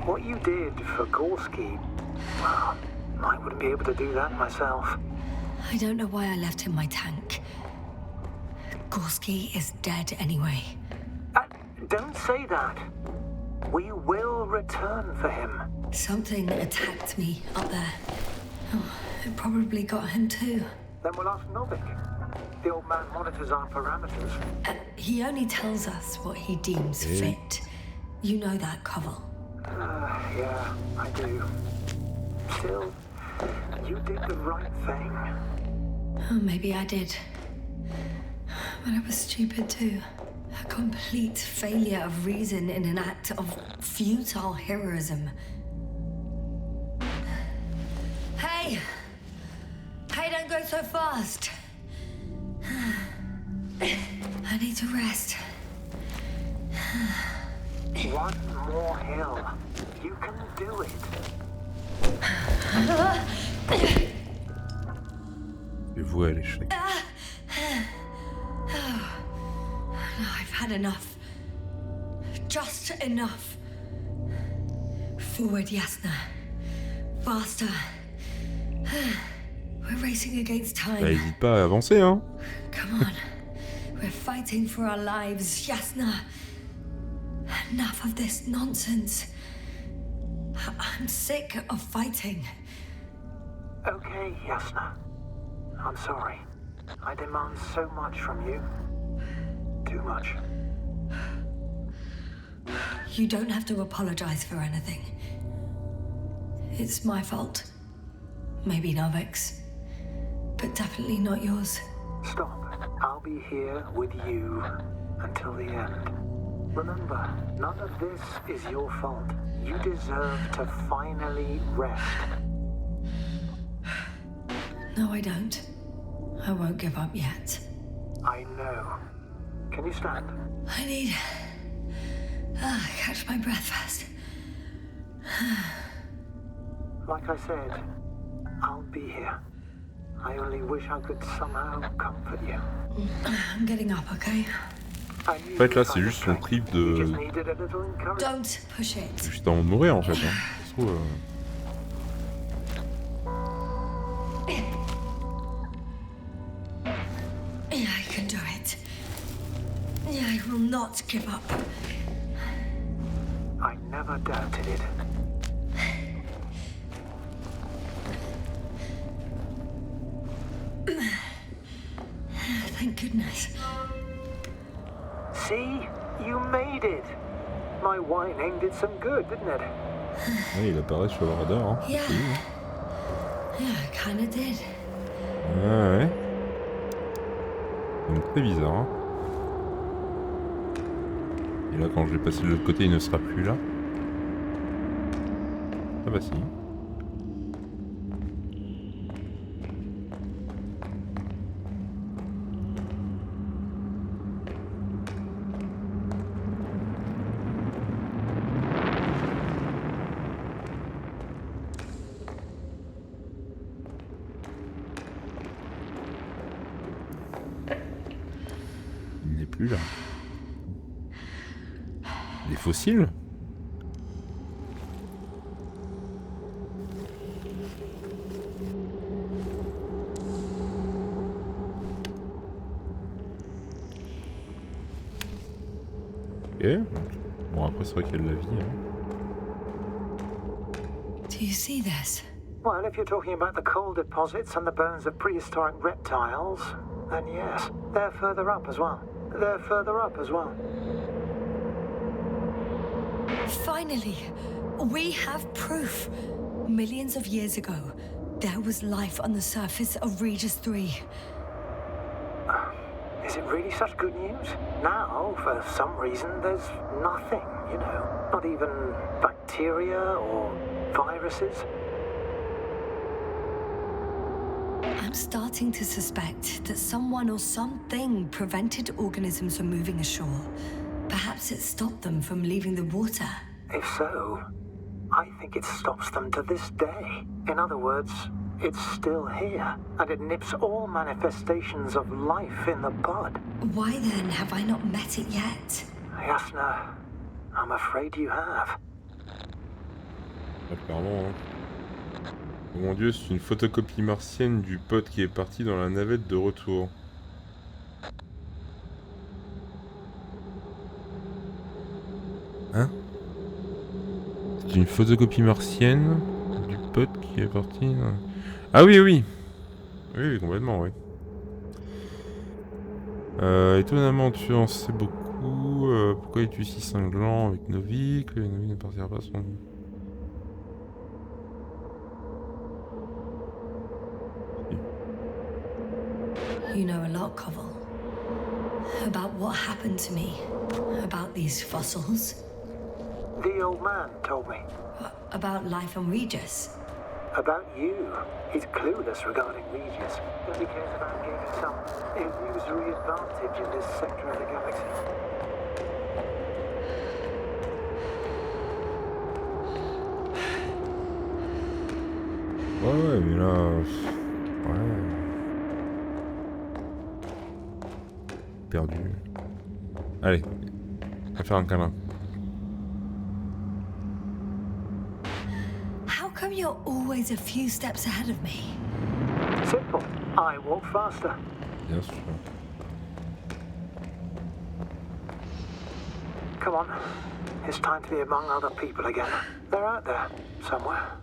What you did for Gorski, well, I wouldn't be able to do that myself. I don't know why I left him my tank. Gorski is dead anyway. Don't say that. We will return for him. Something attacked me up there. Oh, it probably got him too. Then we'll ask Novik. The old man monitors our parameters. He only tells us what he deems fit. You know that, Koval. Yeah, I do. Still, you did the right thing. Oh, maybe I did. But I was stupid too. A complete failure of reason in an act of futile heroism. Hey! Hey, don't go so fast! I need to rest. One more hill. You can do it. Et vous à l'échec. I've had enough. Just enough. Forward, Yasna. Faster. We're racing against time. Bah, hésite pas à avancer, hein. Come on. We're fighting for our lives, Yasna. Enough of this nonsense. I'm sick of fighting. Okay, Yasna. I'm sorry. I demand so much from you. Too much. You don't have to apologize for anything. It's my fault. Maybe Novik's. But definitely not yours. Stop. I'll be here with you until the end. Remember, none of this is your fault. You deserve to finally rest. No, I don't. I won't give up yet. I know. Can you stand? I need... catch my breath first. Like I said, I'll be here. I only wish I could somehow comfort you. I'm getting up, okay? En fait, là, c'est juste son trip de... Don't push it. Juste avant de mourir, en fait. Hein. Ça se trouve, Yeah, I can do it. Yeah, I will not give up. I never doubted it. Thank goodness. See? You made it! My whining did some good, didn't it? Ouais, il apparaît sur le radar, hein. Yeah. C'est lui, hein. Yeah, I kinda did. Ouais. C'est très bizarre, hein. Et là, quand je vais passer de l'autre côté, il ne sera plus là. Ah bah si. Il n'est plus là. Des fossiles ? Ok. Bon, après, c'est vrai qu'il y a de la vie. Hein. Do you see this? Well, if you're talking about the coal deposits and the bones of prehistoric reptiles, then yes, they're further up as well. They're further up as well. Finally, we have proof. Millions of years ago, there was life on the surface of Regis 3. Is it really such good news? Now, for some reason, there's nothing, you know. Not even bacteria or viruses. I'm starting to suspect that someone or something prevented organisms from moving ashore. Perhaps it stopped them from leaving the water. If so, I think it stops them to this day. In other words, it's still here, and it nips all manifestations of life in the bud. Why then have I not met it yet? Yasna, I'm afraid you have. Ah, clairement, hein. Oh mon dieu, c'est une photocopie martienne du pote qui est parti dans la navette de retour. C'est une photocopie martienne du pote qui est parti. Ah oui, oui. Oui, oui, complètement, oui. Étonnamment, tu en sais beaucoup. Pourquoi es-tu si cinglant avec Novik? Novik ne partira pas son... You know a lot, Koval. About what happened to me. About these fossils. The old man told me. About life on Regis. About you. He's clueless regarding Regis. He only cares about gaining some illusory advantage in this sector of the galaxy. Ouais, mais là... Ouais... Perdu. Allez, on va faire un câlin. How come you're always a few steps ahead of me? Simple. I walk faster. Bien sûr. Come on. It's time to be among other people again. They're out there, somewhere.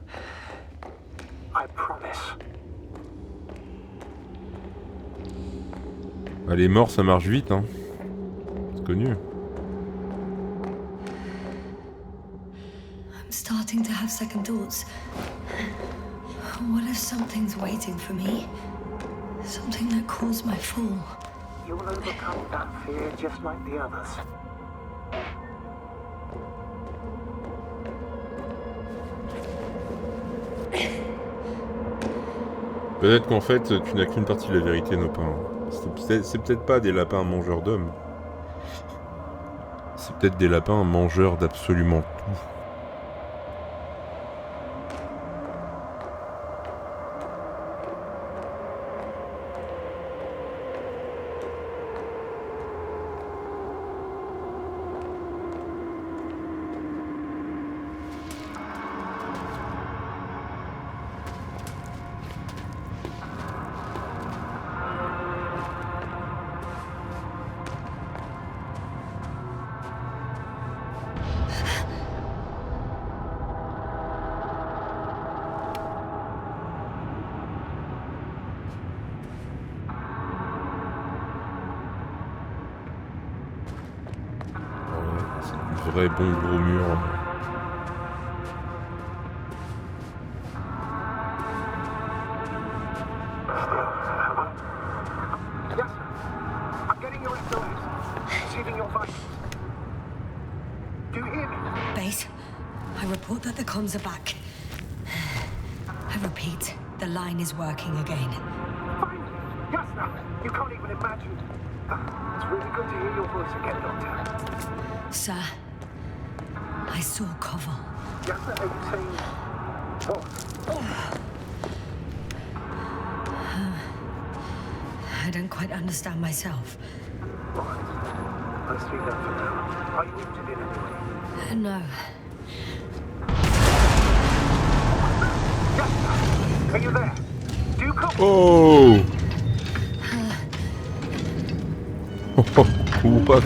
I promise. Ah, les morts, ça marche vite, hein. C'est connu. I'm starting to have second thoughts. What if something's waiting for me? Something that caused my fall. You'll overcome that fear just like the others. Peut-être qu'en fait, tu n'as qu'une partie de la vérité, Nopin. C'est peut-être pas des lapins mangeurs d'hommes. C'est peut-être des lapins mangeurs d'absolument tout. Vrai bon gros mur. Yes, I'm getting your SOS. Receiving your voice. Do you hear me? Base, I report that the comms are back. I repeat, the line is working again. Finally! Yes, now. You can't even imagine. It's really good to hear your voice again, Doctor. Sir, I saw Koval. Yes, are you saying what? I don't quite understand myself. Right. Let's leave that for now. Are you injured in any way? No. Yes, are you there? Do you copy? Oh! What?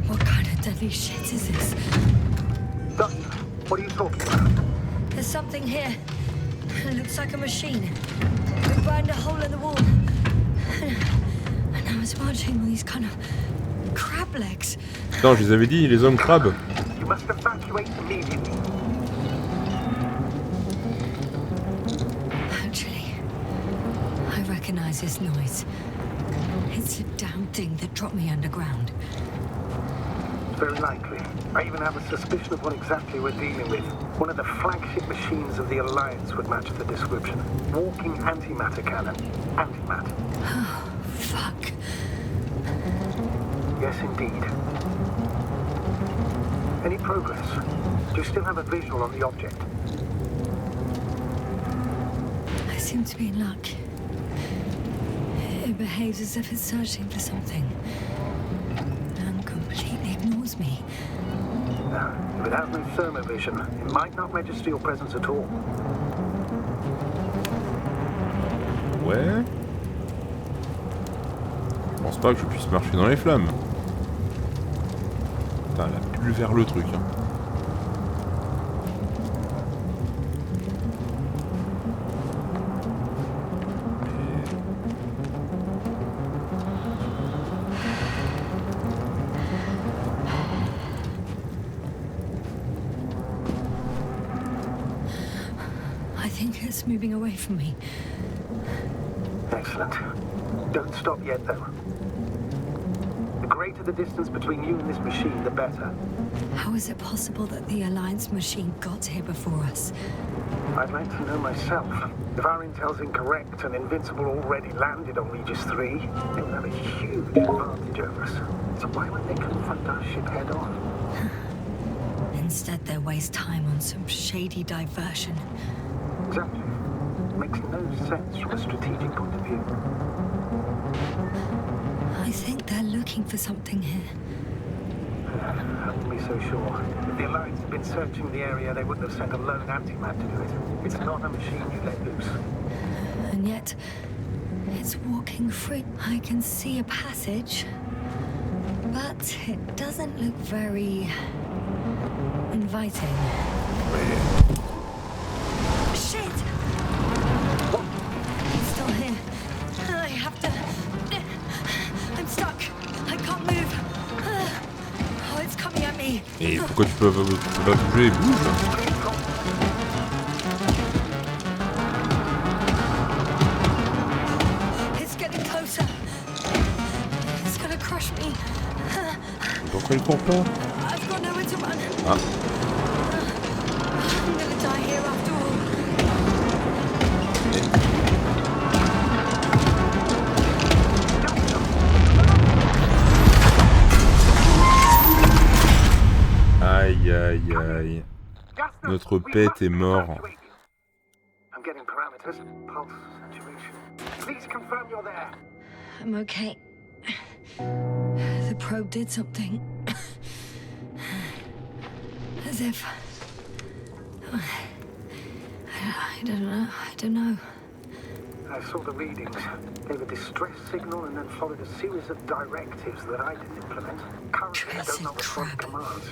What kind of deadly shit is this? Doctor, what are you talking about? There's something here. It looks like a machine. It burned a hole in the wall. And now it's marching with these kind of crab legs. Non, je les avais dit, les hommes crabes. You must evacuate immediately. Actually, I recognize this noise. It's a damn thing that dropped me underground. Very likely. I even have a suspicion of what exactly we're dealing with. One of the flagship machines of the Alliance would match the description. Walking antimatter cannon. Antimatter. Oh, fuck. Yes, indeed. Any progress? Do you still have a visual on the object? I seem to be in luck. It behaves as if it's searching for something. And completely ignores me. Now, if it has no thermovision, it might not register your presence at all. Ouais. Je pense pas que je puisse marcher dans les flammes. Putain, elle a pulvère le truc. Hein. I think it's moving away from me. Excellent. Don't stop yet, though. The greater the distance between you and this machine, the better. How is it possible that the Alliance machine got here before us? I'd like to know myself. If our intel's incorrect and Invincible already landed on Regis 3, they would have a huge advantage over us. So why would they confront our ship head on? Instead, they waste time on some shady diversion. Exactly. Makes no sense from a strategic point of view. I think they're looking for something here. I wouldn't be so sure. If the Alliance had been searching the area, they wouldn't have sent a lone anti-man to do it. It's not a machine you let loose. And yet, it's walking free. I can see a passage, but it doesn't look very inviting. Shit! It's still here. I have to... I'm stuck. I can't move. Oh, it's coming at me. Et pourquoi tu peux pas bouger? Bouge! It's getting closer. It's gonna crush me. Pourquoi il court pas? I've got nowhere to run. Ah. I'm gonna die here after all. Aïe aïe aïe. Notre pet est mort. I'm getting parameters. Pulse, saturation. Please confirm you're there. I'm okay. The probe did something. As if... I don't know. I saw the readings. Gave a distress signal and then followed a series of directives that I didn't implement. Currently, I don't know respond to commands.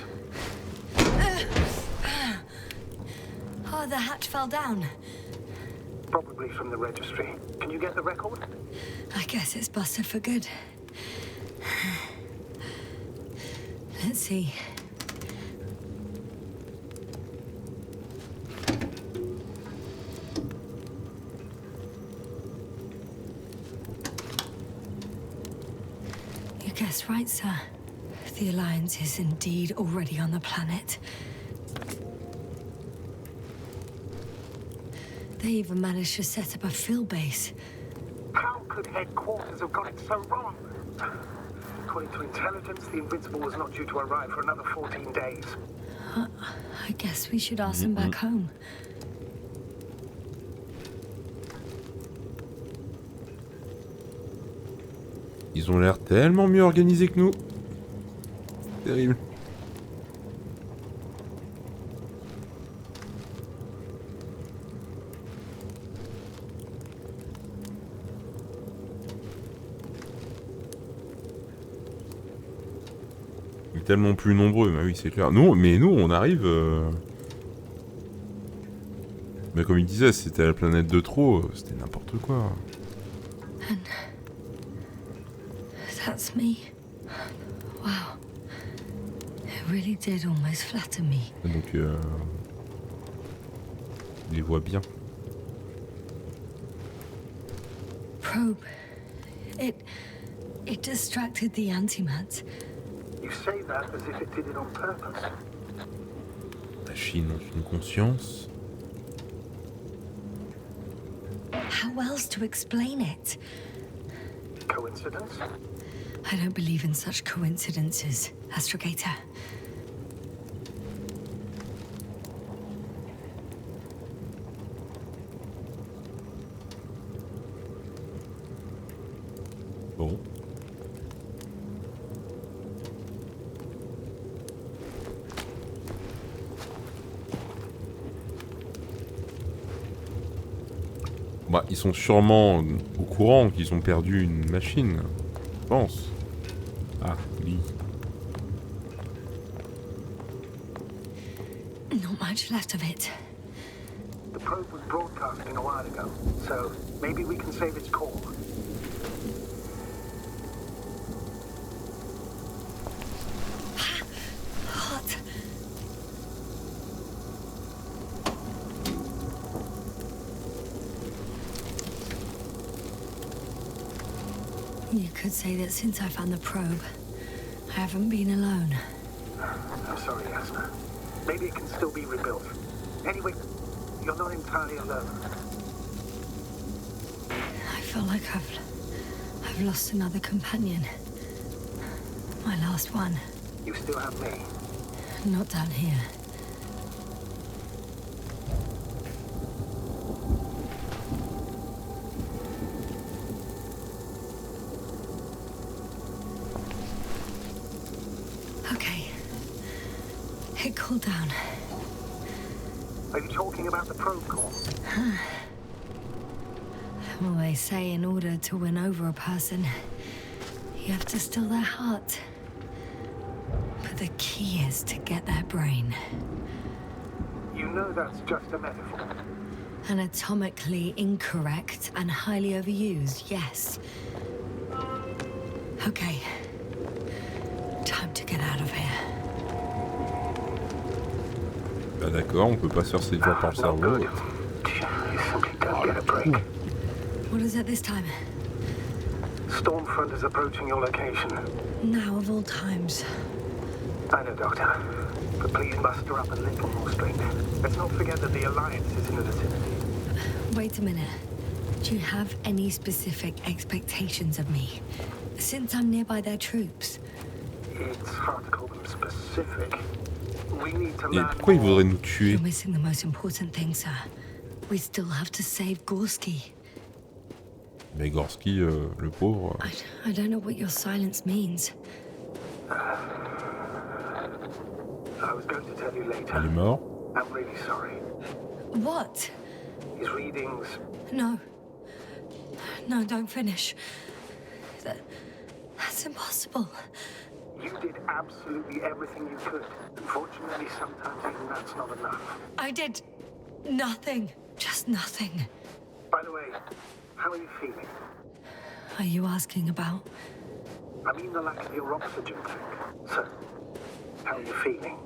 Oh, the hatch fell down. Probably from the registry. Can you get the record? I guess it's busted for good. Let's see. You guessed right, sir. The Alliance is indeed already on the planet. They even managed to set up a field base. How could headquarters have got it so wrong? According to intelligence, the Invincible was not due to arrive for another 14 days. I guess we should ask them back home. Ils ont l'air tellement mieux organisés que nous. Terrible. Ils sont tellement plus nombreux, bah oui c'est clair. Nous, mais nous on arrive... Mais comme il disait, c'était la planète de trop, c'était n'importe quoi. And that's me. Wow. It really did almost flatter me. Donc, il les voit bien. Probe. It distracted the antimats. You say that as if it did it on purpose. Machines ont une conscience. How else to explain it? Coincidence? I don't believe in such coincidences, Astrogator. Bon. Bah, ils sont sûrement au courant qu'ils ont perdu une machine. Je pense. Ah, oui. not much left of it. The probe was broadcasting a while ago, so maybe we can save its call. Hot. You could say that since I found the probe, I haven't been alone. I'm sorry, Yasna. Maybe it can still be rebuilt. Anyway, you're not entirely alone. I feel like I've lost another companion. My last one. You still have me. Not down here. Okay. It cooled down. Are you talking about the probe call? Well, they say in order to win over a person, you have to steal their heart. But the key is to get their brain. You know that's just a metaphor. Anatomically incorrect and highly overused, yes. Okay. Time to get out of here. Bah d'accord, on peut pas se faire séduire par le cerveau. You simply don't get a break. What is it this time? Stormfront is approaching your location. Now of all times. I know, Doctor. But please muster up a little more strength. Let's not forget that the Alliance is in the vicinity. Wait a minute. Do you have any specific expectations of me? Since I'm nearby their troops. It's hard to call them specific. We need to Et learn pourquoi il more. voudrait nous tuer? You're missing the most important thing, sir. We still have to save Gorski. Mais Gorski, le pauvre... I don't know what your silence means. I was going to tell you later. Il est mort. I'm really sorry. What? His readings... No. No, don't finish. That's impossible. You did absolutely everything you could. Unfortunately, sometimes even that's not enough. I did nothing. Just nothing. By the way, how are you feeling? Are you asking about? I mean the lack of your oxygen tank. So, how are you feeling?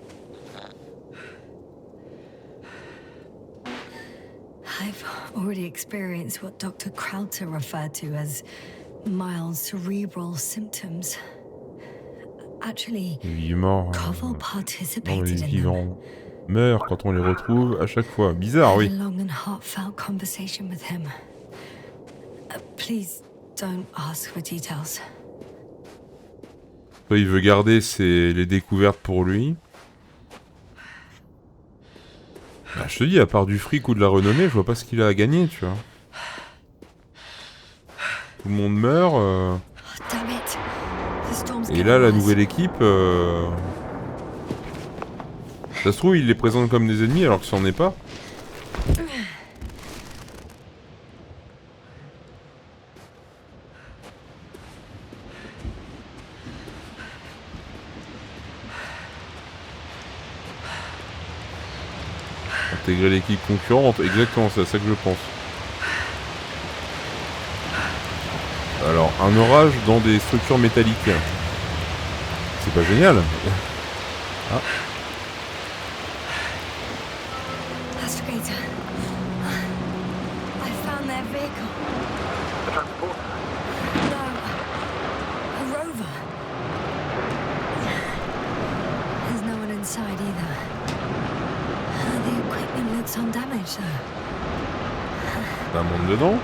I've already experienced what Dr. Krauter referred to as mild cerebral symptoms. Actually, Il est mort. Koval Non, participated les in them. vivants meurent quand on les retrouve à chaque fois. Bizarre, oui. A long and heartfelt conversation with him. Please don't ask for details. Soit il veut garder les découvertes pour lui. Bah, je te dis, à part du fric ou de la renommée, je vois pas ce qu'il a à gagner, tu vois. Tout le monde meurt. Oh, damn it. The storm's Et getting là, la worse. nouvelle équipe... Ça se trouve, il les présente comme des ennemis alors que c'en est pas. Intégrer l'équipe concurrente, exactement, c'est à ça que je pense. Alors, un orage dans des structures métalliques. C'est pas génial. Ah. Astrogator. I found their vehicle. The transporter? No. A rover. There's no one inside either. The equipment looks undamaged though. T'as un monde dedans?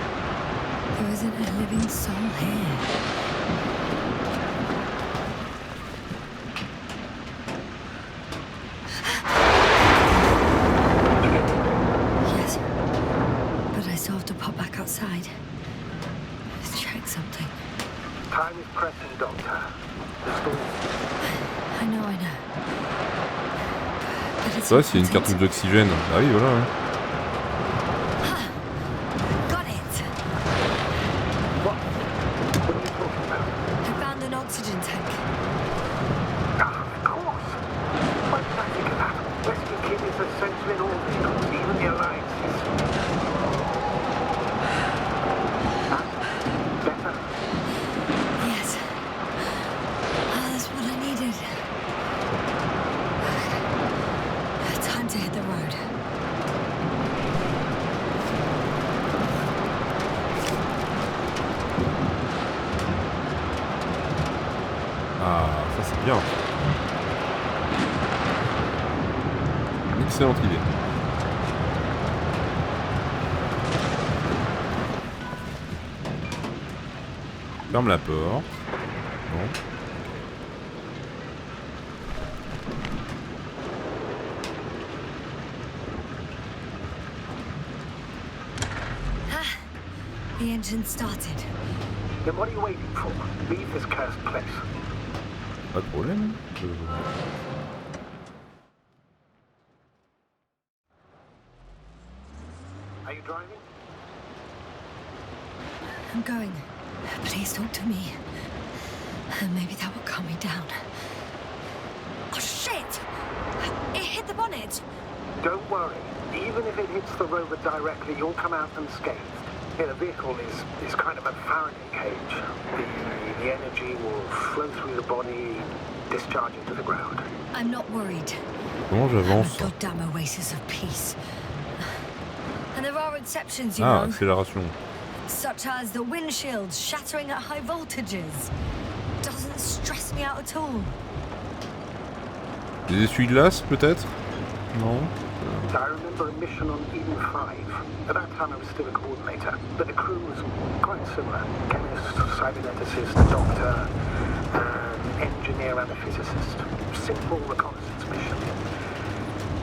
There isn't a living soul here. Yes. But I still have to pop back outside. Let's check something. Time is pressing, Doctor. The storm... I know. But it's Ça, s'il y a une important. cartouche d'oxygène. Ah oui, voilà. Ouais. Got it. What? What are you talking about? I found an oxygen tank. Ah, of course. Why did I think of that? Rescue Kid is essential bien. Excellente idée. Ferme la porte. Bon. The engine started. Then what are you waiting for? Leave this cursed place. Pas de problème. Are you driving? I'm going. Please talk to me. Maybe that will calm me down. Oh, shit! It hit the bonnet. Don't worry. Even if it hits the rover directly, you'll come out unscathed. Yeah, the vehicle is kind of a Faraday cage. The energy will flow through the body, discharge into the ground. I'm not worried. Comment j'avance? A goddamn oasis of peace. And there are exceptions, you Ah, know. accélération. Such as the windshields shattering at high voltages. Doesn't stress me out at all. Des essuie-glaces, peut-être? Non. I remember a mission on Eden 5. At that time I was still a coordinator, but the crew was quite similar. Chemist, cyberneticist, doctor, an engineer and a physicist. Simple reconnaissance mission.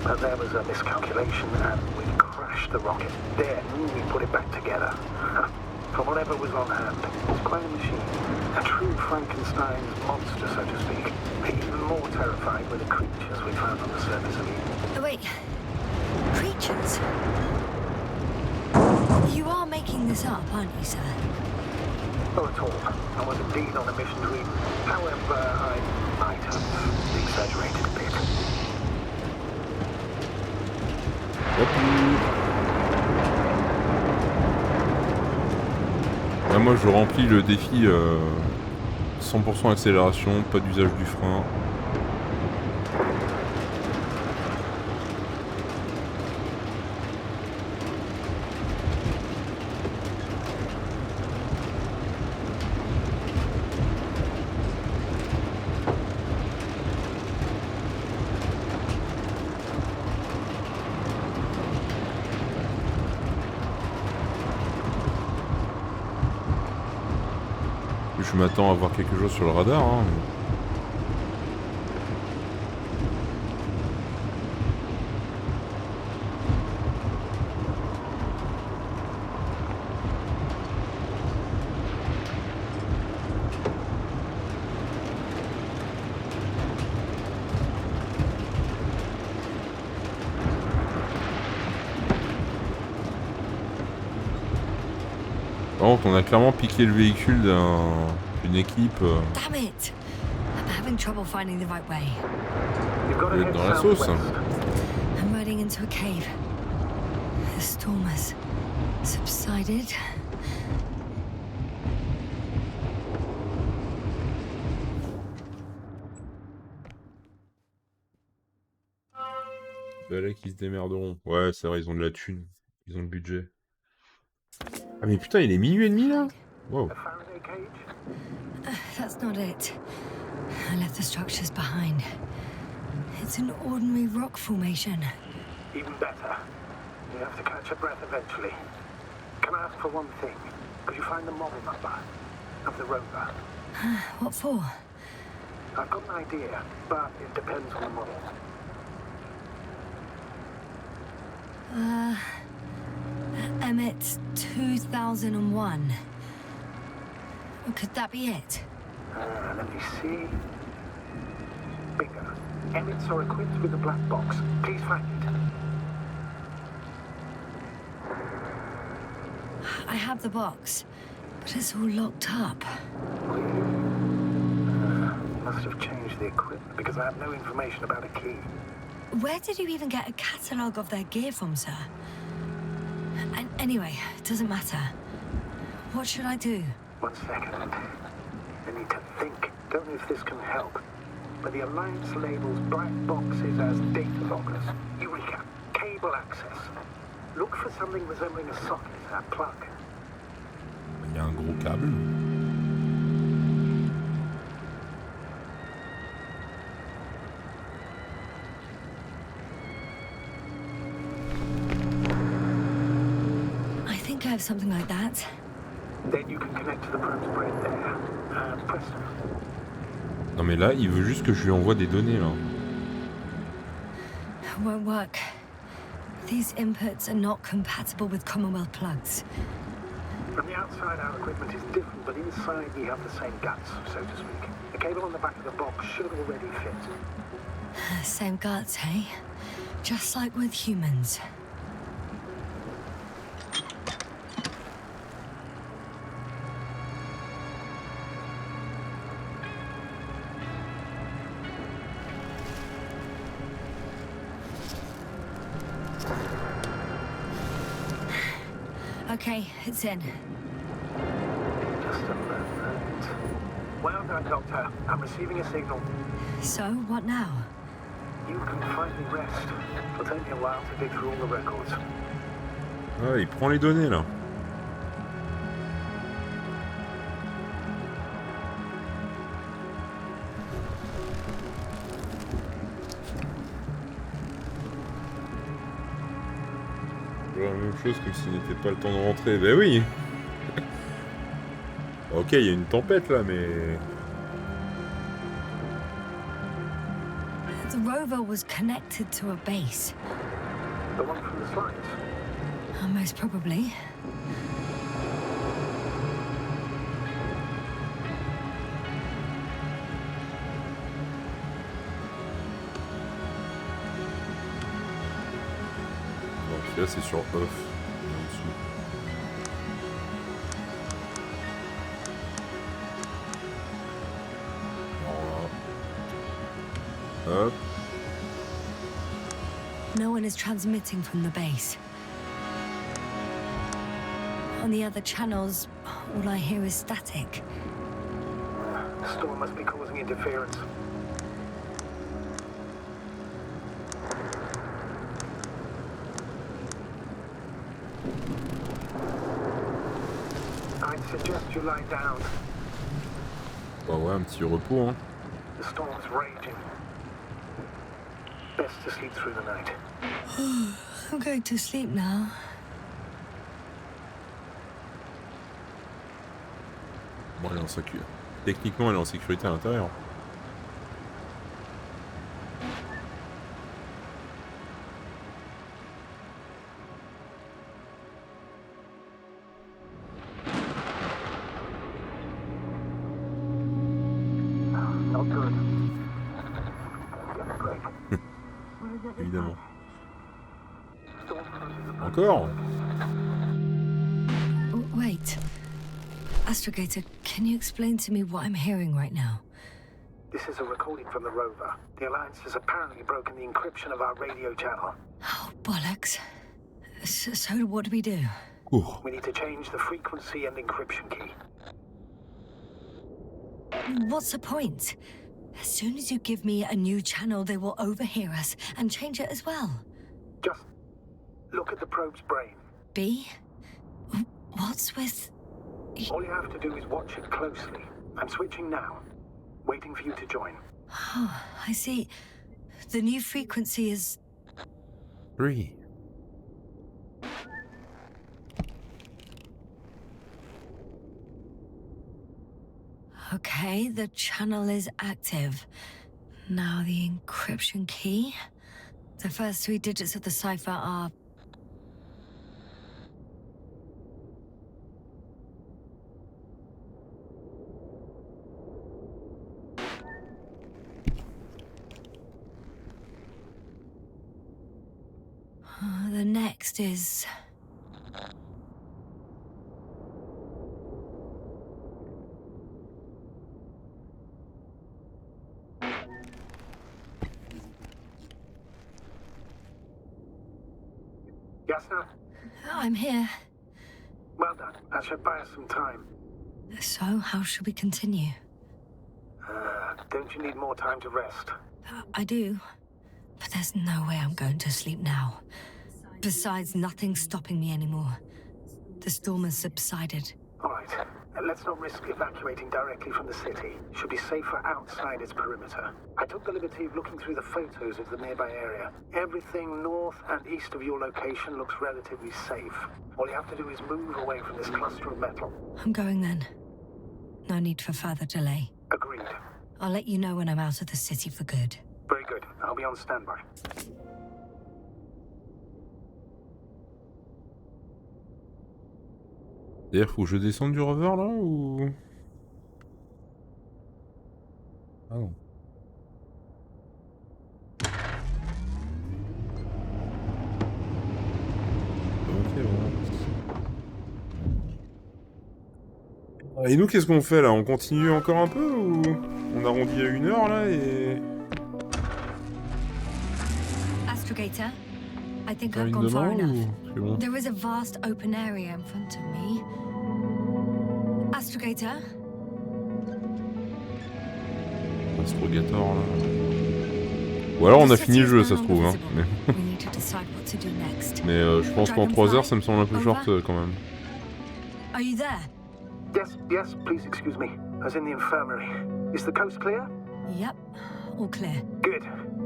But there was a miscalculation and we crashed the rocket. Then we put it back together. From whatever was on hand. It was quite a machine. A true Frankenstein's monster, so to speak. Even more terrified were the creatures we found on the surface of Eden. Oh, wait. Creatures? You are making this up, aren't you, sir? Not at all. I was indeed on a mission to Eden. However, I might have exaggerated a bit. Là, moi je remplis le défi 100% accélération, pas d'usage du frein. Je m'attends à voir quelque chose sur le radar. Hein. Par contre, on a clairement piqué le véhicule d'une équipe. Damn it! I'm having trouble finding the right way. Vous êtes dans la sauce. I'm riding into a cave. The storm has subsided. Bah là qui se démerderont. Ouais, c'est vrai, ils ont de la thune. Ils ont le budget. Ah mais putain, il est minuit et demi là? Wow. That's not it. I left the structures behind. It's an ordinary rock formation. Even better. You have to catch your breath eventually. Can I ask for one thing? Could you find the model number of the rover? What for? I've got an idea, but it depends on the model. Emmet 2001. Could that be it? Let me see. Bingo. Emmets are equipped with a black box. Please find it. I have the box, but it's all locked up. Must have changed the equipment because I have no information about a key. Where did you even get a catalogue of their gear from, sir? And anyway, it doesn't matter. What should I do? 1 second. I need to think. Don't know if this can help. But the Alliance labels black boxes as data loggers. Eureka. Cable access. Look for something resembling a socket, a plug. Il y a un gros câble. I have something like that. Then you can connect to the probe's brain there. And presto. Non mais là, il veut juste que je lui envoie des données, là. Won't work. These inputs are not compatible with Commonwealth plugs. From the outside, our equipment is different, but inside we have the same guts, so to speak. The cable on the back of the box should already fit. Same guts, hey? Just like with humans. Okay, it's in. Just a moment. Well done, Doctor. I'm receiving a signal. So, what now? You can finally rest. It'll take me a while to dig through all the records. Ah, il prend les données, là. La même chose comme s'il n'était pas le temps de rentrer. Ben oui. Ok, il y a une tempête là, mais... The rover was connected to a base. The one from the slides? Most probably. Donc là, c'est sur off. En dessous. Voilà. Hop. No one is transmitting from the base. On the other channels, all I hear is static. The storm must be causing interference. I'd suggest you lie down. Bah ouais, un petit repos, hein. The storm's raging. Best to sleep through the night. I'm going to sleep now. Bon, elle est en sécurité. Techniquement, elle est en sécurité à l'intérieur. Not good. Évidemment. Encore? Oh, wait. Astrogator, can you explain to me what I'm hearing right now? This is a recording from the rover. The Alliance has apparently broken the encryption of our radio channel. Oh, bollocks. So what do we do? Ouh. We need to change the frequency and encryption key. What's the point? As soon as you give me a new channel, they will overhear us and change it as well. Just look at the probe's brain. B? What's with... All you have to do is watch it closely. I'm switching now. Waiting for you to join. Oh, I see. The new frequency is... 3. Okay, the channel is active. Now the encryption key. The first 3 digits of the cipher are... The next is... Yes, sir? I'm here. Well done. That should buy us some time. So, how should we continue? Don't you need more time to rest? I do. But there's no way I'm going to sleep now. Besides, nothing's stopping me anymore. The storm has subsided. All right. Let's not risk evacuating directly from the city. Should be safer outside its perimeter. I took the liberty of looking through the photos of the nearby area. Everything north and east of your location looks relatively safe. All you have to do is move away from this cluster of metal. I'm going then. No need for further delay. Agreed. I'll let you know when I'm out of the city for good. Very good. I'll be on standby. D'ailleurs, faut que je descende du rover là ou. Ah non. Ok, voilà. Et nous, qu'est-ce qu'on fait là? On continue encore un peu ou on arrondit à 1 heure là et. Astrogator, I think Faire I've une gone far demain enough. ou c'est bon? There is a vast open area in front of me. Astrogator? Astrogator là. Ou alors on a fini le jeu, ça se trouve. Hein. We need to decide what to do next. Mais je pense qu'en 3 heures, ça me semble un peu short quand même. Are you there? Yes, please excuse me. I was in the infirmary. Is the coast clear? Yep, all clear. Good.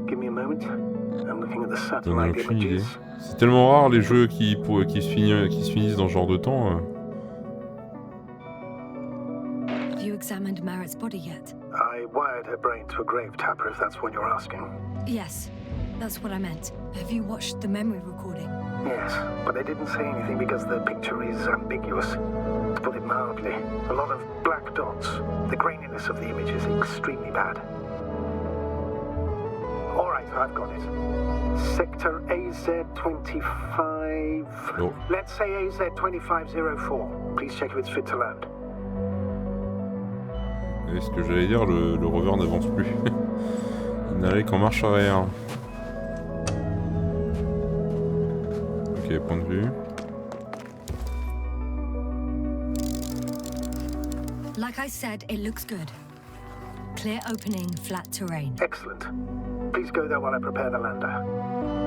Give me a moment. I'm looking at the J'en ai satellite aucune idée. images. C'est tellement rare les jeux qui se finissent dans ce genre de temps. Have you examined Merritt's body yet? I wired her brain to a grave tapper, if that's what you're asking. Yes, that's what I meant. Have you watched the memory recording? Yes, but they didn't say anything because the picture is ambiguous. To put it mildly, a lot of black dots. The graininess of the image is extremely bad. All right, I've got it. Sector AZ-25... Oh. Let's say AZ-2504. Please check if it's fit to land. Et ce que j'allais dire, le rover n'avance plus. Il n'allait qu'en marche arrière. Ok, point de vue. Like I said, it looks good. Clear opening, flat terrain. Excellent. Please go there while I prepare the lander.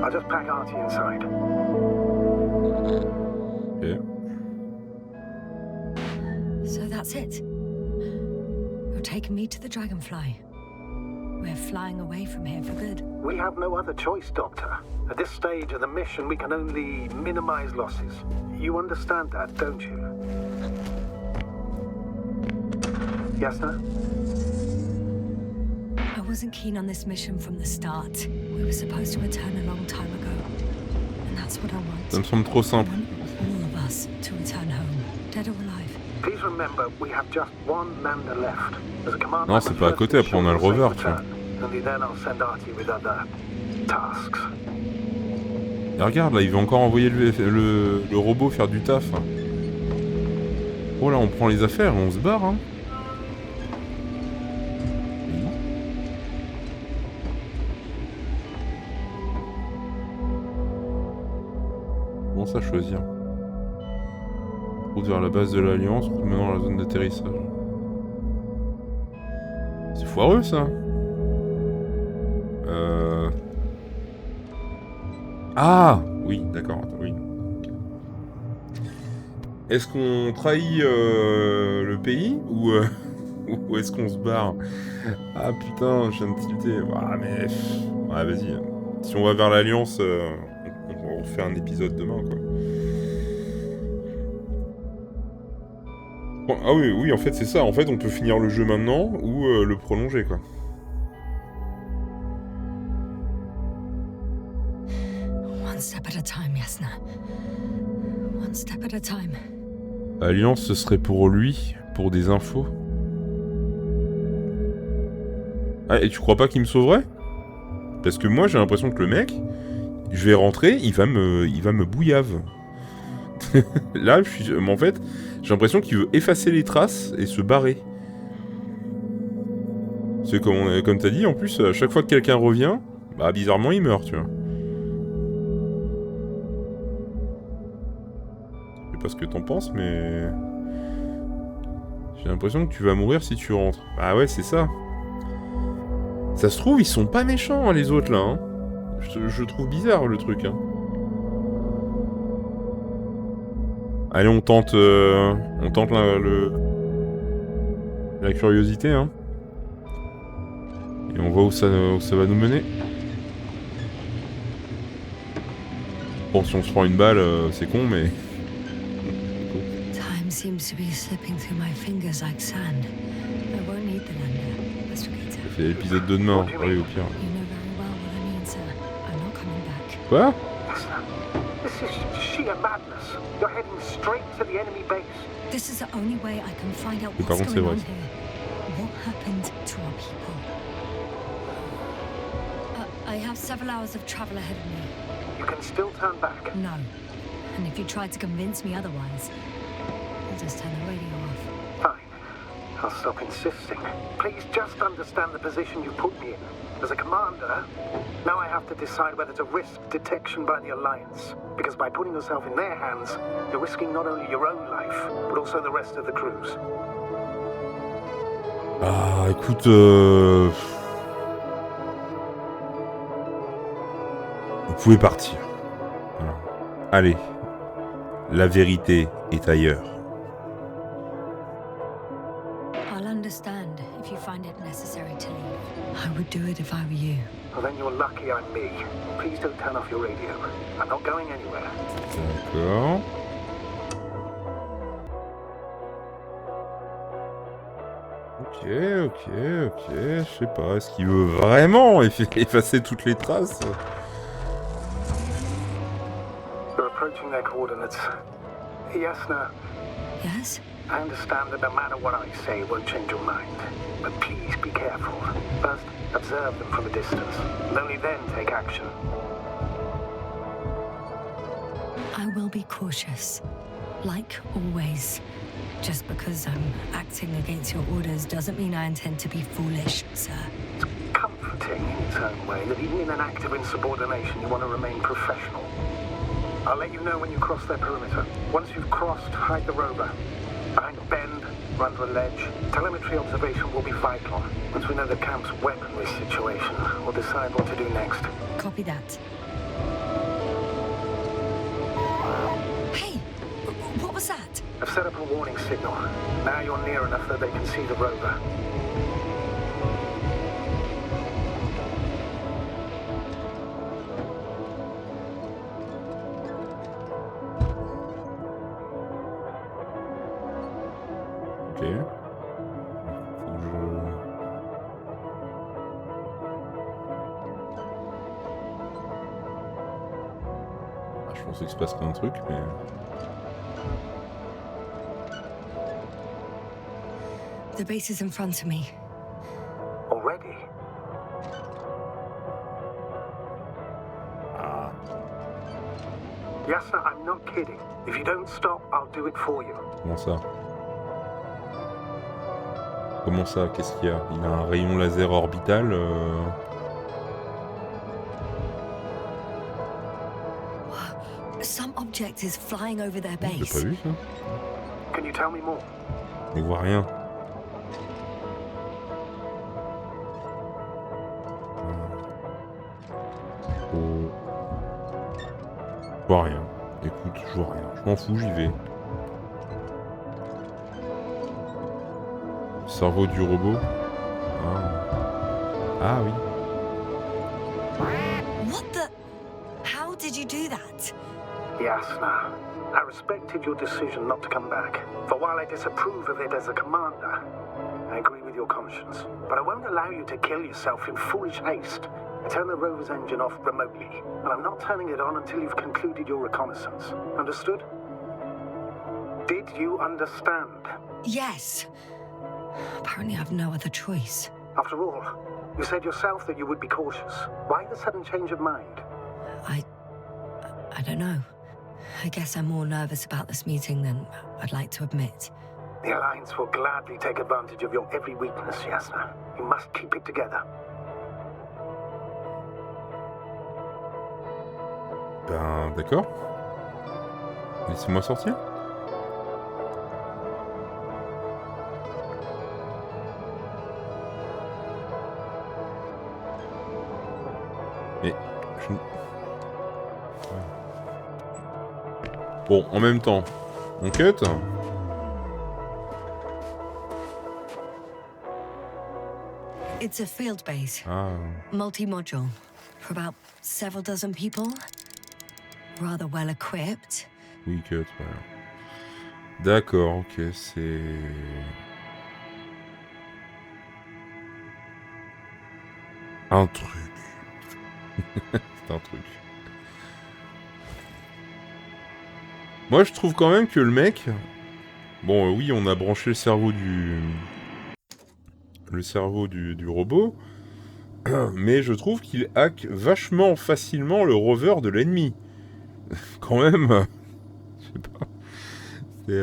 I'll just pack Artie inside. Ok. So that's it. You're taking me to the Dragonfly. We're flying away from here for good. We have no other choice, Doctor. At this stage of the mission, we can only minimize losses. You understand that, don't you? Yes, sir? I wasn't keen on this mission from the start. We were supposed to return a long time ago. And that's what I want. Ça me semble trop simple. I want all of us to return home, dead or alive. Please remember, we have just one lander left. As a command Non, c'est pas à côté, après on a le rover, tu vois. Only then I'll send Artie with other tasks. Et regarde, là, il veut encore envoyer le robot faire du taf. Oh là, on prend les affaires et on se barre, hein. Comment ça choisir? Route vers la base de l'Alliance, route menant à la zone d'atterrissage. C'est foireux, ça. Ah oui, d'accord, oui. Est-ce qu'on trahit le pays ou est-ce qu'on se barre? Ah putain, je viens de tilter. Ah mais... Ouais, vas-y. Si on va vers l'Alliance, on refait un épisode demain, quoi. Bon, ah oui, en fait, c'est ça. En fait, on peut finir le jeu maintenant ou le prolonger, quoi. One step at a time, Yasna. One step at a time. Alliance, ce serait pour lui, pour des infos. Ah, et tu crois pas qu'il me sauverait? Parce que moi, j'ai l'impression que le mec, je vais rentrer, il va me bouillave. Là, en fait, j'ai l'impression qu'il veut effacer les traces et se barrer. C'est comme t'as dit, en plus, à chaque fois que quelqu'un revient, bah bizarrement, il meurt, tu vois. Je sais pas ce que t'en penses, mais... J'ai l'impression que tu vas mourir si tu rentres. Ah ouais, c'est ça. Ça se trouve, ils sont pas méchants, hein, les autres, là. Hein. Je trouve bizarre, le truc. Hein. Allez, on tente le la curiosité, hein. Et on voit où ça va nous mener. Bon, si on se prend une balle, c'est con, mais... Time seems to be slipping through my fingers like sand. I won't need the lander. Astragator. Ça fait l'épisode de demain, allez, au pire. You know very well what I mean, sir. I'm not coming back. Quoi? This is sheer madness. You're heading straight to the enemy base. This is the only way I can find out Mais par what's contre, c'est going vrai. on here. What happened to our people? I have several hours of travel ahead of me. You can still turn back. No. And if you try to convince me otherwise, I'll just turn the radio off. Fine. I'll stop insisting. Please just understand the position you put me in. As a commander, now I have to decide whether to risk detection by the Alliance. Because by putting yourself in their hands, you're risking not only your own life, but also the rest of the crew's. Ah, écoute, vous pouvez partir. Voilà. Allez. La vérité est ailleurs. I'll understand if you find it necessary to leave. I would do it if I were you. Well, then you're lucky I'm me. Please don't turn off your radio. I'm not going anywhere. D'accord. Ok. Je sais pas. Est-ce qu'il veut vraiment effacer toutes les traces? We're approaching their coordinates. Yasna, Yes? I understand that no matter what I say, it won't change your mind. But please be careful. First, observe them from a distance, and only then take action. I will be cautious. Like always. Just because I'm acting against your orders doesn't mean I intend to be foolish, sir. It's comforting in its own way that even in an act of insubordination, you want to remain professional. I'll let you know when you cross their perimeter. Once you've crossed, hide the rover. Behind a bend, or under a ledge. Telemetry observation will be vital. Once we know the camp's weaponry situation, we'll decide what to do next. Copy that. Hey! What was that? I've set up a warning signal. Now you're near enough that they can see the rover. Ok. Faut que je pensais qu'il se passe plein de trucs, mais... The base is in front of me. Already? Yasna, I'm not kidding. If you don't stop, I'll do it for you. Comment ça? Comment ça? Qu'est-ce qu'il y a? Il a un rayon laser orbital Some object is flying over their J'ai base. pas vu ça. Can you tell me more? On voit rien. Oh. Je vois rien. Écoute, je vois rien. Je m'en fous, j'y vais. Cerveau du robot. Ah oui. What the? How did you do that? Yasna, I respected your decision not to come back. For while I disapprove of it as a commander, I agree with your conscience. But I won't allow you to kill yourself in foolish haste. I turn the rover's engine off remotely, and I'm not turning it on until you've concluded your reconnaissance. Understood? Did you understand? Yes. Apparently I've no other choice. After all, you said yourself that you would be cautious. Why the sudden change of mind? I don't know. I guess I'm more nervous about this meeting than I'd like to admit. The Alliance will gladly take advantage of your every weakness, Yasna. You must keep it together. Ben, d'accord. Laissez-moi sortir. Mais... Bon, en même temps, on cut. It's a field base. Ah. Multi-module. For about several dozen people. Rather well equipped. Oui, cut, voilà. D'accord, ok, c'est... Un truc. C'est un truc. Moi, je trouve quand même que le mec... Bon, oui, on a branché le cerveau du... Le cerveau du robot. Mais je trouve qu'il hack vachement facilement le rover de l'ennemi. Quand même... Je sais pas. C'est...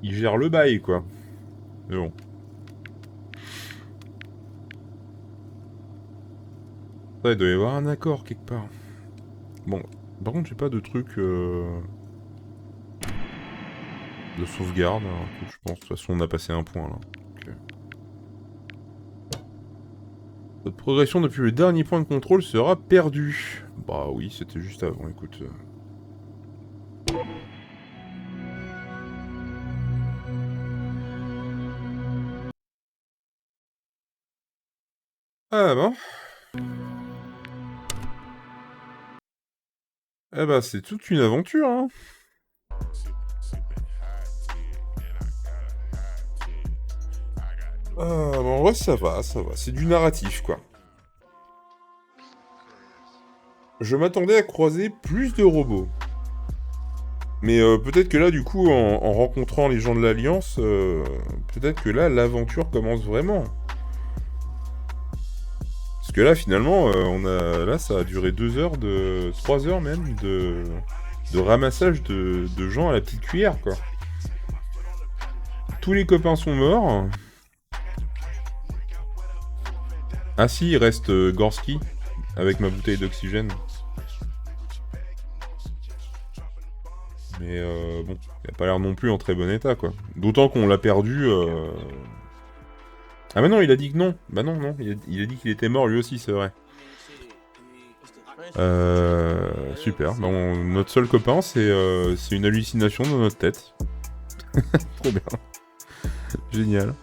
Il gère le bail, quoi. Mais bon. Ça, il doit y avoir un accord quelque part. Bon, par contre, j'ai pas de truc de sauvegarde. Hein, je pense, de toute façon, on a passé un point là. Okay. Votre progression depuis le dernier point de contrôle sera perdue. Bah oui, c'était juste avant, écoute. Ah bon. Eh bah, c'est toute une aventure, hein. Bon, ouais, ça va, ça va. C'est du narratif, quoi. Je m'attendais à croiser plus de robots. Mais peut-être que là, du coup, en rencontrant les gens de l'Alliance, peut-être que là, l'aventure commence vraiment. Parce que là, finalement, là, ça a duré 2 heures, 3 heures même, de ramassage de gens à la petite cuillère, quoi. Tous les copains sont morts. Ah si, il reste Gorski, avec ma bouteille d'oxygène. Mais bon, il a pas l'air non plus en très bon état, quoi. D'autant qu'on l'a perdu... Ah mais non, il a dit que non. Bah non, non, il a dit qu'il était mort lui aussi, c'est vrai. Super. Bon, notre seul copain, c'est une hallucination dans notre tête. Trop bien. Génial.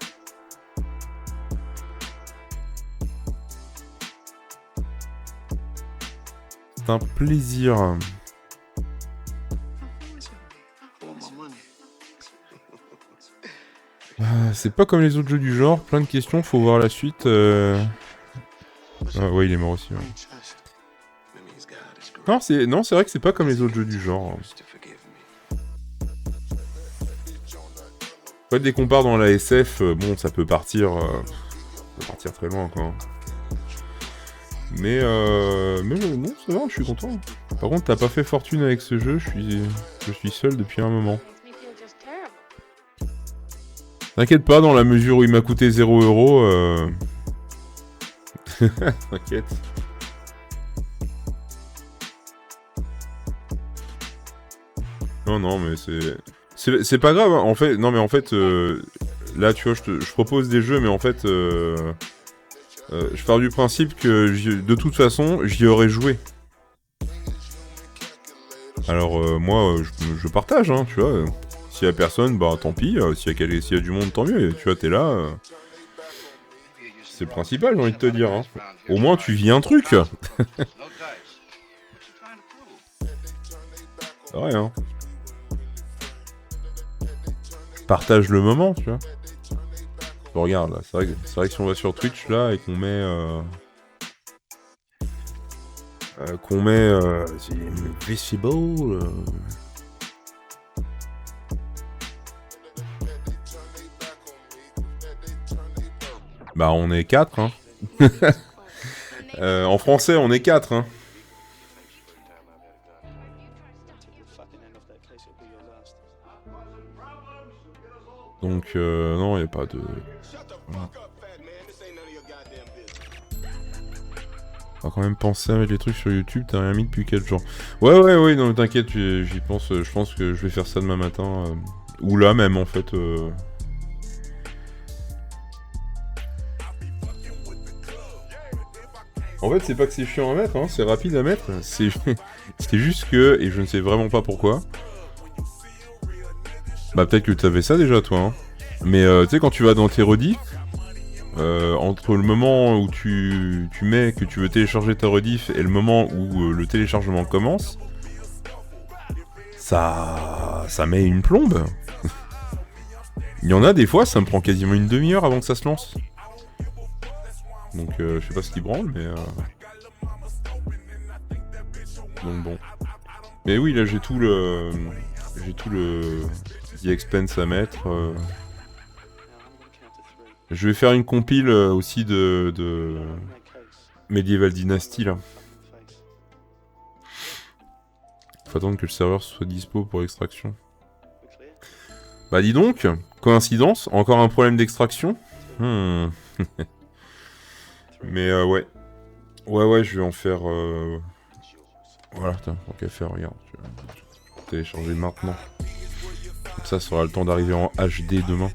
C'est un plaisir. C'est pas comme les autres jeux du genre, plein de questions, faut voir la suite. Ah ouais, il est mort aussi. Ouais. Non, c'est vrai que c'est pas comme les autres jeux du genre. En fait, dès qu'on part dans la SF, bon, ça peut partir très loin, quoi. Mais non, ça va, je suis content. Par contre, t'as pas fait fortune avec ce jeu, je suis seul depuis un moment. T'inquiète pas, dans la mesure où il m'a coûté 0€. T'inquiète. Non, mais c'est pas grave. Hein. En fait, non, mais en fait, là, tu vois, je propose des jeux, mais en fait, je pars du principe que de toute façon, j'y aurais joué. Alors, moi, je partage, hein, tu vois. S'il y a personne, bah tant pis. S'il y a du monde, tant mieux. Tu vois, t'es là. C'est le principal, j'ai envie de te dire. Hein. Au moins, tu vis un truc. C'est vrai, hein. Partage le moment, tu vois. Bon, regarde, là, c'est vrai que si on va sur Twitch, là, et qu'on met... Invincible... Bah, on est 4, hein. En français, on est 4, hein. Donc, non, il n'y a pas de... Voilà. On va quand même penser à mettre les trucs sur YouTube, t'as rien mis depuis 4 jours. Ouais, non, t'inquiète, j'y pense, je pense que je vais faire ça demain matin. Ou là même, en fait. En fait, c'est pas que c'est chiant à mettre, hein, c'est rapide à mettre. C'est juste que, et je ne sais vraiment pas pourquoi. Bah peut-être que t'avais ça déjà, toi. Hein. Mais tu sais, quand tu vas dans tes redis, entre le moment où tu mets que tu veux télécharger ta rediff et le moment où le téléchargement commence, ça met une plombe. Il y en a des fois, ça me prend quasiment une demi-heure avant que ça se lance. Donc je sais pas ce qui branle, mais... Donc bon. Mais oui, là j'ai tout le... The Expense à mettre. Je vais faire une compile aussi de Medieval Dynasty là. Faut attendre que le serveur soit dispo pour l'extraction. Bah dis donc, coïncidence, encore un problème d'extraction. Mais ouais. Ouais, je vais en faire... Voilà, tant qu'à faire, regarde. Je vais télécharger maintenant. Comme ça aura le temps d'arriver en HD demain.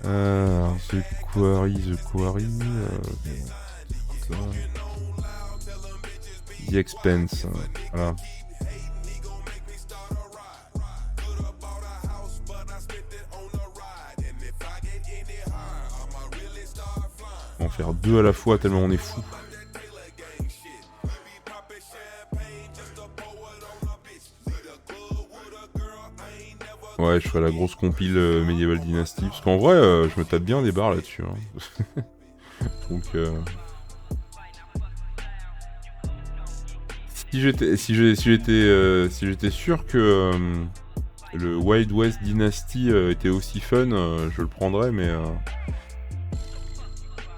The Quarry... The Expense, voilà. On va en faire deux à la fois tellement on est fou. Ouais, je ferai la grosse compile Medieval Dynasty. Parce qu'en vrai, je me tape bien des barres là-dessus. Hein. Donc... Si j'étais sûr que le Wild West Dynasty était aussi fun, je le prendrais, mais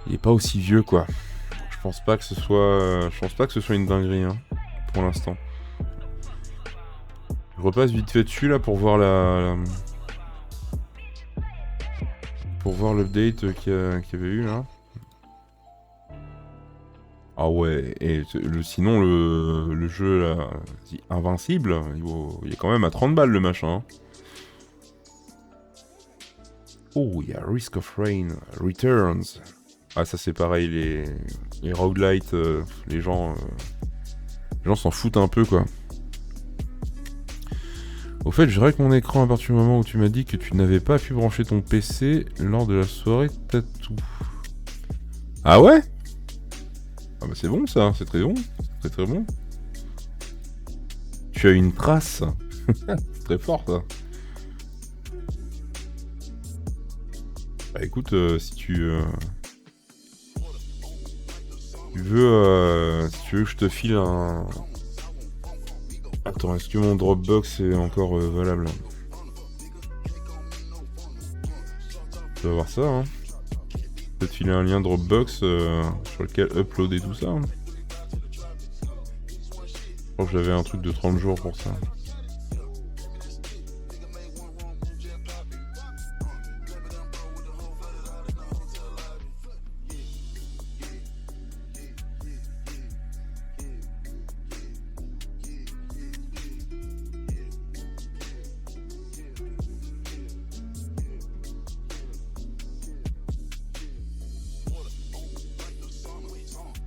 il est pas aussi vieux quoi. Je pense pas que ce soit une dinguerie hein, pour l'instant. Je repasse vite fait dessus là pour voir l'update qu'il y avait eu là. Ah ouais, et sinon le jeu là, Invincible, il est quand même à 30 balles le machin. Hein. Oh, il y a Risk of Rain, Returns. Ah ça c'est pareil, les roguelites, les gens s'en foutent un peu quoi. Au fait, je règle mon écran à partir du moment où tu m'as dit que tu n'avais pas pu brancher ton PC lors de la soirée Tattoo. Ah ouais ? Ah bah c'est bon ça, c'est très bon, c'est très bon. Tu as une trace. C'est très fort ça. Bah écoute, si tu veux que je te file un... Attends, est-ce que mon Dropbox est encore valable? Tu vas voir ça, hein. Peut-être filer un lien Dropbox sur lequel uploader tout ça. Hein. Je crois que j'avais un truc de 30 jours pour ça.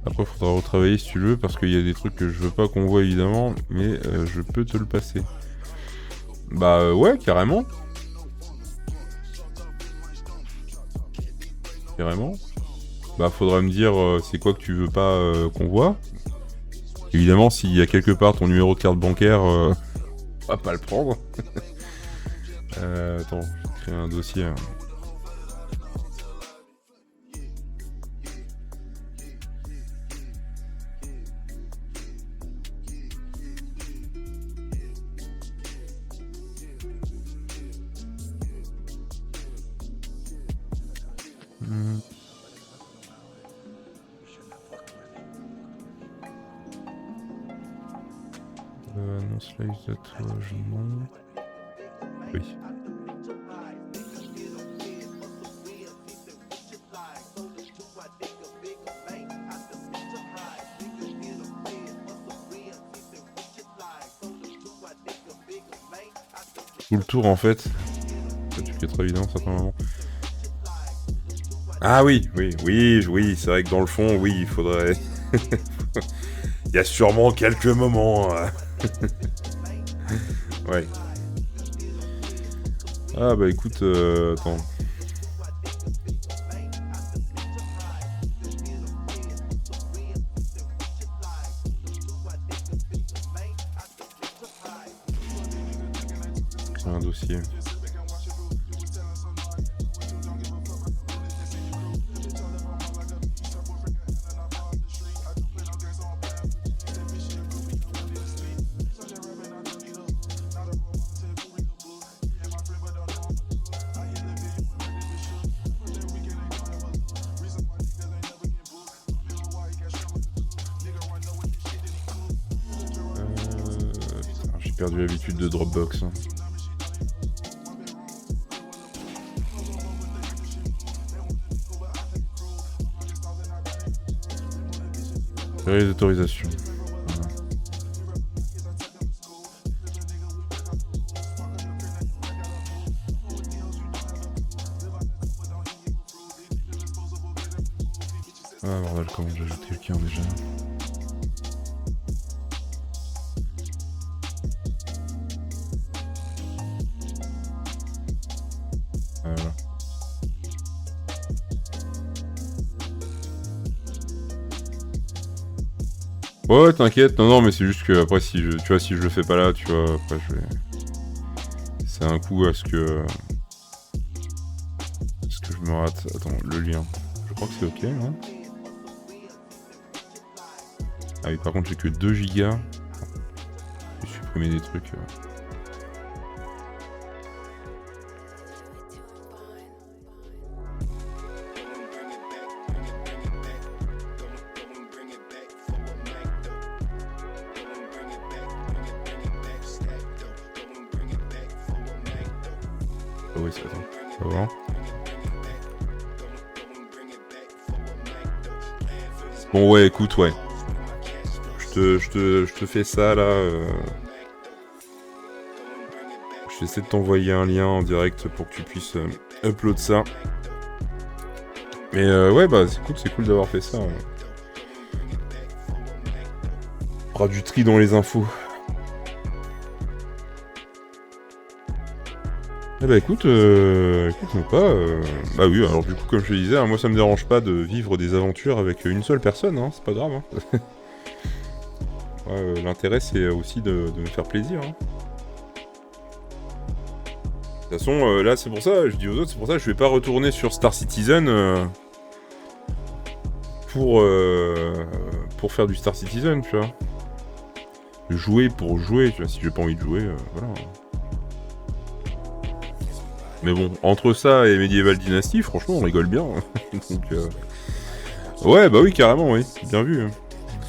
Après, faudra retravailler si tu veux, parce qu'il y a des trucs que je veux pas qu'on voit évidemment, mais je peux te le passer. Bah ouais, carrément. Carrément. Bah faudra me dire c'est quoi que tu veux pas qu'on voit. Évidemment, s'il y a quelque part ton numéro de carte bancaire, on va pas le prendre. Attends, je vais créer un dossier. Hein. Non, slice de tatouage, non. Oui. Tout le tour en fait. Ça tu fais très évident à certains moments. Ah oui, c'est vrai que dans le fond, oui, il faudrait... Il y a sûrement quelques moments... Ouais. Ah bah écoute, attends. C'est un dossier. J'ai perdu l'habitude de Dropbox. Hein. Les autorisations. Ah bordel, comment j'ai ajouté quelqu'un déjà? Voilà. Ouais, t'inquiète, non, mais c'est juste que après, si je, tu vois, si je le fais pas là, tu vois, après, je vais. C'est un coup à ce que je me rate. Attends, le lien. Je crois que c'est ok, non? Ah oui, par contre, j'ai que 2 gigas. Je vais supprimer des trucs. Ah oui, c'est attends. Ça va. Bon ouais, écoute, ouais. Je te fais ça là. Je vais essayer de t'envoyer un lien en direct pour que tu puisses upload ça. Mais ouais, bah c'est cool d'avoir fait ça. On fera du tri dans les infos. Eh bah écoute non pas. Bah oui, alors du coup, comme je te disais, hein, moi ça me dérange pas de vivre des aventures avec une seule personne, hein, c'est pas grave. Hein. Ouais, l'intérêt c'est aussi de me faire plaisir. Hein. De toute façon, là c'est pour ça, je dis aux autres, c'est pour ça que je vais pas retourner sur Star Citizen pour faire du Star Citizen, tu vois. Jouer pour jouer, tu vois, si j'ai pas envie de jouer, voilà. Mais bon, entre ça et Medieval Dynasty, franchement, on rigole bien. Donc, ouais, bah oui, carrément, oui. Bien vu. Hein.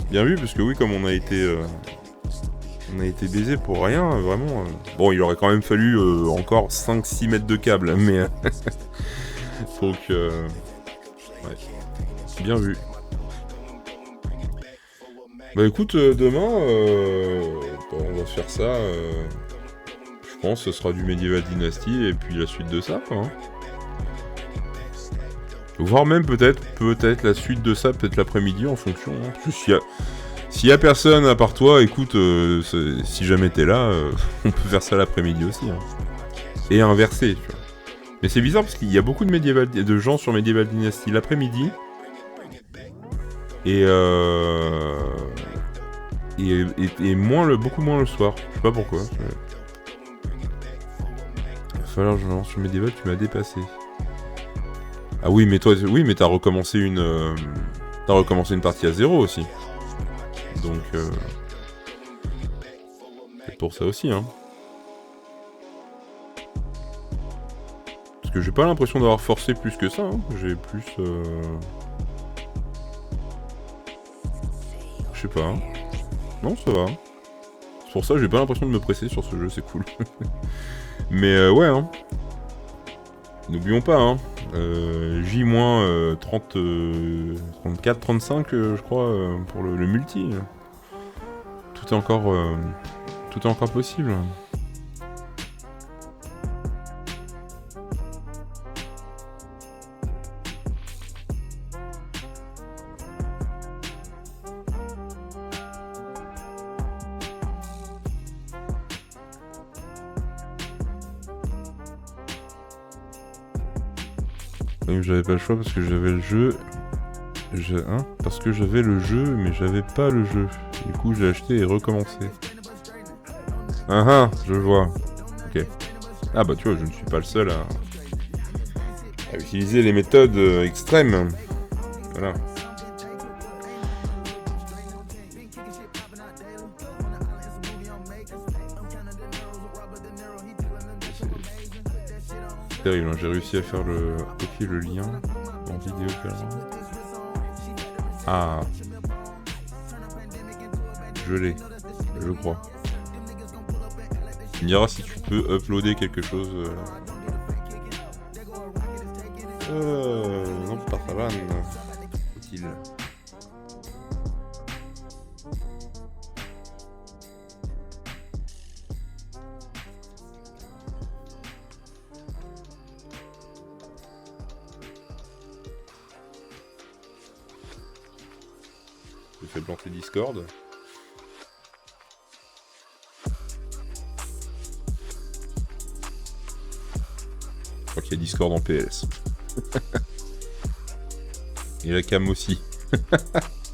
Bien vu, parce que oui, comme on a été baisé pour rien, vraiment. Bon, il aurait quand même fallu encore 5-6 mètres de câble, mais... Donc, ouais. Bien vu. Bah écoute, demain, on va faire ça... Je pense que ce sera du Medieval Dynasty et puis la suite de ça, quoi. Hein. Voire même peut-être la suite de ça, peut-être l'après-midi en fonction. Hein. Parce que s'il y a personne à part toi, écoute, si jamais t'es là, on peut faire ça l'après-midi aussi. Hein. Et inverser, tu vois. Mais c'est bizarre parce qu'il y a beaucoup de gens sur Medieval Dynasty l'après-midi. Et beaucoup moins le soir. Je sais pas pourquoi. Il va falloir que je lance sur Medieval, tu m'as dépassé. Ah oui, mais toi, oui, mais t'as recommencé une partie à 0 aussi. Donc, c'est pour ça aussi, hein. Parce que j'ai pas l'impression d'avoir forcé plus que ça, hein. J'ai plus... Je sais pas, hein. Non, ça va. C'est pour ça que j'ai pas l'impression de me presser sur ce jeu, c'est cool. Mais ouais, hein. N'oublions pas, hein. J-30, 34, 35, je crois, pour le multi. Tout est encore possible. Oui, j'avais pas le choix parce que j'avais le jeu. Parce que j'avais le jeu, mais j'avais pas le jeu. Du coup, j'ai acheté et recommencé. Je vois. Ok. Ah bah tu vois, je ne suis pas le seul à utiliser les méthodes extrêmes. Voilà. C'est terrible, hein. J'ai réussi à faire copier le lien en vidéo carrément. Ah. Je l'ai, je crois. Tu me diras si tu peux uploader quelque chose. Non, pas ça va. Utile. Je fais planter Discord. Je crois qu'il y a Discord en PS. Et la cam aussi.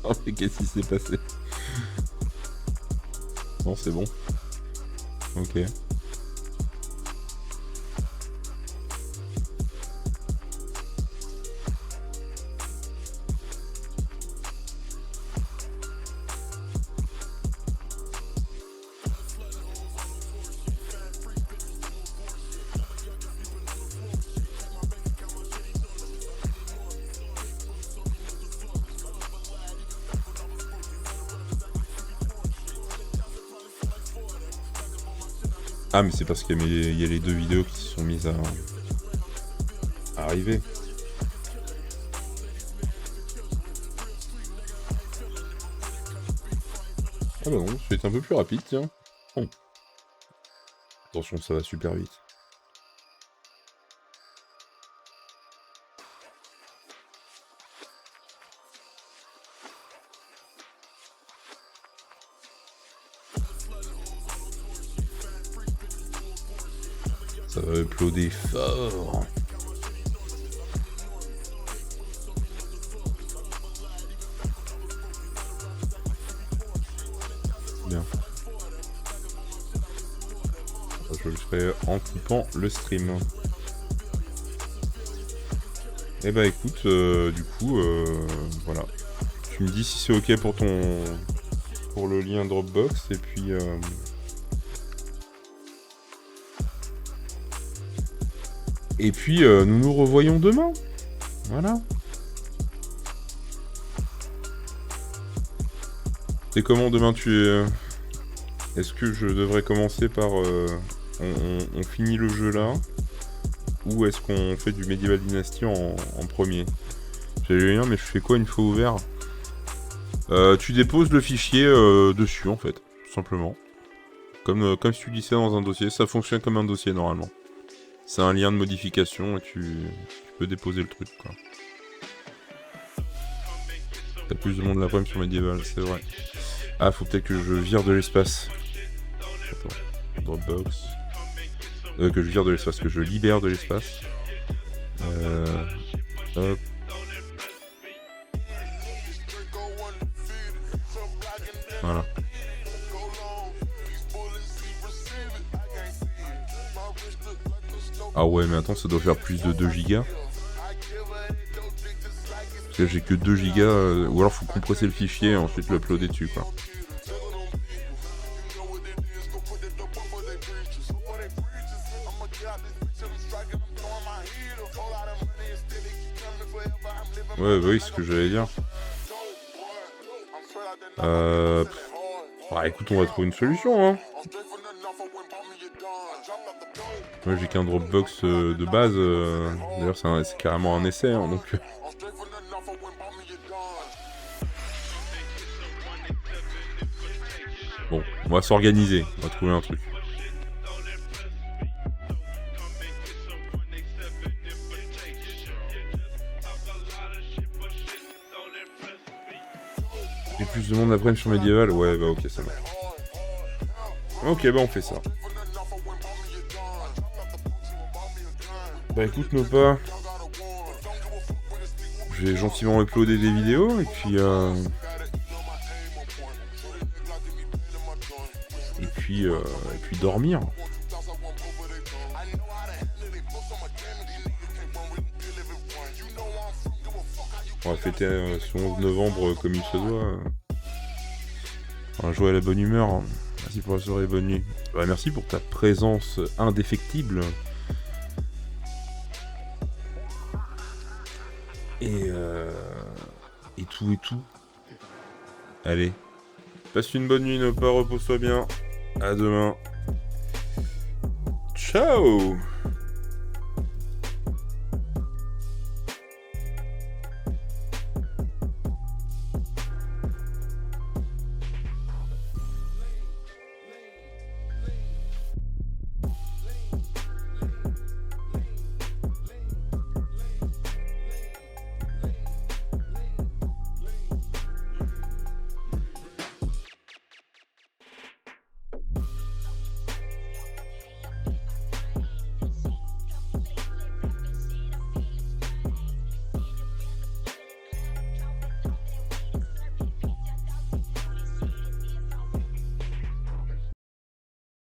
Oh mais qu'est-ce qui s'est passé? Non, c'est bon. Ok. Ah mais c'est parce qu'il y a les deux vidéos qui se sont mises à arriver. Ah bah non, c'est un peu plus rapide, tiens. Oh. Attention, ça va super vite. Ça va uploader fort. Bien. Je le ferai en coupant le stream. Et bah écoute, du coup, voilà. Tu me dis si c'est ok pour le lien Dropbox et puis nous nous revoyons demain. Voilà. Et comment demain est-ce que je devrais commencer par on finit le jeu là, ou est-ce qu'on fait du Medieval Dynasty en premier? J'ai le lien, mais je fais quoi une fois ouvert? Tu déposes le fichier dessus en fait, tout simplement. Comme si tu glissais dans un dossier, ça fonctionne comme un dossier normalement. C'est un lien de modification et tu peux déposer le truc quoi. T'as plus de monde l'après-midi sur Medieval, c'est vrai. Ah, faut peut-être que je vire de l'espace. Dropbox. Que je vire de l'espace, que je libère de l'espace. Hop. Voilà. Ah ouais, mais attends, ça doit faire plus de 2 gigas. Parce que j'ai que 2 gigas, ou alors faut compresser le fichier et ensuite l'uploader dessus quoi. Ouais, bah oui, c'est ce que j'allais dire. Bah écoute, on va trouver une solution, hein. Moi j'ai qu'un Dropbox de base, d'ailleurs c'est carrément un essai, hein, donc... Bon, on va s'organiser, on va trouver un truc. J'ai plus de monde après sur Medieval, ouais bah ok ça va. Ok bah on fait ça. Bah écoute Nopa, Je vais gentiment uploader des vidéos et puis dormir. On va fêter ce 11 novembre comme il se doit. On va jouer à la bonne humeur. Merci pour la soirée, bonne nuit. Ouais, merci pour ta présence indéfectible. Et tout. Allez. Passe une bonne nuit, ne pas repose-toi bien. À demain. Ciao.